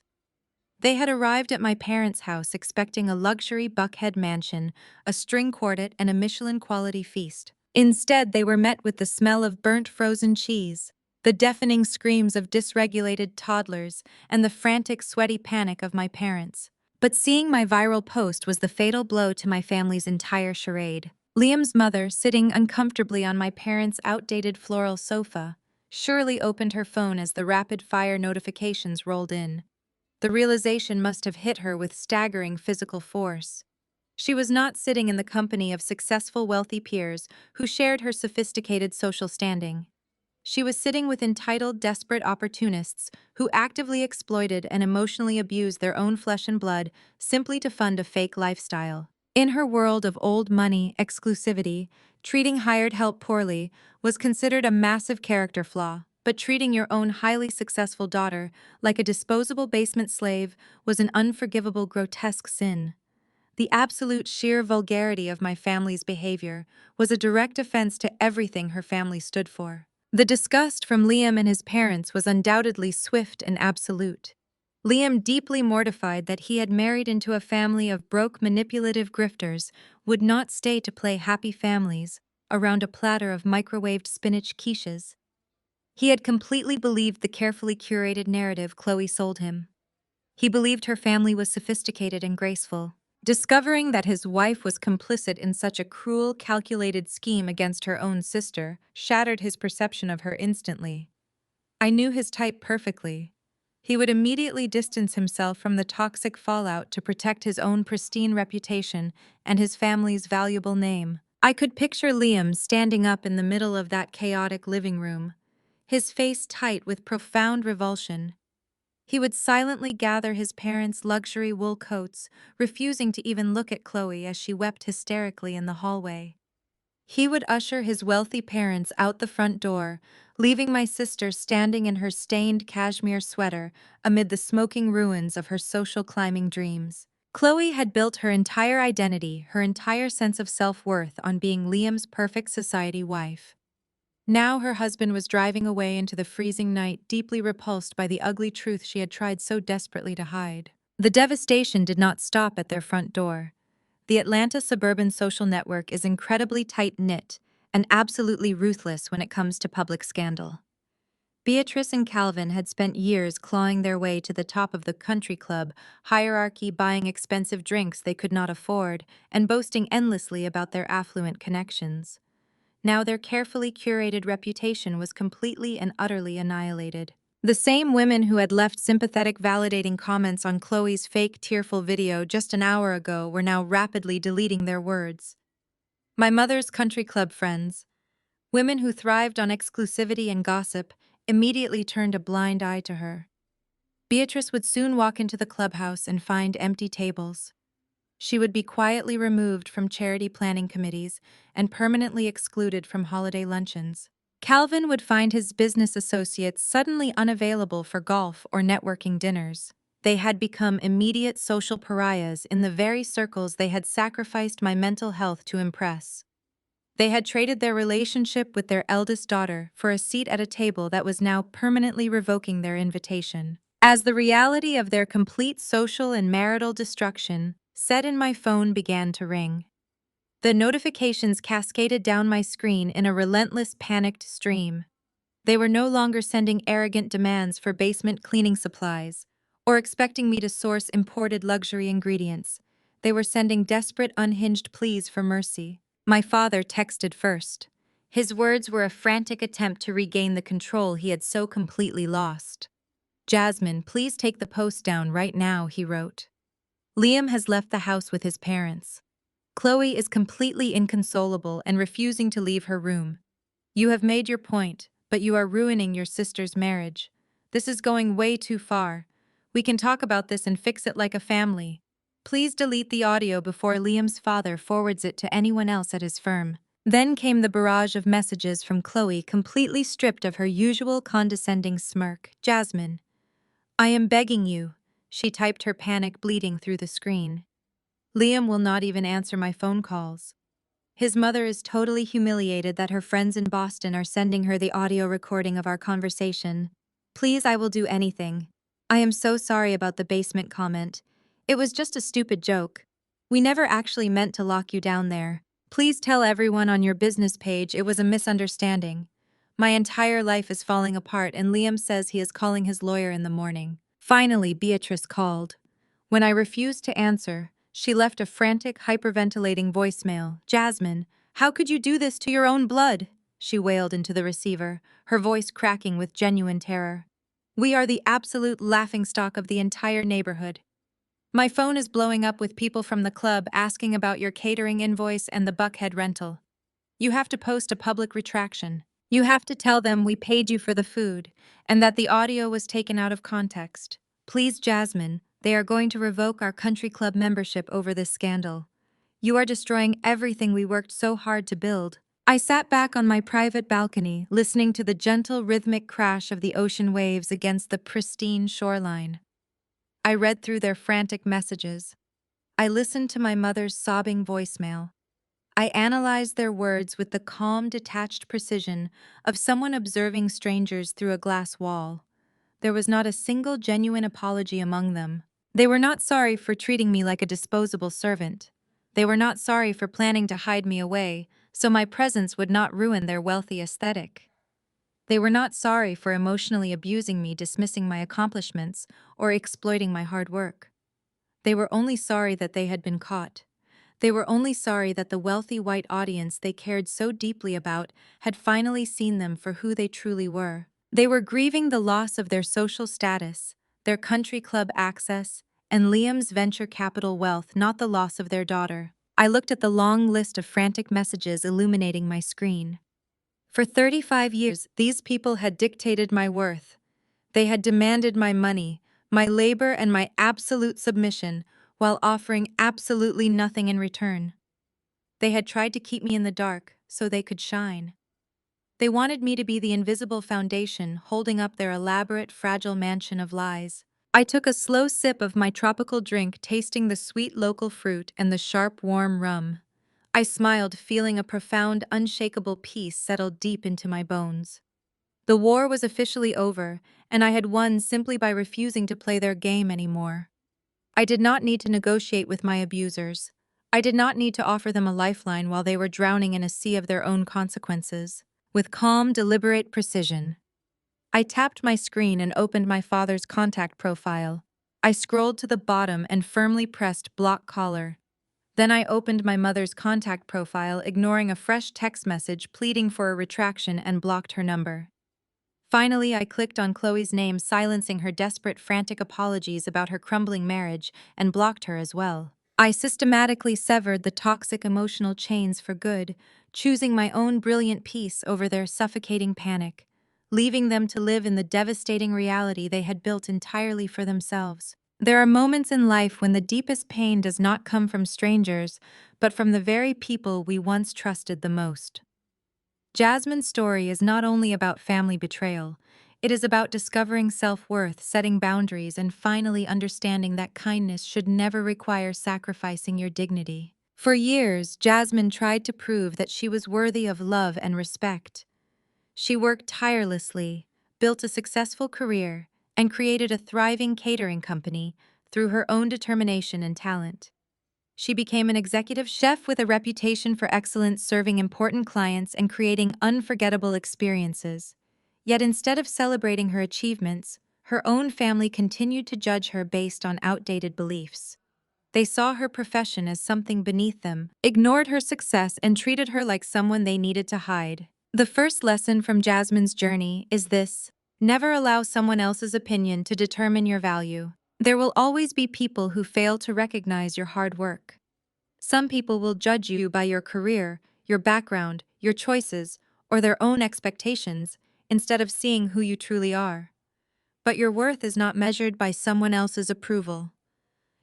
They had arrived at my parents' house expecting a luxury Buckhead mansion, a string quartet, and a Michelin-quality feast. Instead, they were met with the smell of burnt frozen cheese, the deafening screams of dysregulated toddlers, and the frantic, sweaty panic of my parents. But seeing my viral post was the fatal blow to my family's entire charade. Liam's mother, sitting uncomfortably on my parents' outdated floral sofa, surely opened her phone as the rapid-fire notifications rolled in. The realization must have hit her with staggering physical force. She was not sitting in the company of successful, wealthy peers who shared her sophisticated social standing. She was sitting with entitled, desperate opportunists who actively exploited and emotionally abused their own flesh and blood simply to fund a fake lifestyle. In her world of old money, exclusivity, treating hired help poorly was considered a massive character flaw, but treating your own highly successful daughter like a disposable basement slave was an unforgivable, grotesque sin. The absolute sheer vulgarity of my family's behavior was a direct offense to everything her family stood for. The disgust from Liam and his parents was undoubtedly swift and absolute. Liam, deeply mortified that he had married into a family of broke, manipulative grifters, would not stay to play happy families around a platter of microwaved spinach quiches. He had completely believed the carefully curated narrative Chloe sold him. He believed her family was sophisticated and graceful. Discovering that his wife was complicit in such a cruel, calculated scheme against her own sister shattered his perception of her instantly. I knew his type perfectly. He would immediately distance himself from the toxic fallout to protect his own pristine reputation and his family's valuable name. I could picture Liam standing up in the middle of that chaotic living room, his face tight with profound revulsion. He would silently gather his parents' luxury wool coats, refusing to even look at Chloe as she wept hysterically in the hallway. He would usher his wealthy parents out the front door, leaving my sister standing in her stained cashmere sweater amid the smoking ruins of her social climbing dreams. Chloe had built her entire identity, her entire sense of self-worth on being Liam's perfect society wife. Now her husband was driving away into the freezing night, deeply repulsed by the ugly truth she had tried so desperately to hide. The devastation did not stop at their front door. The Atlanta suburban social network is incredibly tight-knit and absolutely ruthless when it comes to public scandal. Beatrice and Calvin had spent years clawing their way to the top of the country club hierarchy, buying expensive drinks they could not afford, and boasting endlessly about their affluent connections. Now their carefully curated reputation was completely and utterly annihilated. The same women who had left sympathetic, validating comments on Chloe's fake, tearful video just an hour ago were now rapidly deleting their words. My mother's country club friends, women who thrived on exclusivity and gossip, immediately turned a blind eye to her. Beatrice would soon walk into the clubhouse and find empty tables. She would be quietly removed from charity planning committees and permanently excluded from holiday luncheons. Calvin would find his business associates suddenly unavailable for golf or networking dinners. They had become immediate social pariahs in the very circles they had sacrificed my mental health to impress. They had traded their relationship with their eldest daughter for a seat at a table that was now permanently revoking their invitation. As the reality of their complete social and marital destruction set in, my phone began to ring. The notifications cascaded down my screen in a relentless, panicked stream. They were no longer sending arrogant demands for basement cleaning supplies or expecting me to source imported luxury ingredients. They were sending desperate, unhinged pleas for mercy. My father texted first. His words were a frantic attempt to regain the control he had so completely lost. "Jasmine, please take the post down right now," he wrote. "Liam has left the house with his parents. Chloe is completely inconsolable and refusing to leave her room. You have made your point, but you are ruining your sister's marriage. This is going way too far. We can talk about this and fix it like a family. Please delete the audio before Liam's father forwards it to anyone else at his firm." Then came the barrage of messages from Chloe, completely stripped of her usual condescending smirk. "Jasmine, I am begging you," she typed, her panic bleeding through the screen. "Liam will not even answer my phone calls. His mother is totally humiliated that her friends in Boston are sending her the audio recording of our conversation. Please, I will do anything. I am so sorry about the basement comment. It was just a stupid joke. We never actually meant to lock you down there. Please tell everyone on your business page it was a misunderstanding. My entire life is falling apart and Liam says he is calling his lawyer in the morning." Finally, Beatrice called. When I refused to answer, she left a frantic, hyperventilating voicemail. "Jasmine, how could you do this to your own blood?" she wailed into the receiver, her voice cracking with genuine terror. "We are the absolute laughingstock of the entire neighborhood. My phone is blowing up with people from the club asking about your catering invoice and the Buckhead rental. You have to post a public retraction. You have to tell them we paid you for the food and that the audio was taken out of context. Please, Jasmine, they are going to revoke our country club membership over this scandal. You are destroying everything we worked so hard to build." I sat back on my private balcony, listening to the gentle, rhythmic crash of the ocean waves against the pristine shoreline. I read through their frantic messages. I listened to my mother's sobbing voicemail. I analyzed their words with the calm, detached precision of someone observing strangers through a glass wall. There was not a single genuine apology among them. They were not sorry for treating me like a disposable servant. They were not sorry for planning to hide me away so my presence would not ruin their wealthy aesthetic. They were not sorry for emotionally abusing me, dismissing my accomplishments, or exploiting my hard work. They were only sorry that they had been caught. They were only sorry that the wealthy white audience they cared so deeply about had finally seen them for who they truly were. They were grieving the loss of their social status, their country club access, and Liam's venture capital wealth, not the loss of their daughter. I looked at the long list of frantic messages illuminating my screen. For 35 years, these people had dictated my worth. They had demanded my money, my labor, and my absolute submission, while offering absolutely nothing in return. They had tried to keep me in the dark so they could shine. They wanted me to be the invisible foundation holding up their elaborate, fragile mansion of lies. I took a slow sip of my tropical drink, tasting the sweet local fruit and the sharp, warm rum. I smiled, feeling a profound, unshakable peace settle deep into my bones. The war was officially over, and I had won simply by refusing to play their game anymore. I did not need to negotiate with my abusers. I did not need to offer them a lifeline while they were drowning in a sea of their own consequences. With calm, deliberate precision, I tapped my screen and opened my father's contact profile. I scrolled to the bottom and firmly pressed block caller. Then I opened my mother's contact profile, ignoring a fresh text message pleading for a retraction, and blocked her number. Finally, I clicked on Chloe's name, silencing her desperate, frantic apologies about her crumbling marriage, and blocked her as well. I systematically severed the toxic emotional chains for good, choosing my own brilliant peace over their suffocating panic, leaving them to live in the devastating reality they had built entirely for themselves. There are moments in life when the deepest pain does not come from strangers, but from the very people we once trusted the most. Jasmine's story is not only about family betrayal, it is about discovering self-worth, setting boundaries, and finally understanding that kindness should never require sacrificing your dignity. For years, Jasmine tried to prove that she was worthy of love and respect. She worked tirelessly, built a successful career, and created a thriving catering company through her own determination and talent. She became an executive chef with a reputation for excellence, serving important clients and creating unforgettable experiences. Yet instead of celebrating her achievements, her own family continued to judge her based on outdated beliefs. They saw her profession as something beneath them, ignored her success, and treated her like someone they needed to hide. The first lesson from Jasmine's journey is this: never allow someone else's opinion to determine your value. There will always be people who fail to recognize your hard work. Some people will judge you by your career, your background, your choices, or their own expectations, instead of seeing who you truly are. But your worth is not measured by someone else's approval.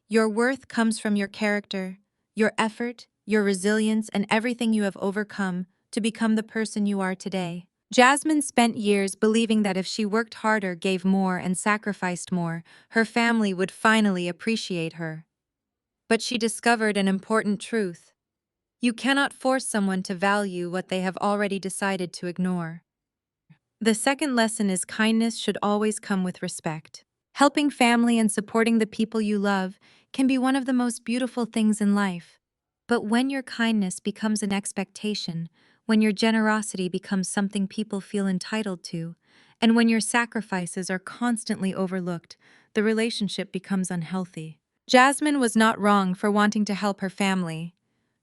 Your worth comes from your character, your effort, your resilience, and everything you have overcome to become the person you are today. Jasmine spent years believing that if she worked harder, gave more, and sacrificed more, her family would finally appreciate her. But she discovered an important truth. You cannot force someone to value what they have already decided to ignore. The second lesson is kindness should always come with respect. Helping family and supporting the people you love can be one of the most beautiful things in life. But when your kindness becomes an expectation, when your generosity becomes something people feel entitled to, and when your sacrifices are constantly overlooked, the relationship becomes unhealthy. Jasmine was not wrong for wanting to help her family.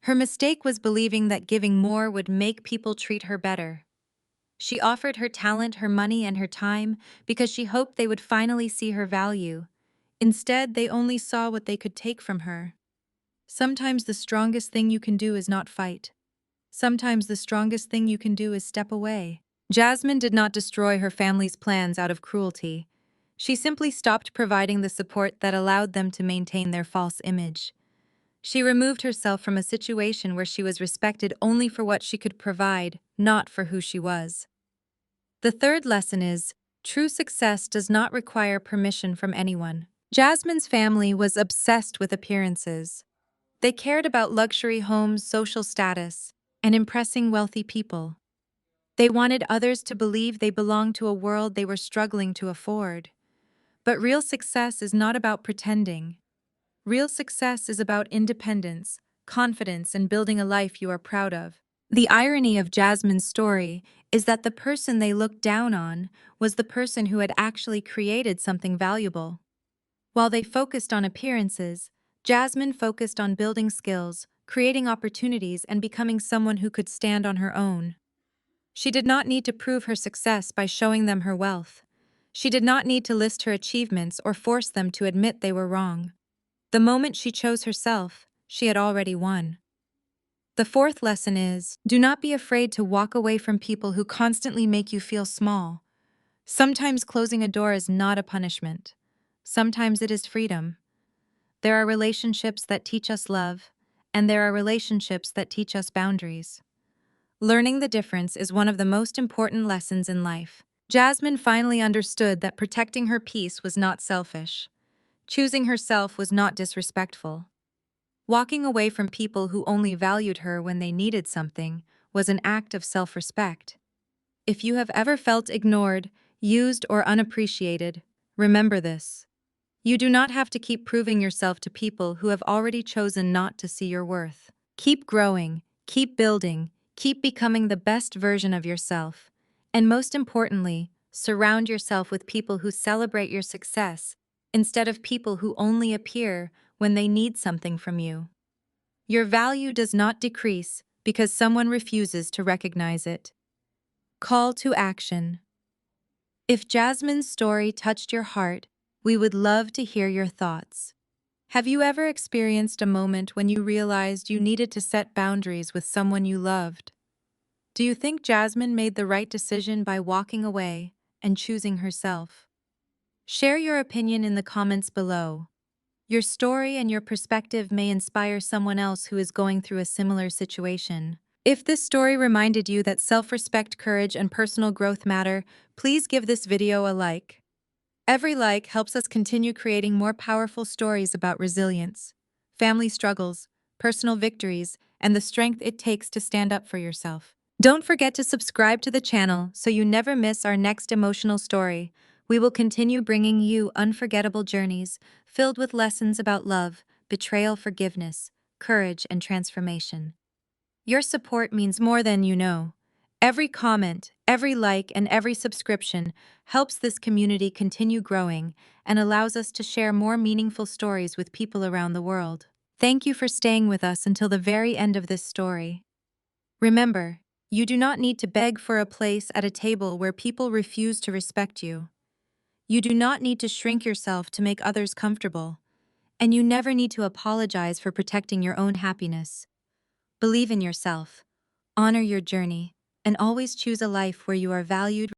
Her mistake was believing that giving more would make people treat her better. She offered her talent, her money, and her time because she hoped they would finally see her value. Instead, they only saw what they could take from her. Sometimes the strongest thing you can do is not fight. Sometimes the strongest thing you can do is step away. Jasmine did not destroy her family's plans out of cruelty. She simply stopped providing the support that allowed them to maintain their false image. She removed herself from a situation where she was respected only for what she could provide, not for who she was. The third lesson is, true success does not require permission from anyone. Jasmine's family was obsessed with appearances. They cared about luxury homes, social status, and impressing wealthy people. They wanted others to believe they belonged to a world they were struggling to afford. But real success is not about pretending. Real success is about independence, confidence, and building a life you are proud of. The irony of Jasmine's story is that the person they looked down on was the person who had actually created something valuable. While they focused on appearances, Jasmine focused on building skills, creating opportunities, and becoming someone who could stand on her own. She did not need to prove her success by showing them her wealth. She did not need to list her achievements or force them to admit they were wrong. The moment she chose herself, she had already won. The fourth lesson is, do not be afraid to walk away from people who constantly make you feel small. Sometimes closing a door is not a punishment. Sometimes it is freedom. There are relationships that teach us love, and there are relationships that teach us boundaries. Learning the difference is one of the most important lessons in life. Jasmine finally understood that protecting her peace was not selfish. Choosing herself was not disrespectful. Walking away from people who only valued her when they needed something was an act of self-respect. If you have ever felt ignored, used, or unappreciated, remember this. You do not have to keep proving yourself to people who have already chosen not to see your worth. Keep growing, keep building, keep becoming the best version of yourself. And most importantly, surround yourself with people who celebrate your success instead of people who only appear when they need something from you. Your value does not decrease because someone refuses to recognize it. Call to action. If Jasmine's story touched your heart, we would love to hear your thoughts. Have you ever experienced a moment when you realized you needed to set boundaries with someone you loved? Do you think Jasmine made the right decision by walking away and choosing herself? Share your opinion in the comments below. Your story and your perspective may inspire someone else who is going through a similar situation. If this story reminded you that self-respect, courage, and personal growth matter, please give this video a like. Every like helps us continue creating more powerful stories about resilience, family struggles, personal victories, and the strength it takes to stand up for yourself. Don't forget to subscribe to the channel so you never miss our next emotional story. We will continue bringing you unforgettable journeys filled with lessons about love, betrayal, forgiveness, courage, and transformation. Your support means more than you know. Every comment, every like, and every subscription helps this community continue growing and allows us to share more meaningful stories with people around the world. Thank you for staying with us until the very end of this story. Remember, you do not need to beg for a place at a table where people refuse to respect you. You do not need to shrink yourself to make others comfortable. And you never need to apologize for protecting your own happiness. Believe in yourself, honor your journey, and always choose a life where you are valued,